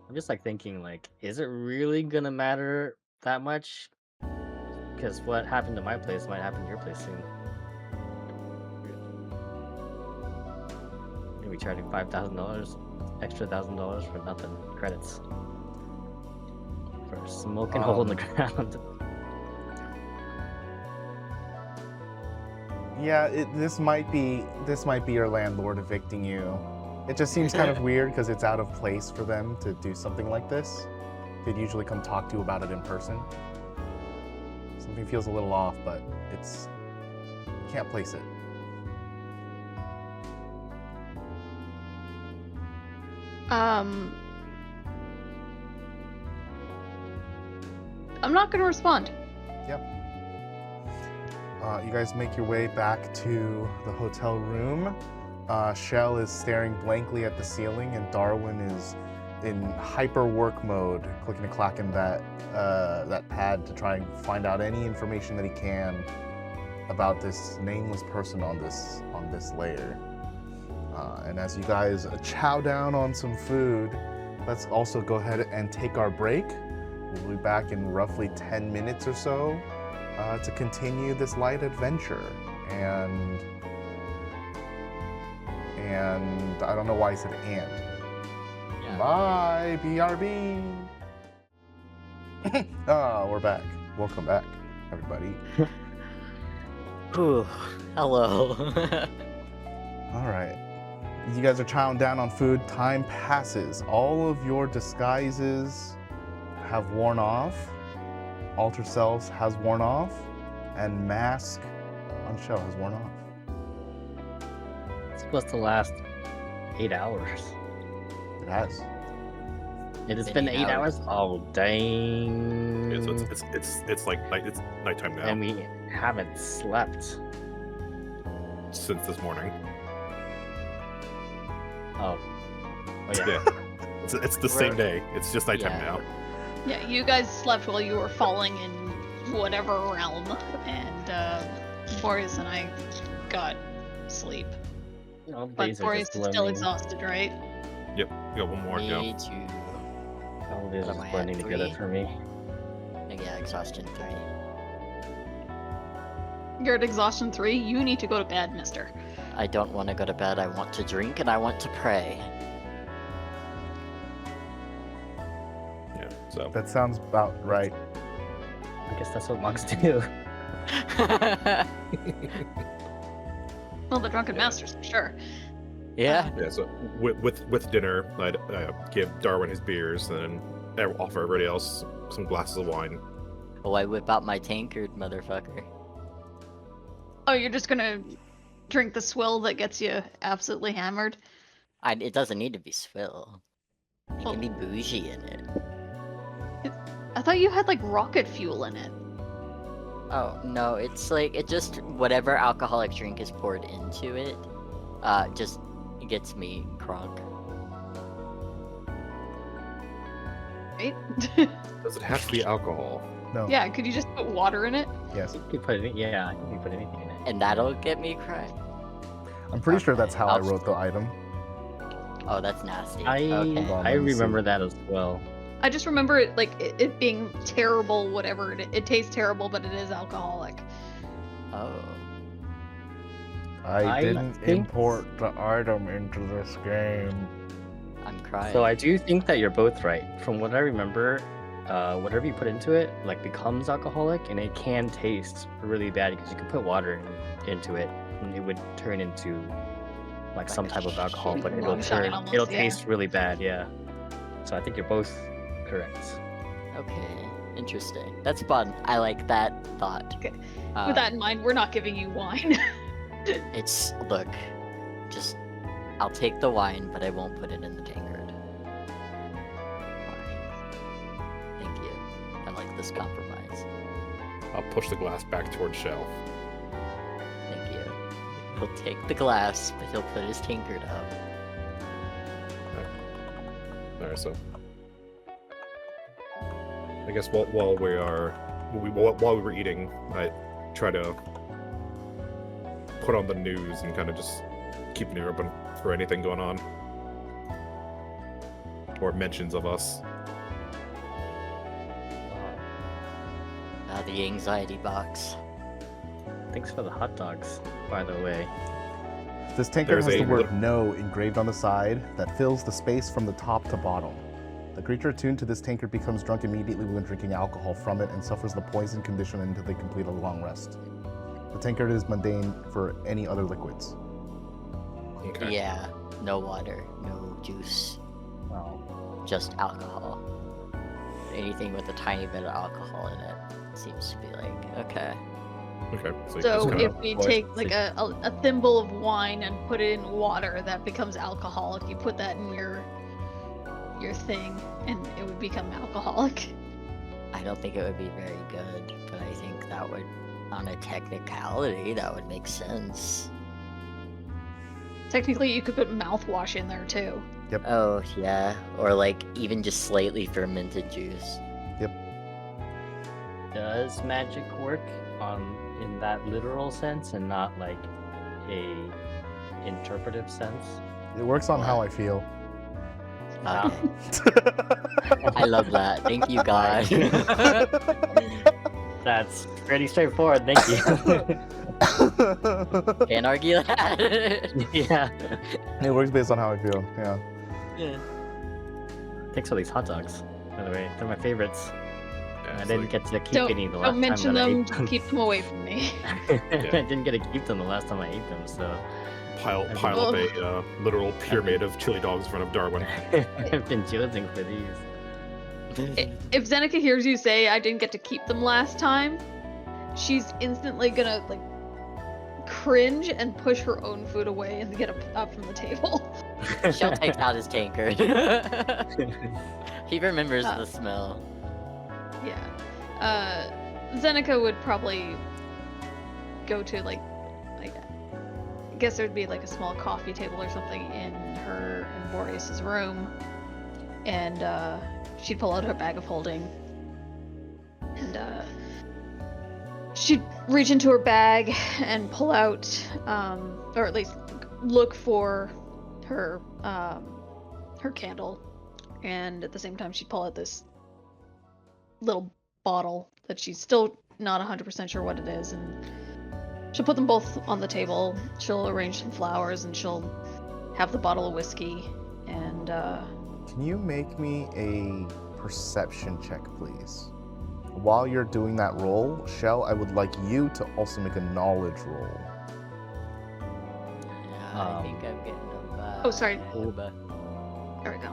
I'm just like thinking, like, is it really gonna matter that much? Because what happened to my place might happen to your place soon. Maybe charging $5,000, extra $1,000 for nothing. Credits for a smoking hole in the ground. Yeah, this might be your landlord evicting you. It just seems kind of weird because it's out of place for them to do something like this. They'd usually come talk to you about it in person. Something feels a little off, but it's can't place it. I'm not gonna respond. You guys make your way back to the hotel room. Shell is staring blankly at the ceiling, and Darwin is in hyper work mode, clicking and clacking that pad to try and find out any information that he can about this nameless person on this layer. And as you guys chow down on some food, let's also go ahead and take our break. We'll be back in roughly 10 minutes or so to continue this light adventure. And I don't know why I said and. Yeah. Bye, BRB. We're back. Welcome back, everybody. Whew. Hello. All right. You guys are chowing down on food. Time passes. All of your disguises have worn off. Alter selves has worn off. And mask on Shell has worn off. It's supposed to last 8 hours. It has. It has Been been 8 8 hours? Oh, dang. Yeah, so it's like it's nighttime now And we haven't slept. since this morning. Oh. Oh, yeah. Yeah, it's the same day. It's just nighttime Yeah. now. Yeah, you guys slept while you were falling in whatever realm, and Boreas and I got sleep. All But days are Boreas just is still blending. exhausted, right? Yep, we got one more to go. Me too. All days What are am I just at, blending together 3? for me. Yeah, exhaustion 3. You're at exhaustion 3. You need to go to bed, mister. I don't want to go to bed. I want to drink and I want to pray. Yeah, so That sounds about right. I guess that's what monks do. Well, the drunken Yeah. masters, for sure. Yeah. yeah, so with dinner, I'd give Darwin his beers, and then offer everybody else some glasses of wine. Oh, I whip out my tankard, motherfucker. Oh, you're just gonna drink the swill that gets you absolutely hammered? It doesn't need to be swill. It Well- can be bougie in it. I thought you had like rocket fuel in it. Oh, no, it's like, it just, whatever alcoholic drink is poured into it, just gets me crunk. Right? Does it have to be alcohol? No. Yeah, could you just put water in it? Yes. You can put it, yeah, you can put anything in it. And that'll get me crunk. I'm pretty sure that's how I I'll- wrote the item. Oh, that's nasty. I Okay. Hold on, I let me see. remember that as well. I just remember it like it being terrible, whatever. It tastes terrible, but it is alcoholic. Oh. I I didn't think- import the item into this game. I'm crying. So I do think that you're both right. From what I remember, whatever you put into it like becomes alcoholic, and it can taste really bad because you can put water into it and it would turn into like some Like a type of alcohol, shitty but moonshine almost, it'll yeah. taste really bad, yeah. So I think you're both correct. Okay, interesting. That's fun. I like that thought. Okay. Um, With that in mind, we're not giving you wine. It's, look, just, I'll take the wine, but I won't put it in the tankard. Fine. Thank you. I like this compromise. I'll push the glass back towards Shell. Thank you. He'll take the glass, but he'll put his tankard up. Alright, so I guess while we were eating, I try to put on the news and kind of just keep an ear open for anything going on or mentions of us. The anxiety box. Thanks for the hot dogs, by the way. This tankard There's has the a word li- "no" engraved on the side that fills the space from the top to bottom. The creature attuned to this tankard becomes drunk immediately when drinking alcohol from it and suffers the poison condition until they complete a long rest. The tankard is mundane for any other liquids. Okay. Yeah, no water, no juice, Wow. just alcohol. Anything with a tiny bit of alcohol in it seems to be like, okay. Okay. So, So just kinda- if we Boys, take like see. a thimble of wine and put it in water, that becomes alcoholic. You put that in your thing, and it would become alcoholic. I don't think it would be very good, but I think that would, on a technicality, that would make sense. Technically, you could put mouthwash in there too. Oh yeah, or like even just slightly fermented juice. Does magic work in that literal sense and not like a interpretive sense? It works on how I feel. Wow. Okay. I love that. Thank you, God. That's pretty straightforward, thank you. Can't argue that. Yeah. It works based on how I feel. Yeah. Yeah. Thanks for these hot dogs, by the way. They're my favorites. Yeah, I it's didn't like get to keep Don't, any the last don't mention time that them. I ate Just them. keep them away from me. I didn't get to keep them the last time I ate them, so pile Oh. up a literal pyramid of chili dogs in front of Darwin. I've been choosing for these. If Zeneca hears you say I didn't get to keep them last time, she's instantly gonna like cringe and push her own food away and get up from the table. Shell takes out his tankard. He remembers Uh, the smell. Yeah. Zeneca would probably go to like I guess there'd be like a small coffee table or something in Boreas' room, and she'd pull out her bag of holding, and she'd reach into her bag and pull out, or at least look for her her candle, and at the same time she'd pull out this little bottle that she's still not 100% sure what it is, and she'll put them both on the table. She'll arrange some flowers, and she'll have the bottle of whiskey, and Can you make me a perception check, please? While you're doing that roll, Shell, I would like you to also make a knowledge roll. Yeah, I think I'm getting a Oh, sorry. Uba. there we go.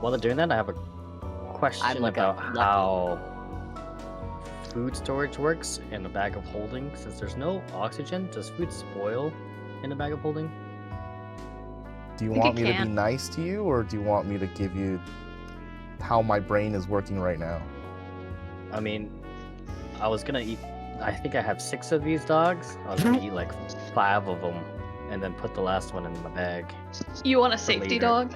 While they're doing that, I have a question like about lucky. how food storage works in a bag of holding. Since there's no oxygen, does food spoil in a bag of holding? Do you I think want it me to be can. nice to you, or do you want me to give you how my brain is working right now? I mean, I was gonna eat. I think I have 6 of these dogs. I was gonna eat like 5 of them, and then put the last one in my bag. You want a safety later. dog?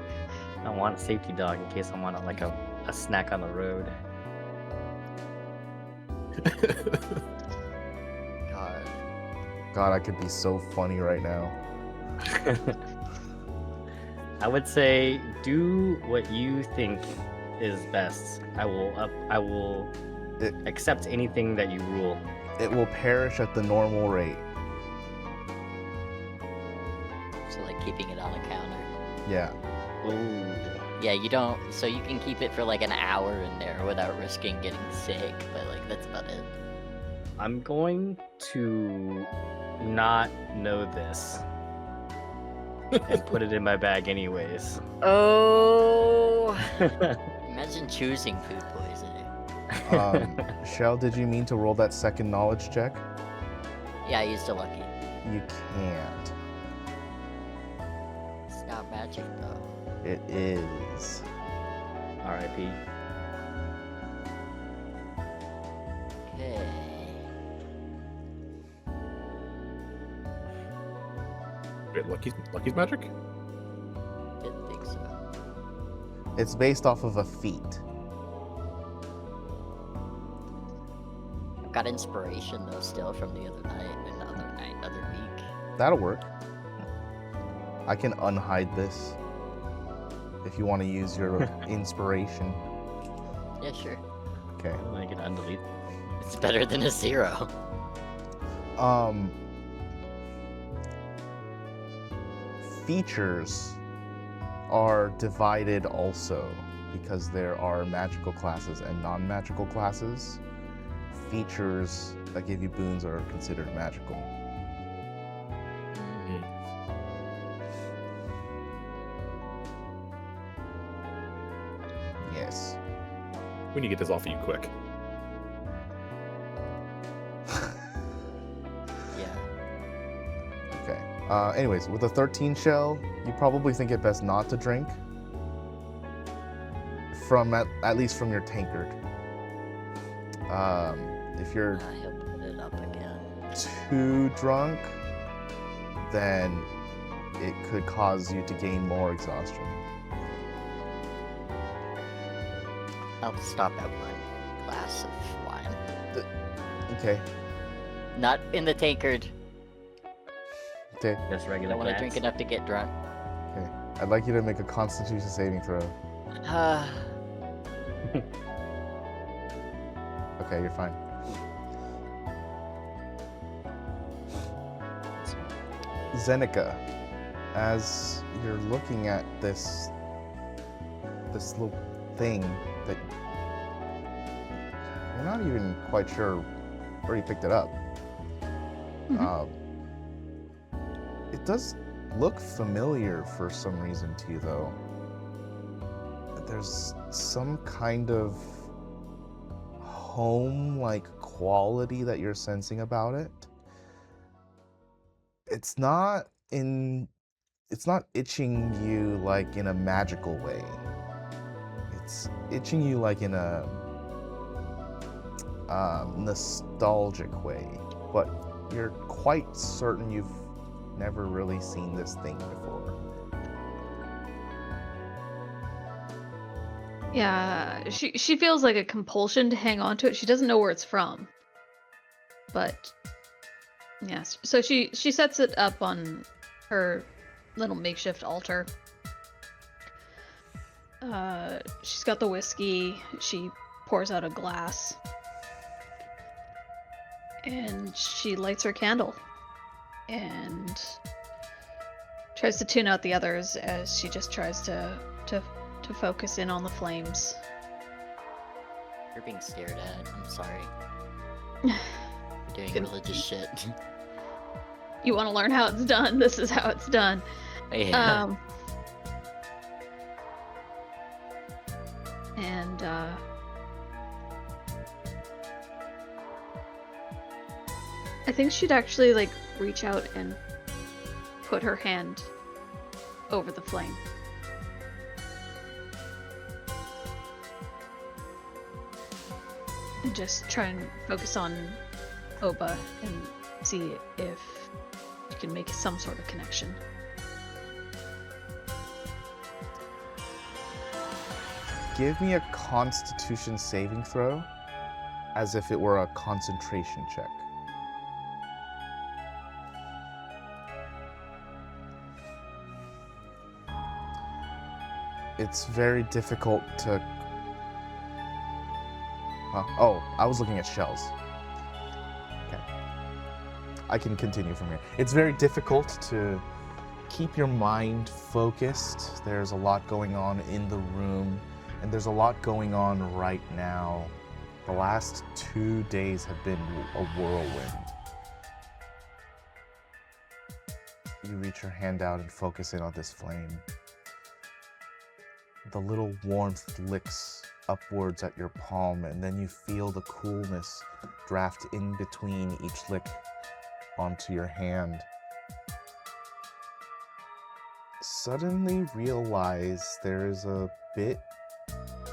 I want a safety dog in case I want like a snack on the road. God. God, I could be so funny right now. I would say do what you think is best. I will It- accept anything that you rule. It will perish at the normal rate. So like keeping it on a counter. Yeah. Ooh. Yeah, you don't. So you can keep it for like an hour in there without risking getting sick, but like that's about it. I'm going to not know this and put it in my bag anyways. Oh. Imagine choosing food poisoning. Shell, did you mean to roll that second knowledge check? Yeah, I used a lucky. You can't. It's not magic though. It is. R.I.P. Okay. Wait, Lucky's magic? Didn't think so. It's based off of a feat. I've got inspiration though still from the other other week. That'll work. I can unhide this if you want to use your inspiration. Yeah, sure. Okay. I can undelete. It's better than a 0. Features are divided also because there are magical classes and non-magical classes. Features that give you boons are considered magical. Yes. We need to get this off of you quick. Yeah. Okay. Anyways, with a 13 shell, you probably think it best not to drink. From at least from your tankard. If you're He'll put it up again. too drunk, then it could cause you to gain more exhaustion. I'll stop at one glass of wine. Okay. Not in the tankard. Okay. Just I regular don't want to glass. drink enough to get drunk. Okay. I'd like you to make a Constitution saving throw. Okay, you're fine. Zeneca, as you're looking at this little thing that you're not even quite sure where you picked it up. It does look familiar for some reason to you, though. There's some kind of home-like quality that you're sensing about it. It's not itching you like in a magical way. It's itching you like in a nostalgic way, but you're quite certain you've never really seen this thing before. Yeah, she feels like a compulsion to hang on to it. She doesn't know where it's from. But yes, so she sets it up on her little makeshift altar. She's got the whiskey. She pours out a glass. And she lights her candle. And tries to tune out the others as she just tries to focus in on the flames. You're being stared at. I'm sorry. You're doing Good. religious shit. You want to learn how it's done? This is how it's done. Yeah. And I think she'd actually like reach out and put her hand over the flame. And just try and focus on Oba and see if you can make some sort of connection. Give me a Constitution saving throw, as if it were a concentration check. It's very difficult to... Oh, I was looking at shells. Okay. I can continue from here. It's very difficult to keep your mind focused. There's a lot going on in the room, and there's a lot going on right now. The last 2 days have been a whirlwind. You reach your hand out and focus in on this flame. The little warmth licks upwards at your palm, and then you feel the coolness draft in between each lick onto your hand. Suddenly realize there is a bit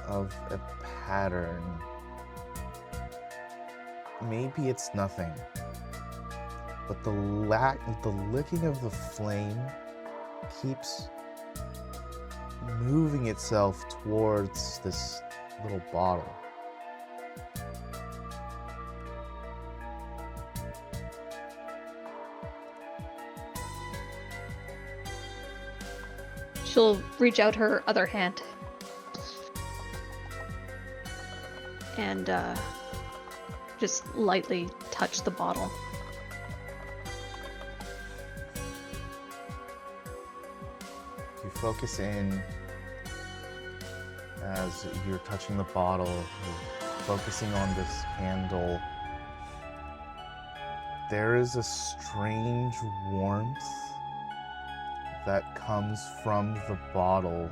of a pattern. Maybe it's nothing, but the licking of the flame keeps moving itself towards this little bottle. She'll reach out her other hand and just lightly touch the bottle. You focus in as you're touching the bottle, you're focusing on this candle. There is a strange warmth that comes from the bottle,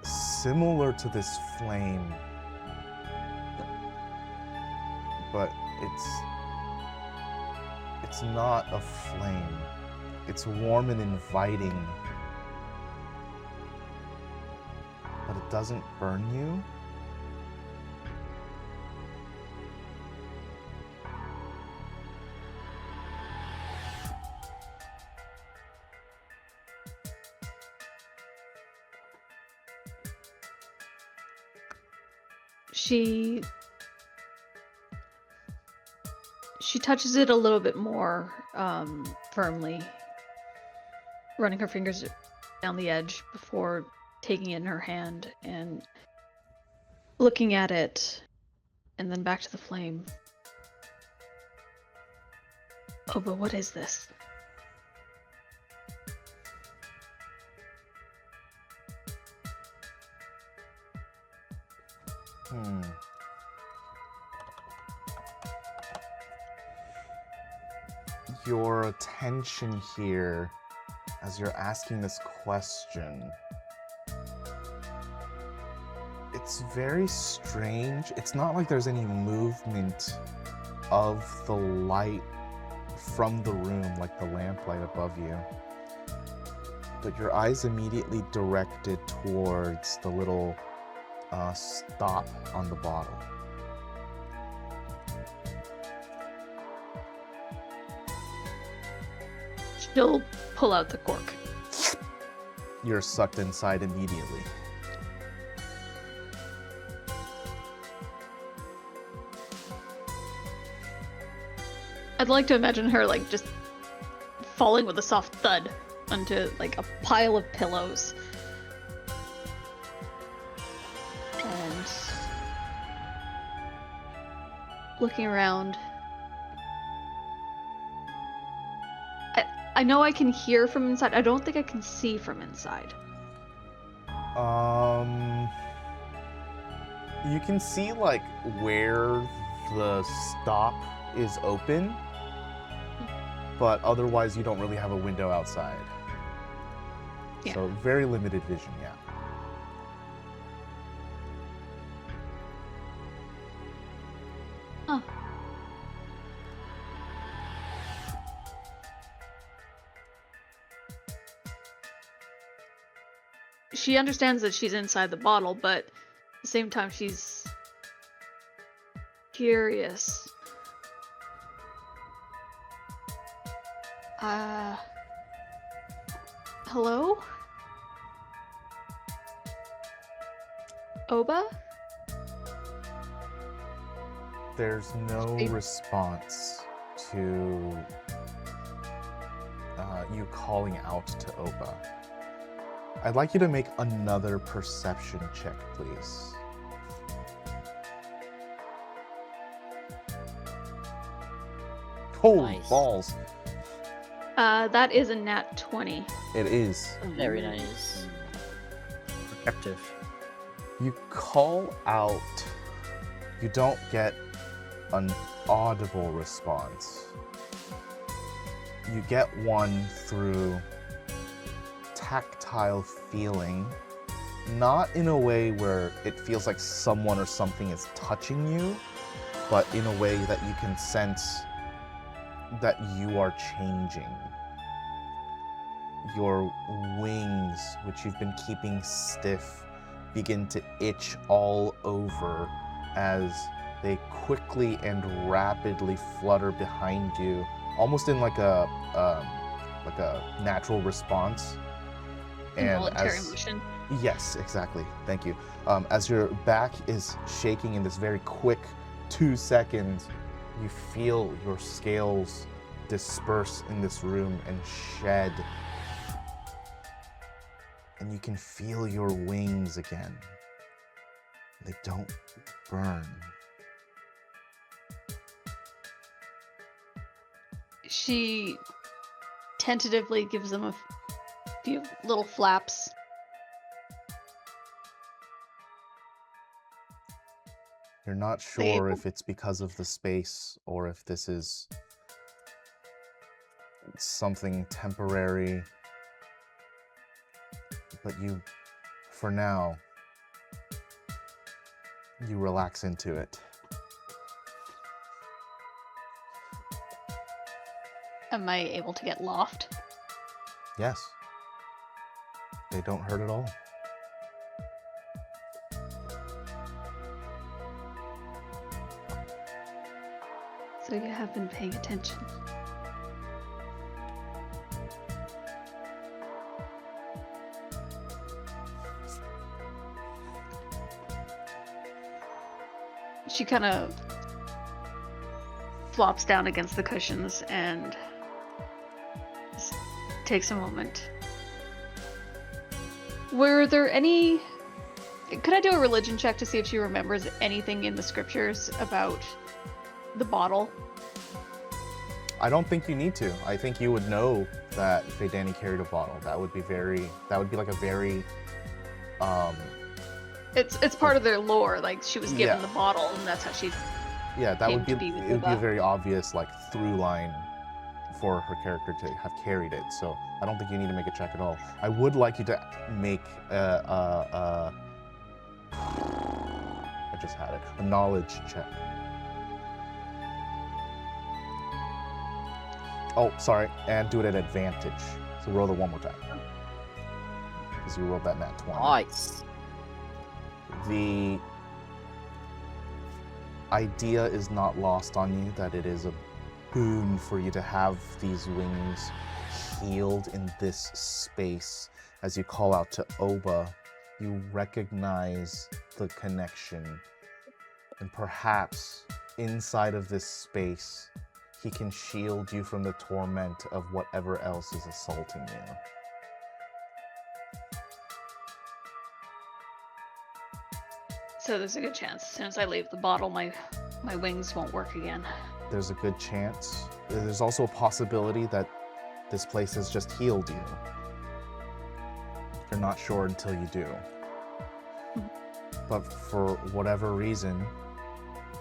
similar to this flame, but it's not a flame. It's warm and inviting, but it doesn't burn you. She touches it a little bit more firmly, running her fingers down the edge before taking it in her hand and looking at it, and then back to the flame. Oh, but what is this? Your attention here, as you're asking this question, it's very strange. It's not like there's any movement of the light from the room, like the lamplight above you. But your eyes immediately directed towards the little stop on the bottle. She'll pull out the cork. You're sucked inside immediately. I'd like to imagine her like just falling with a soft thud onto like a pile of pillows. And looking around. I know I can hear from inside. I don't think I can see from inside. You can see like where the stop is open, but otherwise you don't really have a window outside. Yeah. So very limited vision, yeah. Huh. She understands that she's inside the bottle, but at the same time she's curious. Hello? Oba? There's no response to you calling out to Oba. I'd like you to make another perception check, please. Holy Nice. balls. That is a nat 20. It is. Very nice. Perceptive. You call out. You don't get an audible response. You get one through tactile feeling, not in a way where it feels like someone or something is touching you, but in a way that you can sense that you are changing. Your wings, which you've been keeping stiff, begin to itch all over as they quickly and rapidly flutter behind you, almost in like a natural response. Involuntary motion. Yes, exactly. Thank you. As your back is shaking in this very quick 2 seconds, you feel your scales disperse in this room and shed. And you can feel your wings again. They don't burn. She tentatively gives them a few little flaps. You're not sure if it's because of the space or if this is something temporary. But you, for now, you relax into it. Am I able to get loft? Yes. They don't hurt at all. So you have been paying attention. She kind of flops down against the cushions and just takes a moment. Were there any... Could I do a religion check to see if she remembers anything in the scriptures about the bottle? I don't think you need to. I think you would know that Danny carried a bottle. That would be like a very It's part of their lore, like she was given Yeah. the bottle and that's how she... yeah, that came would be to be with it would be a Luba. very obvious like through line for her character to have carried it. So I don't think you need to make a check at all. I would like you to make I just had it. A knowledge check. Oh, sorry, and do it at advantage. So roll it one more time. Because you rolled that nat 20. Nice. The idea is not lost on you that it is a boon for you to have these wings healed in this space. As you call out to Oba, you recognize the connection. And perhaps inside of this space, he can shield you from the torment of whatever else is assaulting you. So there's a good chance. As soon as I leave the bottle, my wings won't work again. There's a good chance. There's also a possibility that this place has just healed you. You're not sure until you do. But for whatever reason,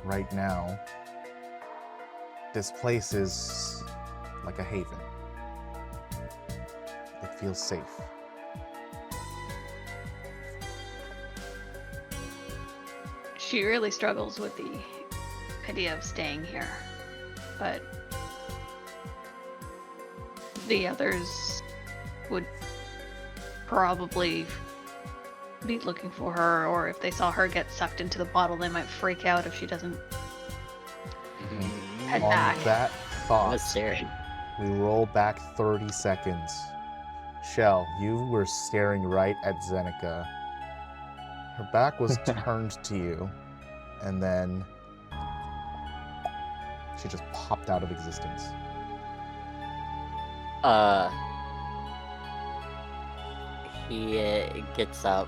right now, this place is like a haven. It feels safe. She really struggles with the idea of staying here, but the others would probably be looking for her, or if they saw her get sucked into the bottle, they might freak out if she doesn't head On back. that thought, What's staring? we roll back 30 seconds. Shell, you were staring right at Zeneca. Her back was turned to you, and then she just popped out of existence. He gets up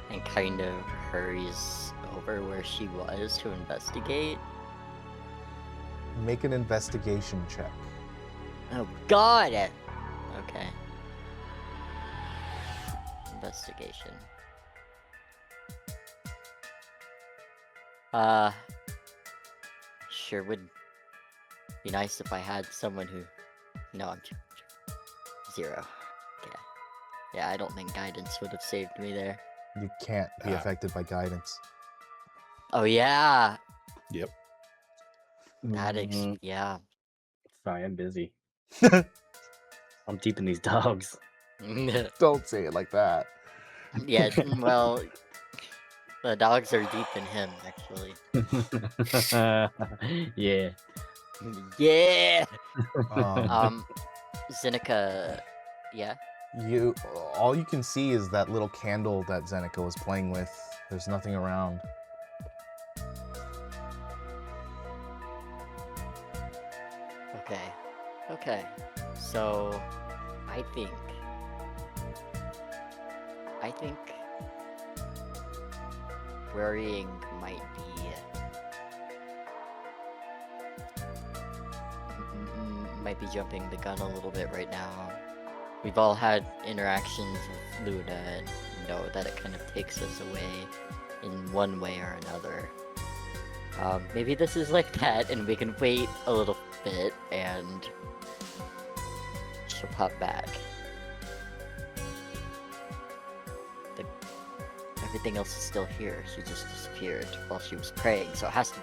and kind of hurries over where she was to investigate. Make an investigation check. Oh god! Okay. Investigation. Sure would be nice if I had someone who... No, I'm... 0. Okay. Yeah, I don't think guidance would have saved me there. You can't be affected by guidance. Oh yeah! Yep. That Mhm. yeah. Sorry, I'm busy. I'm deep in these dogs. Don't say it like that. Yeah, well... The dogs are deep in him, actually. Yeah. Yeah! Um, Zeneca... Yeah? all you can see is that little candle that Zeneca was playing with. There's nothing around. Okay. So, I think worrying might be jumping the gun a little bit right now. We've all had interactions with Luna and know that it kind of takes us away in one way or another. Maybe this is like that and we can wait a little bit and she'll pop back. Everything else is still here. She just disappeared while she was praying, so it has to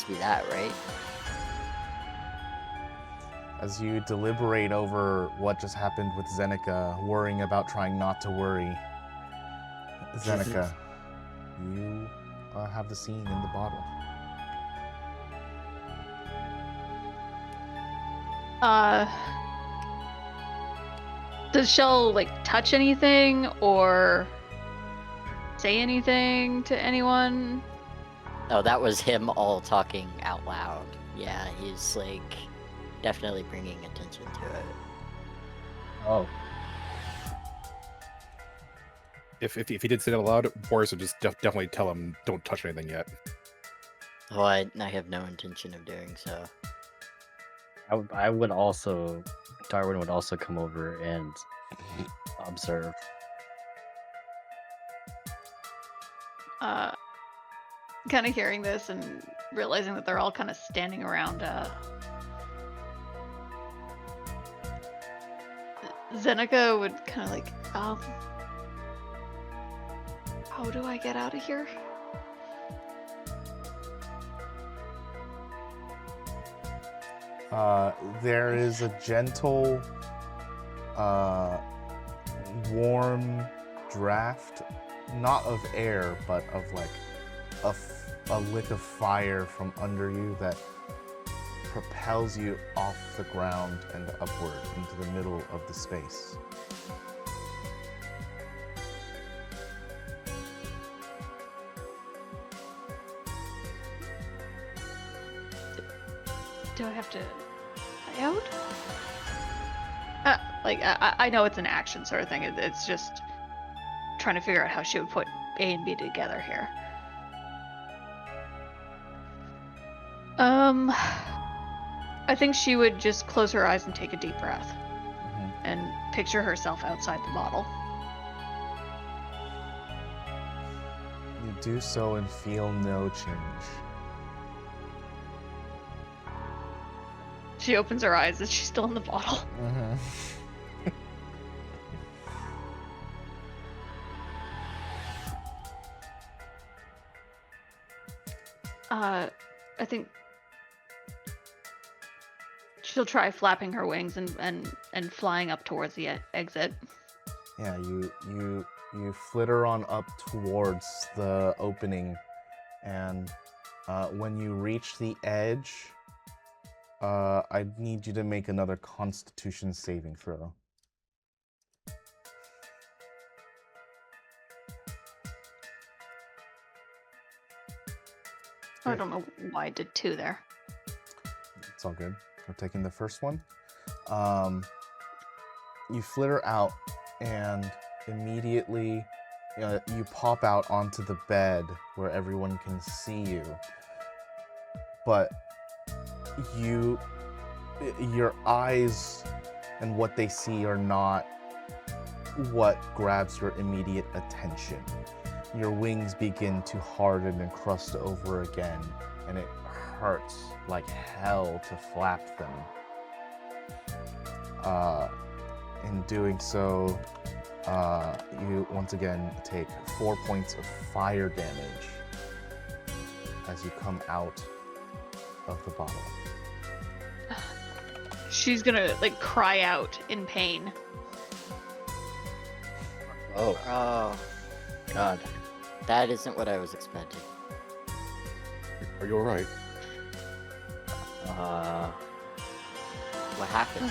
be that, right? As you deliberate over what just happened with Zeneca, worrying about trying not to worry, Zeneca, you have the scene in the bottle. Does Shell like touch anything or say anything to anyone? Oh, that was him all talking out loud. Yeah, he's like definitely bringing attention to it. Oh, If he did say that aloud, Boreas would just definitely tell him, don't touch anything yet. Oh, I have no intention of doing so. I would also, Darwin would also come over and observe. Kind of hearing this and realizing that they're all kind of standing around Zeneca would kind of like, how do I get out of here? There is a gentle, warm draft, not of air, but of like a lick of fire from under you that propels you off the ground and upward into the middle of the space. Do I have to play out? I know it's an action sort of thing. It's just trying to figure out how she would put A and B together here. I think she would just close her eyes and take a deep breath and picture herself outside the bottle. You do so and feel no change. She opens her eyes. Is she still in the bottle? I think she'll try flapping her wings and flying up towards the exit. Yeah, you flitter on up towards the opening, and when you reach the edge, I need you to make another Constitution saving throw. I don't know why I did 2 there. It's all good. We're taking the first one. You flitter out, and immediately you pop out onto the bed where everyone can see you. But your eyes and what they see are not what grabs your immediate attention. Your wings begin to harden and crust over again, and it hurts like hell to flap them. In doing so, you once again take 4 points of fire damage as you come out of the bottle. She's gonna like cry out in pain. Oh, God. that isn't what I was expecting. Are you alright? What happened?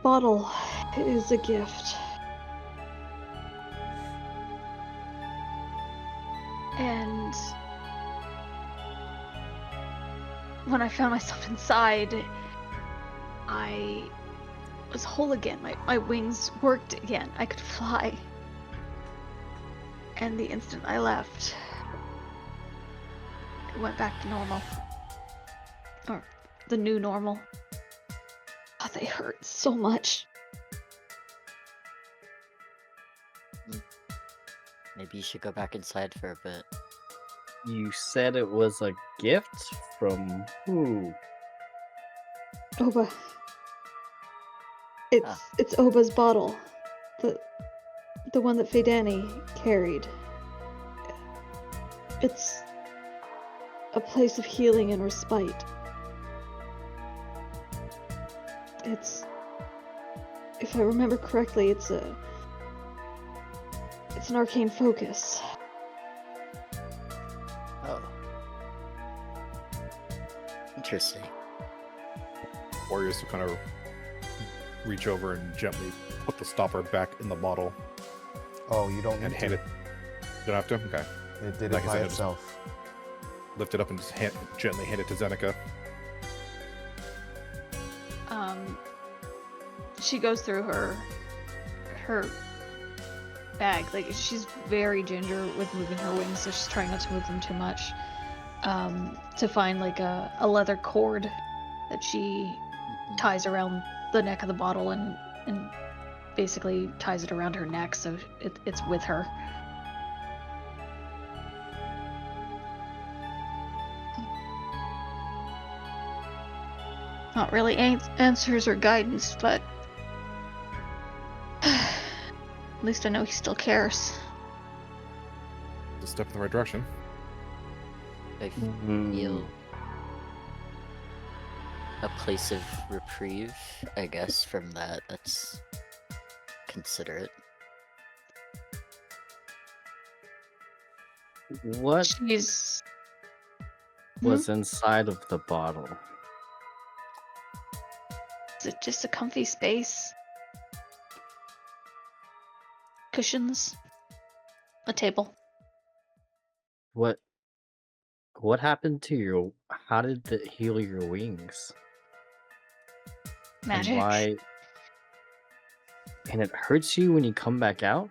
Bottle is a gift. And when I found myself inside, I was whole again. My wings worked again. I could fly. And the instant I left, it went back to normal. Or the new normal. Oh, they hurt so much. Maybe you should go back inside for a bit. You said it was a gift from who? Oba. It's Oba's bottle. The one that Fedani carried. It's a place of healing and respite. It's, if I remember correctly, it's an arcane focus. Oh. Interesting. Boreas will kind of reach over and gently put the stopper back in the bottle Oh, you don't and need hand to. it. You don't have to? Okay. It did Like it I by said, it was- itself. Lift it up and just gently hand it to Zeneca. She goes through her bag. Like, she's very ginger with moving her wings, so she's trying not to move them too much. To find like a leather cord that she ties around the neck of the bottle and basically ties it around her neck, so it's with her. Not really answers or guidance, but at least I know he still cares. It's a step in the right direction. I feel a place of reprieve, I guess, from that. That's considerate. What She's was inside of the bottle? Is it just a comfy space? Cushions? A table? What happened to your? How did it heal your wings? Magic? And why? And it hurts you when you come back out?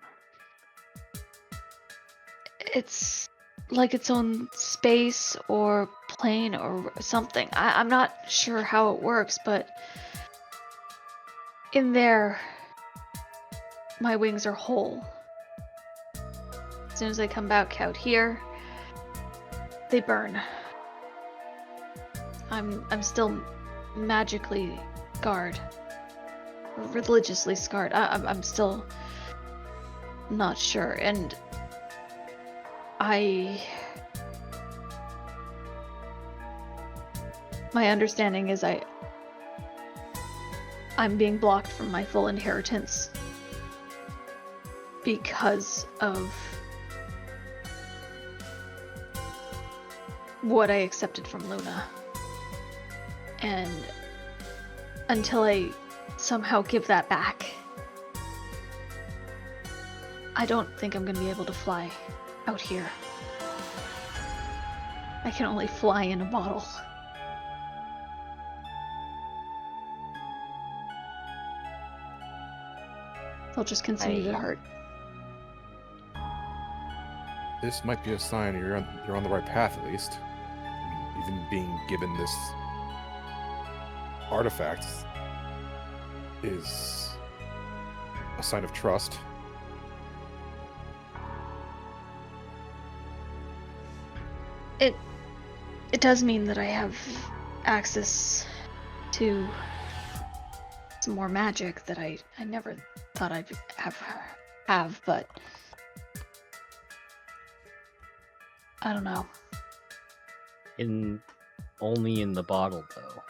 It's like its own space or plane or something. I'm not sure how it works, but in there, my wings are whole. As soon as I come back out here, they burn. I'm still magically scarred, religiously scarred. I'm still not sure, and my understanding is I'm being blocked from my full inheritance because of what I accepted from Luna. And until I somehow give that back, I don't think I'm gonna be able to fly out here. I can only fly in a bottle. They'll just continue to hurt. This might be a sign you're on the right path, at least. I mean, even being given this artifact is a sign of trust. It does mean that I have access to some more magic that I never thought I'd have, but I don't know. Only in the bottle though,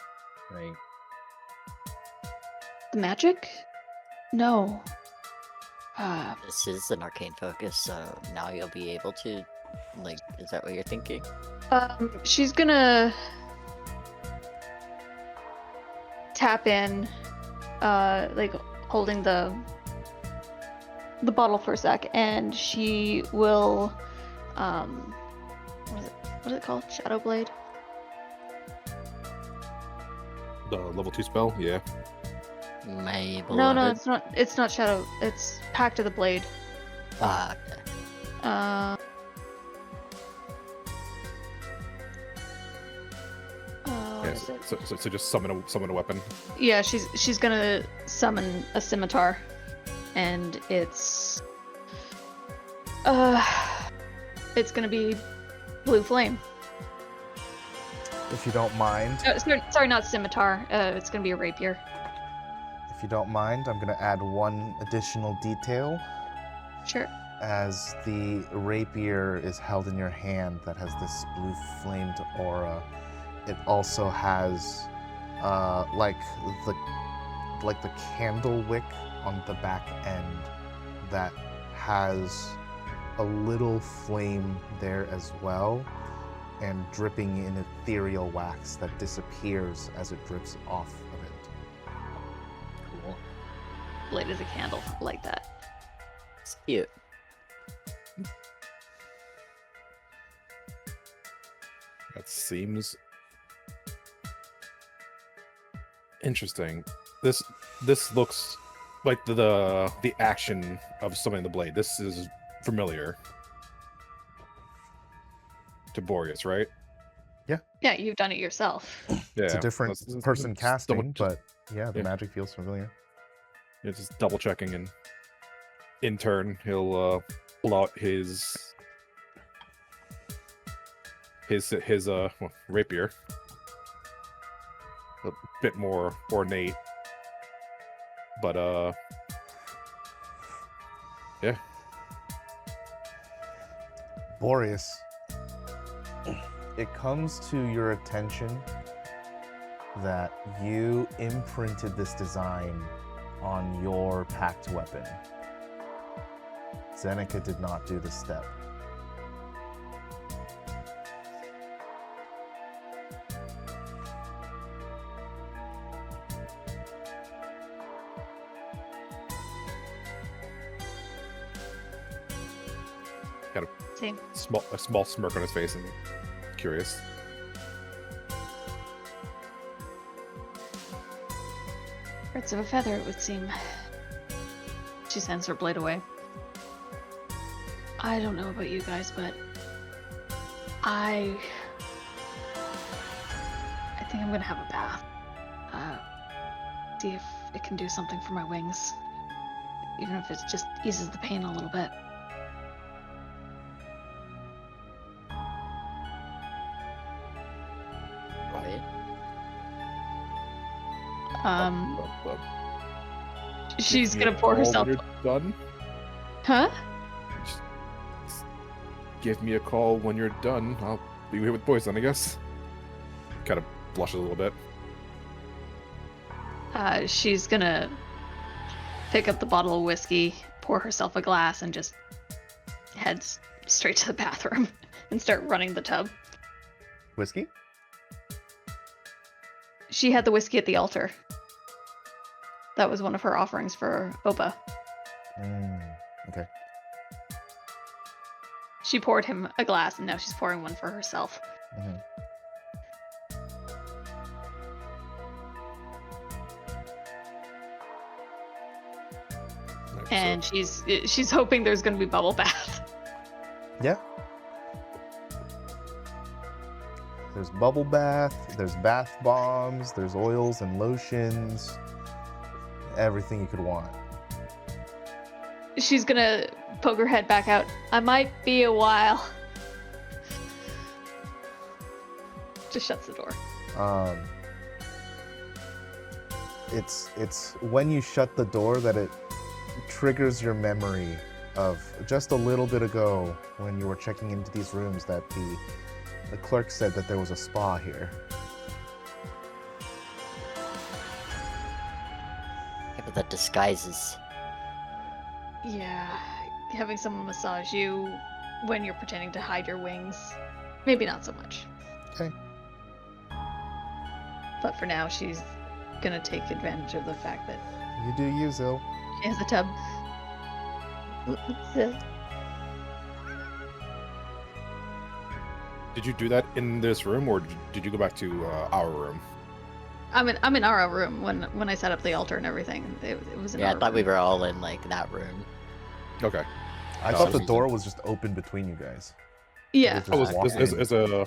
right? The magic? No. This is an arcane focus, so now you'll be able to, like, is that what you're thinking? She's gonna tap in, like holding the bottle for a sec, and she will, what is it called? Shadow Blade? The level 2 spell? Yeah. My No, beloved. it's not Shadow, it's Pact of the Blade. Ah, okay. Yeah, Is it? so just summon a weapon. Yeah, she's gonna summon a scimitar, and it's gonna be blue flame. If you don't mind, Sorry, not scimitar. It's gonna be a rapier. if you don't mind, I'm gonna add one additional detail. Sure. As the rapier is held in your hand that has this blue flamed aura, it also has like the candle wick on the back end that has a little flame there as well, and dripping in ethereal wax that disappears as it drips off of it. blade as a candle like that. It's cute. That seems interesting. This looks like the action of summoning the blade. This is familiar to Boreas, right? Yeah, you've done it yourself. Yeah, It's a different let's person just casting, double- but yeah, the yeah. magic feels familiar. Yeah, just double checking, and in turn he'll pull out his rapier, a bit more ornate, but yeah. Boreas, it comes to your attention that you imprinted this design on your packed weapon. Zeneca did not do this step. Same. A small smirk on his face and curious. Birds of a feather, it would seem. She sends her blade away. I don't know about you guys, but I think I'm gonna have a bath. See if it can do something for my wings. Even if it just eases the pain a little bit. Right? She's Give me a gonna pour call herself. when you're done. Huh? Just give me a call when you're done. I'll be here with boys then, I guess. Kind of blushes a little bit. She's gonna pick up the bottle of whiskey, pour herself a glass, and just heads straight to the bathroom and start running the tub. Whiskey? She had the whiskey at the altar. That was one of her offerings for Oba. Okay. She poured him a glass, and now she's pouring one for herself. Mhm. Like, And so- she's hoping there's gonna be bubble bath. Yeah. There's bubble bath, there's bath bombs, there's oils and lotions, everything you could want. She's gonna poke her head back out. I might be a while. Just shuts the door. It's when you shut the door that it triggers your memory of just a little bit ago when you were checking into these rooms that the clerk said that there was a spa here. Yeah, but that disguises. Yeah, having someone massage you when you're pretending to hide your wings, maybe not so much. Okay. But for now, she's gonna take advantage of the fact that You do you, Zil. she has a tub. Did you do that in this room, or did you go back to our room? I'm in our room when I set up the altar and everything. It was in Yeah, our I thought we room. were all in like that room. Okay. I No, thought the it's- door was just open between you guys. Yeah, Just Oh, walk in. is a.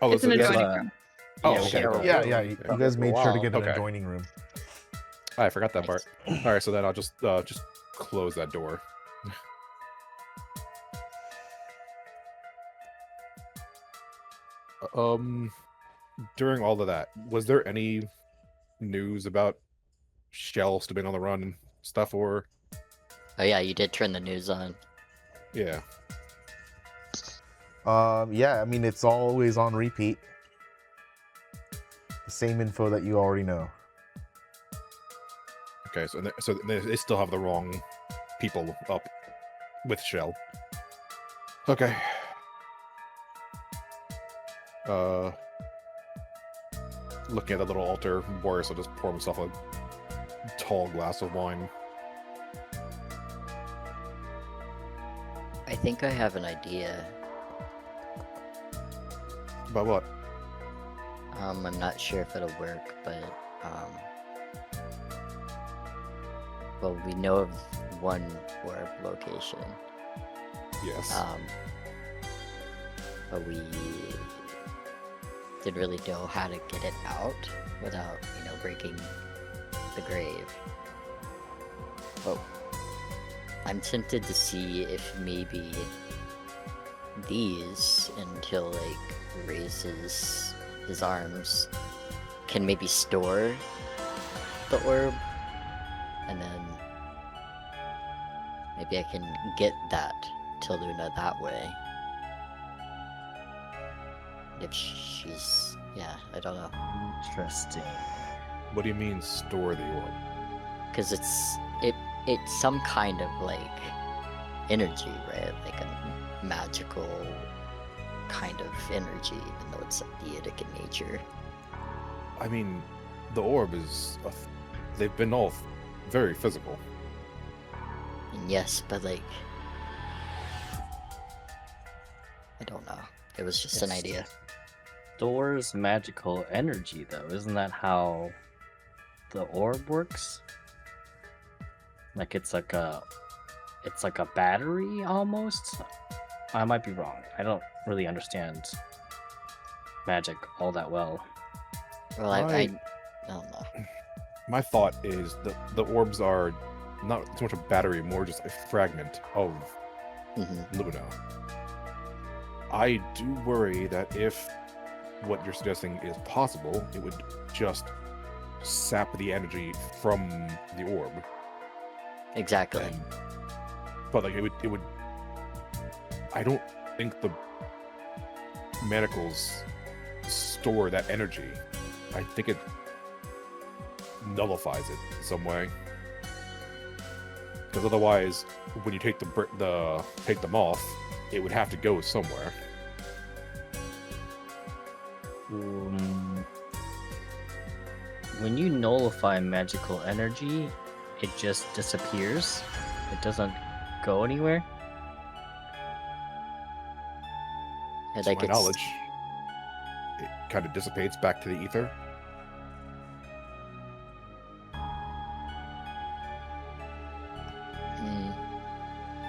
Oh, it's an is it- adjoining a- room. Oh, Yeah, okay. share a okay. Yeah, room. yeah. You guys made sure to get an Okay. adjoining room. I forgot that part. All right, so then I'll just close that door. During all of that, was there any news about Shell still being on the run and stuff, or Oh yeah, you did turn the news on. yeah? Yeah, I mean, it's always on repeat. The same info that you already know. Okay, so they still have the wrong people up with Shell. Okay. Looking at the little altar, Boreas will just pour himself a tall glass of wine I think I have an idea. About what? I'm not sure if it'll work, but well, we know of one orb location. Yes. But we didn't really know how to get it out without, breaking the grave. But I'm tempted to see if maybe these, until like raises his arms, can maybe store the orb, and then maybe I can get that to Luna that way. If she's, I don't know. Interesting. What do you mean store the orb? Because it's some kind of like energy, right? Like a magical kind of energy, even though it's theotic in nature. I mean, the orb is they've been all very physical. And yes, but like, I don't know. It was just an idea. Stores magical energy, though. Isn't that how the orb works? Like it's like a battery almost. I might be wrong. I don't really understand magic all that well. Well, I don't know. My thought is the orbs are not so much a battery, more just a fragment of Luna. I do worry that if what you're suggesting is possible, it would just sap the energy from the orb. Exactly. But like it would. I don't think the manacles store that energy. I think it nullifies it in some way. Because otherwise, when you take take them off, it would have to go somewhere. When you nullify magical energy, it just disappears. It doesn't go anywhere. And To like my knowledge, it kind of dissipates back to the ether.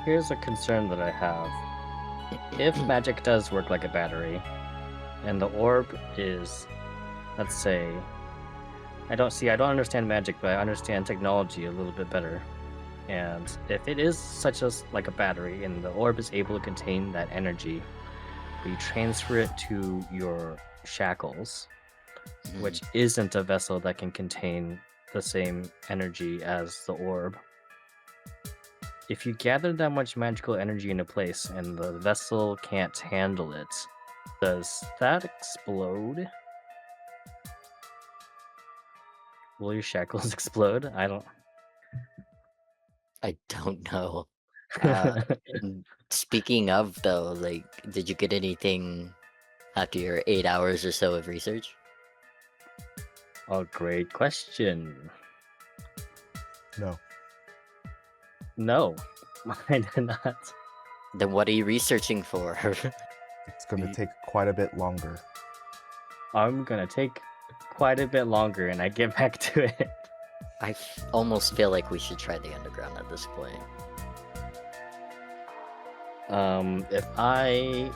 Here's a concern that I have. If magic does work like a battery, and the orb is, let's say, I don't understand magic, but I understand technology a little bit better. And if it is such as like a battery, and the orb is able to contain that energy, but you transfer it to your shackles, which isn't a vessel that can contain the same energy as the orb. If you gather that much magical energy into place and the vessel can't handle it, does that explode? Will your shackles explode? I don't know. And speaking of though, like, did you get anything after your 8 hours or so of research? Oh, great question. No, I did not. Then what are you researching for? It's going to take quite a bit longer. I'm gonna take quite a bit longer, and I get back to it. I almost feel like we should try the underground at this point. If I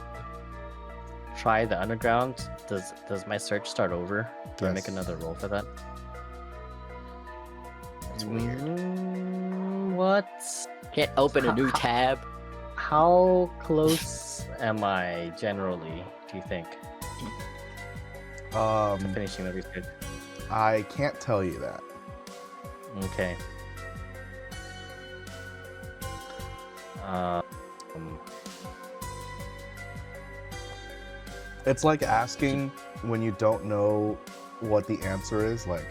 try the underground, does my search start over? Do I make Yes. another roll for that? That's weird. What? Can't open a new tab. How close am I generally, do you think, to finishing the research? I can't tell you that. Okay. It's like asking when you don't know what the answer is, like,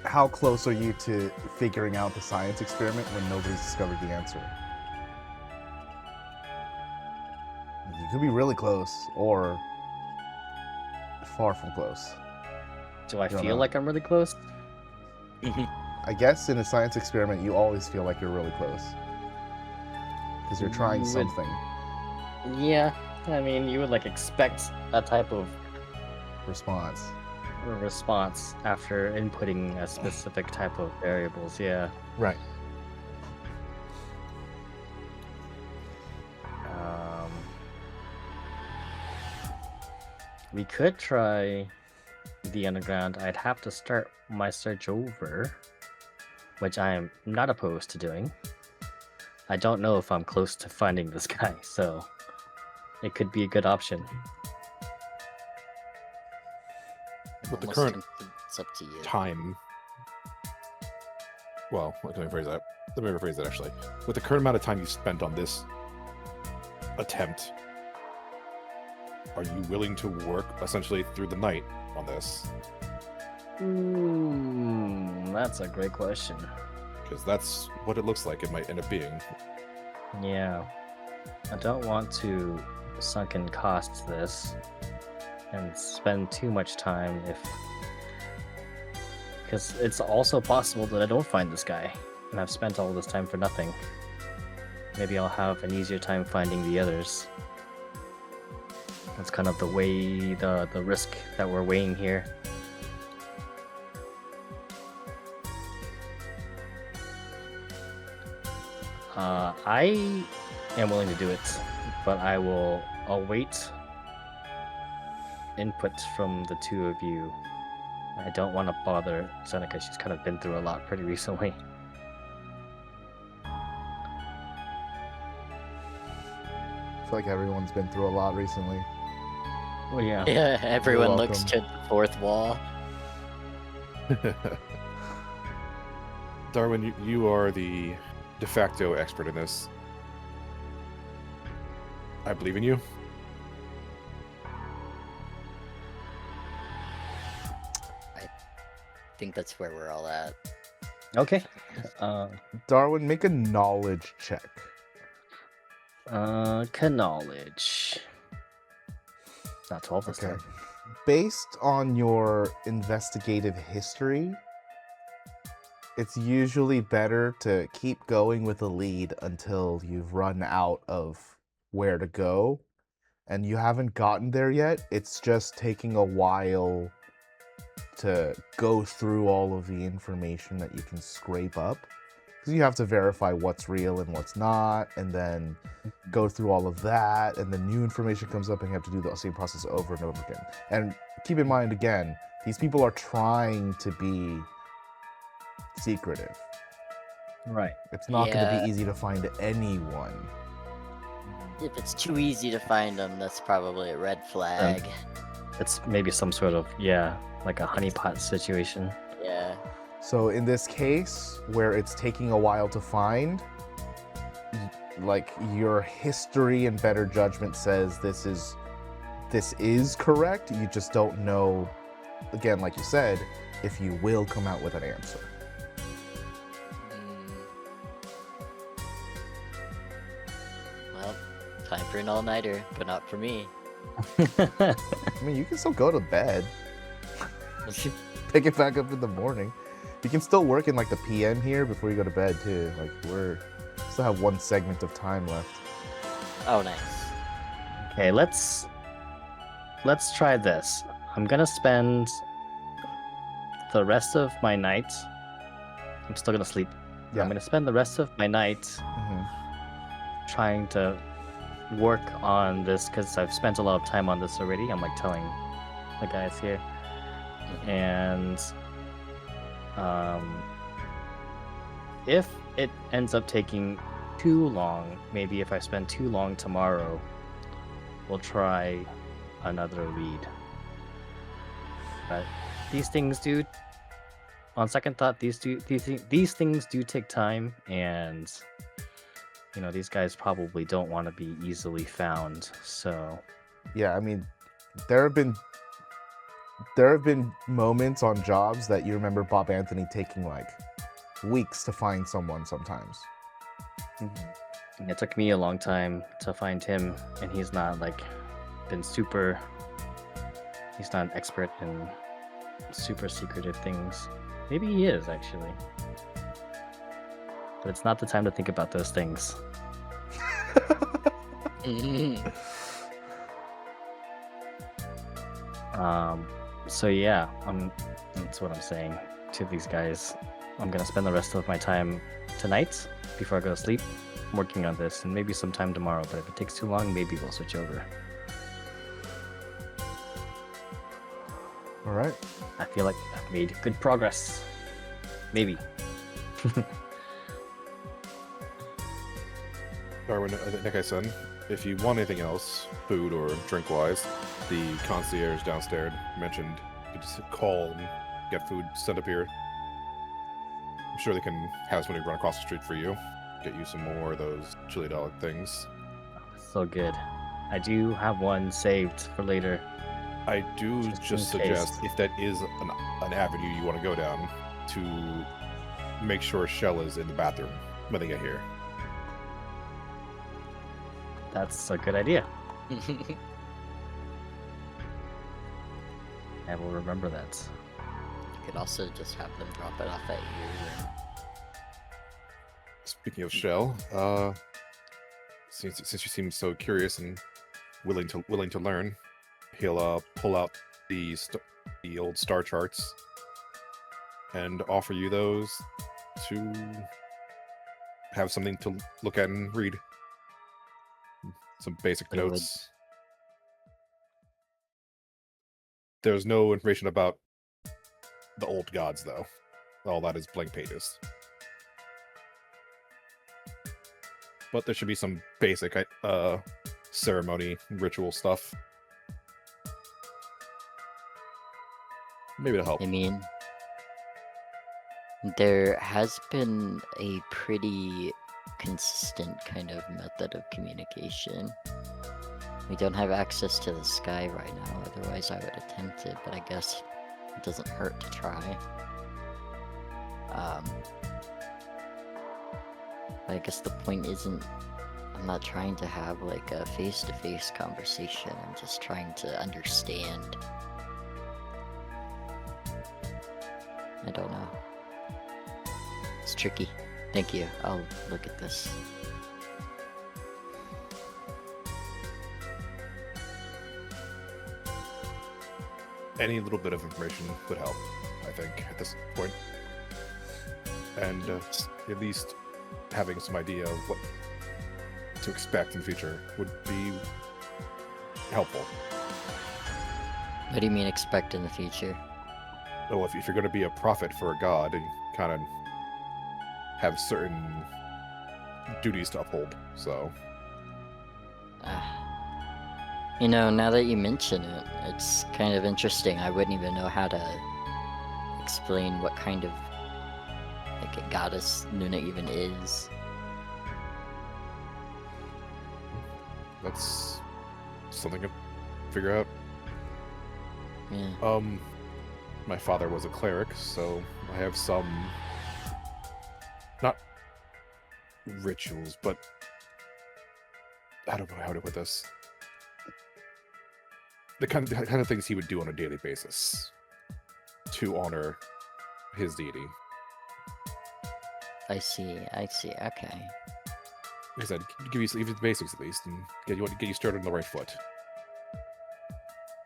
how close are you to figuring out the science experiment when nobody's discovered the answer? You could be really close or far from close. Do I don't feel know. like I'm really close? I guess in a science experiment, you always feel like you're really close. because you're trying You would- something. Yeah, I mean, you would like expect a type of Response. response after inputting a specific type of variables. Yeah. Right. We could try the underground. I'd have to start my search over, which I am not opposed to doing. I don't know if I'm close to finding this guy, so it could be a good option. With the Almost current think it's up to you. time. Well, let me rephrase that. Let me rephrase that actually. With the current amount of time you spent on this attempt, are you willing to work essentially through the night on this? That's a great question. Because that's what it looks like it might end up being. Yeah. I don't want to sunken cost this and spend too much time because it's also possible that I don't find this guy and I've spent all this time for nothing. Maybe I'll have an easier time finding the others. That's kind of the risk that we're weighing here. I am willing to do it, but I'll wait input from the two of you. I don't want to bother Seneca. She's kind of been through a lot pretty recently. I feel like everyone's been through a lot recently. Well, yeah. Yeah, everyone looks welcome. to the fourth wall. Darwin, you are the de facto expert in this. I believe in you. I think that's where we're all at. Okay. Darwin, make a knowledge check. Knowledge. Not 12 this Okay. time. Based on your investigative history, it's usually better to keep going with a lead until you've run out of where to go. And you haven't gotten there yet. It's just taking a while to go through all of the information that you can scrape up. Because you have to verify what's real and what's not, and then go through all of that, and then new information comes up, and you have to do the same process over and over again. And keep in mind, again, these people are trying to be secretive. Right. It's not going to Yeah. be easy to find anyone. If it's too easy to find them, that's probably a red flag. It's maybe some sort of, like a honeypot situation. Yeah. So in this case, where it's taking a while to find, like your history and better judgment says this is correct. You just don't know, again, like you said, if you will come out with an answer. Well, time for an all-nighter, but not for me. I mean, you can still go to bed, pick it back up in the morning. You can still work in like the PM here before you go to bed too. Like still have one segment of time left. Oh, nice. Okay, let's try this. I'm gonna spend the rest of my night. I'm still gonna sleep. Yeah. I'm gonna spend the rest of my night Mhm. trying to work on this because I've spent a lot of time on this already. I'm like telling the guys here, and if it ends up taking too long, maybe if I spend too long tomorrow, we'll try another lead. But these things do, on second thought, these things do take time, and these guys probably don't want to be easily found. So Yeah, I mean, there have been moments on jobs that you remember Bob Anthony taking like weeks to find someone sometimes. it took me a long time to find him, and he's not he's not an expert in super secretive things. Maybe he is actually, but it's not the time to think about those things. So yeah, that's what I'm saying to these guys. I'm gonna spend the rest of my time tonight before I go to sleep working on this, and maybe sometime tomorrow. But if it takes too long, maybe we'll switch over. All right. I feel like I've made good progress. Maybe. Darwin, like I said, if you want anything else, food or drink-wise, the concierge downstairs mentioned you could just call and get food sent up here. I'm sure they can have somebody run across the street for you, get you some more of those chili dog things. So good. I do have one saved for later. I do Just in just suggest, case. if that is an avenue you want to go down, to make sure Shell is in the bathroom when they get here. That's a good idea. I will remember that. You could also just have them drop it off at your room. Speaking of Shell, since you seem so curious and willing to learn, he'll pull out the old star charts and offer you those to have something to look at and read. Some basic They would- notes. There's no information about the old gods, though. All that is blank pages. But there should be some basic ceremony, ritual stuff. Maybe it'll help. I mean, there has been a pretty consistent kind of method of communication. We don't have access to the sky right now, otherwise I would attempt it, but I guess it doesn't hurt to try. But I guess the point isn't, I'm not trying to have like a face-to-face conversation, I'm just trying to understand. I don't know. It's tricky. Thank you. I'll look at this. Any little bit of information would help, I think, at this point. And at least having some idea of what to expect in the future would be helpful. What do you mean expect in the future? Well, if you're going to be a prophet for a god, you kind of have certain duties to uphold, so... You know, now that you mention it, it's kind of interesting. I wouldn't even know how to explain what kind of like a goddess Nuna even is. That's something to figure out. Yeah. My father was a cleric, so I have some... not rituals, but... I don't know how to put this. The kind of things he would do on a daily basis to honor his deity. I see, okay. Like I said, give you the basics at least, and get you started on the right foot.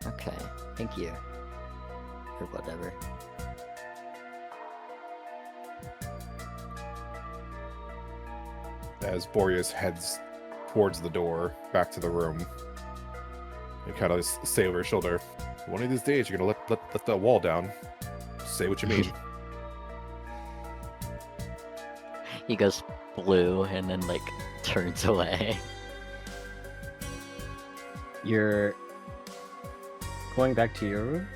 Okay, thank you. Or whatever. As Boreas heads towards the door, back to the room, you kind of say over his shoulder, "One of these days, you're gonna let that wall down. Say what you mean." He goes blue and then like turns away. You're going back to your room?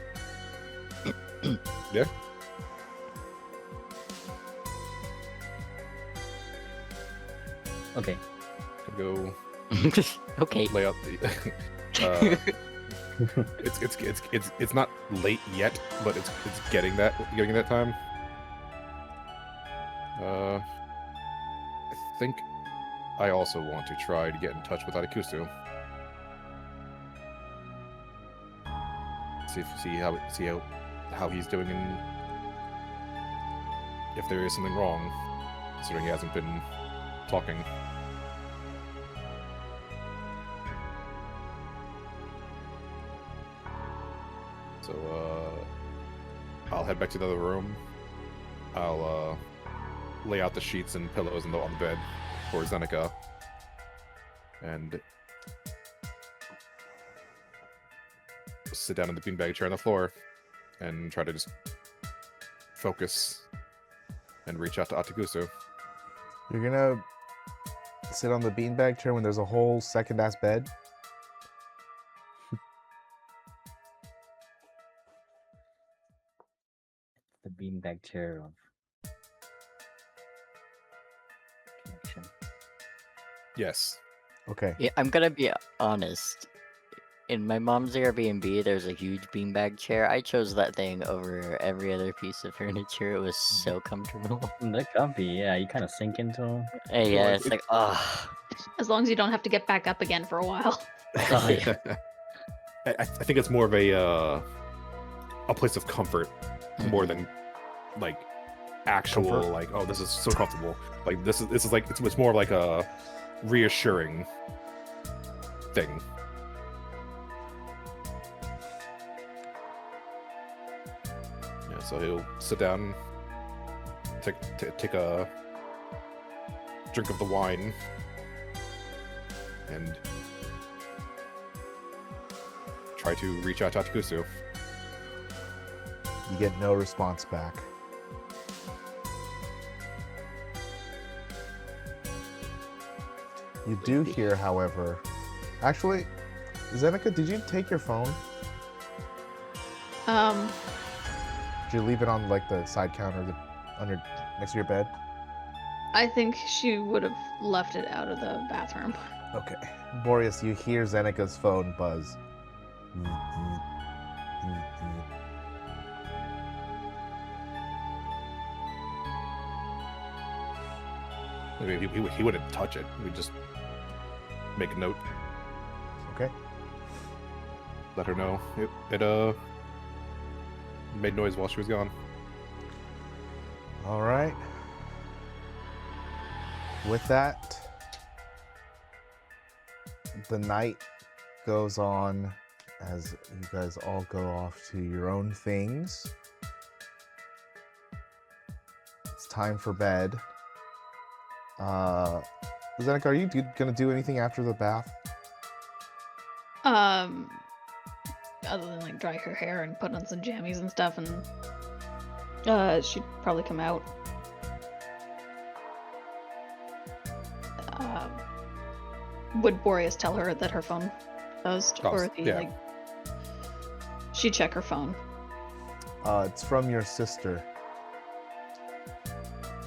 Yeah. Okay. Go Okay. lay out the. It's not late yet, but it's getting that time. I think I also want to try to get in touch with Adikusu. See how he's doing, and if there is something wrong, considering he hasn't been talking. So, I'll head back to the other room. I'll lay out the sheets and pillows on the bed for Zeneca, and sit down in the beanbag chair on the floor and try to just focus and reach out to Atagusu. You're gonna sit on the beanbag chair when there's a whole second-ass bed? The beanbag chair of connection. Yes. Okay. Yeah, I'm gonna be honest. In my mom's Airbnb, there's a huge beanbag chair. I chose that thing over every other piece of furniture. It was so comfortable. They're comfy, yeah. You kind of sink into them. Hey, yeah, Well, it's like, oh. As long as you don't have to get back up again for a while. Oh, yeah. I think it's more of a place of comfort more than like actual Comfort? like, oh, this is so comfortable. Like this is like it's more like a reassuring thing. Yeah, so he'll sit down, take a drink of the wine, and try to reach out to Atakusu. You get no response back. You do hear, however... Actually, Zeneca, did you take your phone? Did you leave it on like the side counter next to your bed? I think she would have left it out of the bathroom. Okay. Boreas, you hear Zeneca's phone buzz. Maybe he wouldn't touch it. He would just make a note. Okay. Let her know it made noise while she was gone. All right. With that, the night goes on as you guys all go off to your own things. It's time for bed. Zeneca, are you gonna do anything after the bath? Other than like dry her hair and put on some jammies and stuff, and she'd probably come out. Would Boreas tell her that her phone buzzed, Oh, or he yeah. like she'd check her phone? It's from your sister.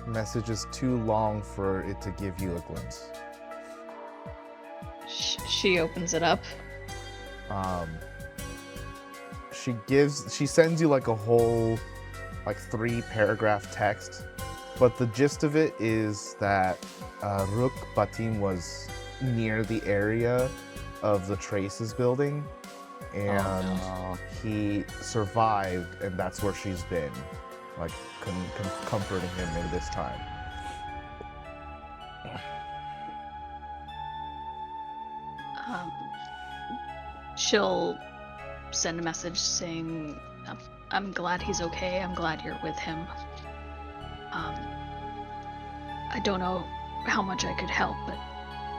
Message is too long for it to give you a glimpse. She opens it up. She sends you like a whole, like 3-paragraph text, but the gist of it is that Rook Batim was near the area of the Traces building, and no. he survived, and that's where she's been, like comforting him in this time. She'll send a message saying, I'm glad he's okay. I'm glad you're with him. I don't know how much I could help, but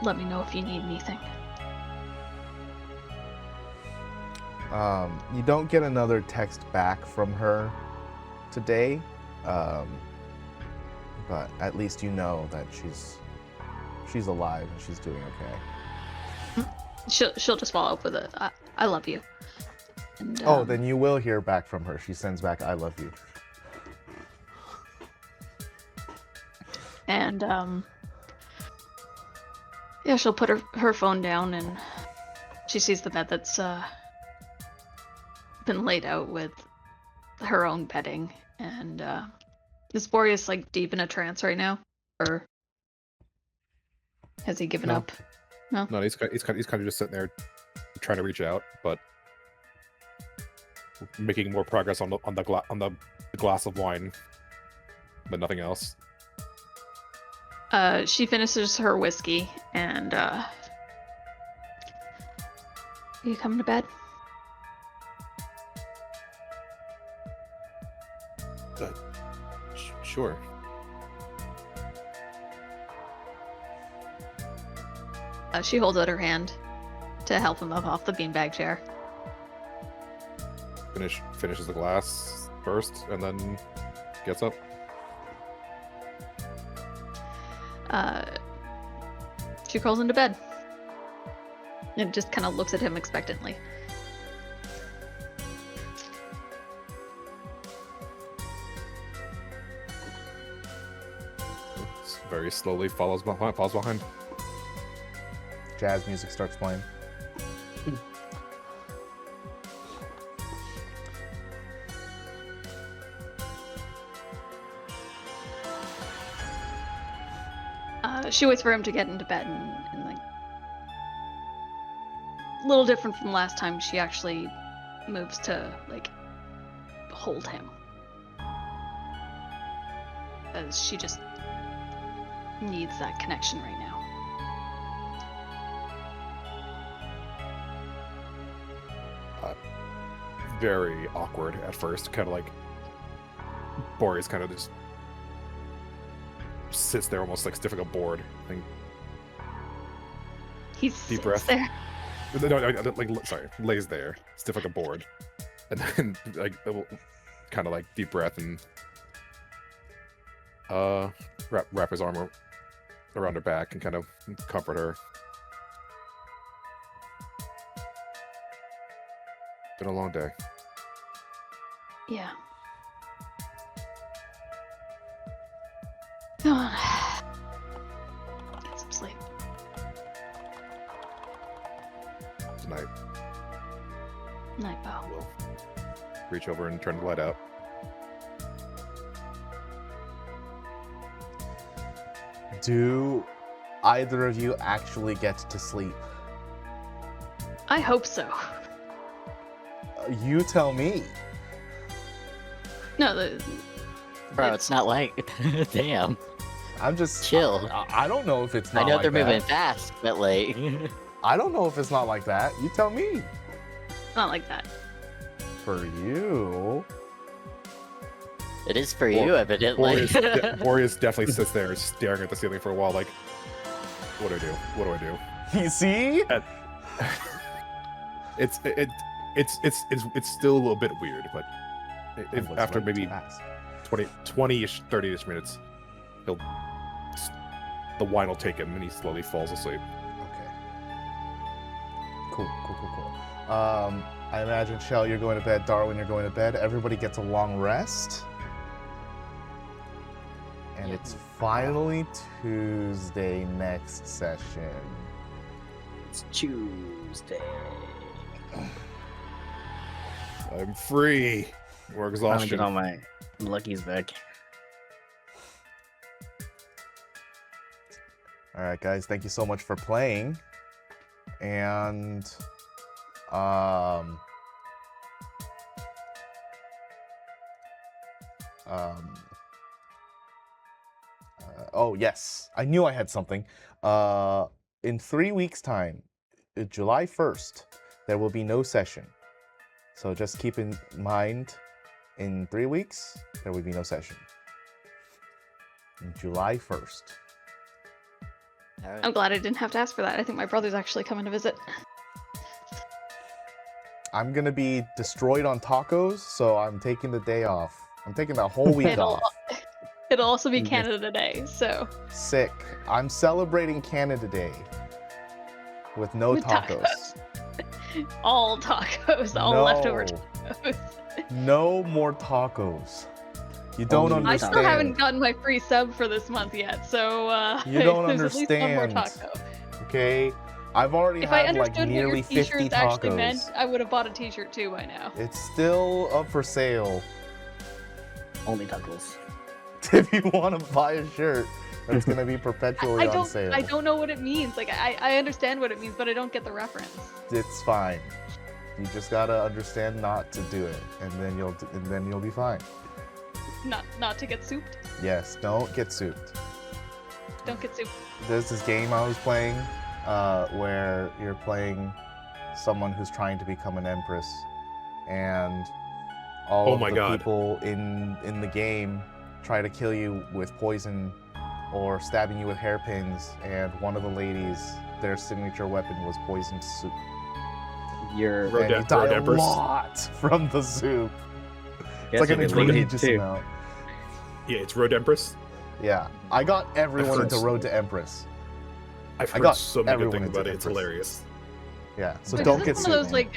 let me know if you need anything. You don't get another text back from her today, but at least you know that she's alive and she's doing okay. She'll just follow up with I love you. And, Then you will hear back from her. She sends back, I love you. And yeah, she'll put her phone down, and she sees the bed that's been laid out with her own bedding. And is Boreas like deep in a trance right now, or has he given No. up? No. No, he's kind of just sitting there trying to reach out, but making more progress on the glass of wine, but nothing else. She finishes her whiskey, and you come to bed? Sure. She holds out her hand to help him up off the beanbag chair. Finishes the glass first, and then gets up. She crawls into bed and just kind of looks at him expectantly. Very slowly follows behind. Jazz music starts playing. She waits for him to get into bed and like a little different from last time. She actually moves to like hold him, as she just needs that connection right now. Very awkward at first, kind of like Boreas kind of just sits there almost like stiff like a board. I think. He Deep sits breath. there. No, like sorry, lays there, stiff like a board, and then like kind of like deep breath and wrap his arm around her back and kind of comfort her. Been a long day. Yeah. Come on. Get some sleep. Tonight, Night, Bo. we'll reach over and turn the light out. Do either of you actually get to sleep? I hope so. You tell me. No, Bro, it's not like. Damn. I'm just Chill. I don't know if it's I not know like they're moving that. fast, but like. I don't know if it's not like that. You tell me. not like that. For you. It is for you, evidently. Boreas definitely sits there staring at the ceiling for a while, like, what do I do? What do I do? You see? It's still a little bit weird, but I was after ready to maybe ask. 20-ish, 30-ish minutes, the wine will take him and he slowly falls asleep. Okay. Cool. I imagine, Shell, you're going to bed. Darwin, you're going to bed. Everybody gets a long rest. And Yep. it's finally Tuesday next session. It's Tuesday. I'm free. More I'm gonna exhaustion. get all my luckies back. All right, guys. Thank you so much for playing. And oh yes, I knew I had something. In 3 weeks' time, July 1st, there will be no session. So just keep in mind, in 3 weeks, there will be no session. July 1st. Alright. I'm glad I didn't have to ask for that. I think my brother's actually coming to visit. I'm gonna be destroyed on tacos, so I'm taking the day off. I'm taking the whole week It'll, off. it'll also be Mhm. Canada Day, so Sick. I'm celebrating Canada Day with no With tacos. all tacos, all No. leftover tacos. No more tacos. You don't Only I understand. still haven't gotten my free sub for this month yet, so You don't there's at least one more understand. taco. Okay, I've already If I had like understood what nearly your 50 t-shirts actually meant, tacos. I would have bought a t-shirt too by now. It's still up for sale. Only tacos. If you want to buy a shirt, it's gonna be perpetually on sale. I don't know what it means. Like I understand what it means, but I don't get the reference. It's fine. You just gotta understand not to do it, and then you'll be fine. Not to get souped. Yes, don't get souped. Don't get souped. There's this game I was playing where you're playing someone who's trying to become an empress, and all Oh of my the God. people in the game try to kill you with poison or stabbing you with hairpins, and one of the ladies, their signature weapon was poisoned soup. You're Road And you Road die a Empress. lot from the soup. It's guess like an you can link it egregious too. amount. Yeah, it's Road Empress. Yeah, I got everyone heard into so- Road to Empress. I've I heard got so many good everyone things into about it. It's Empress. hilarious. Yeah, so Wait, don't is get this one of sued. those like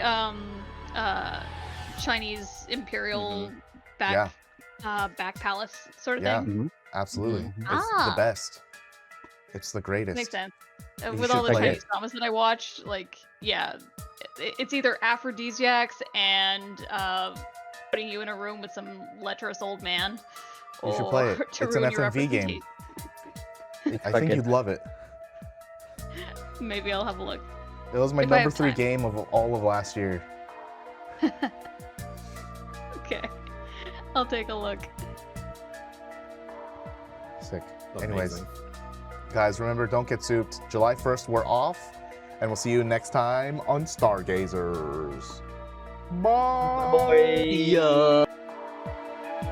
Chinese imperial back back palace sort of Yeah. thing? Absolutely, Mhm. it's the Ah. best. It's the greatest. Makes sense. You With should all the play Chinese it. dramas that I watch, like, yeah, it's either aphrodisiacs and putting you in a room with some lecherous old man, You should or play it. to It's an ruin your FMV game. reputation. I think fucking- you'd love it. Maybe I'll have a look. It was my If I number have 3 time. game of all of last year. Okay, I'll take a look. Sick. Anyways, Amazing. guys, remember, don't get souped. July 1st, we're off, and we'll see you next time on Stargazers. Bye. Boy.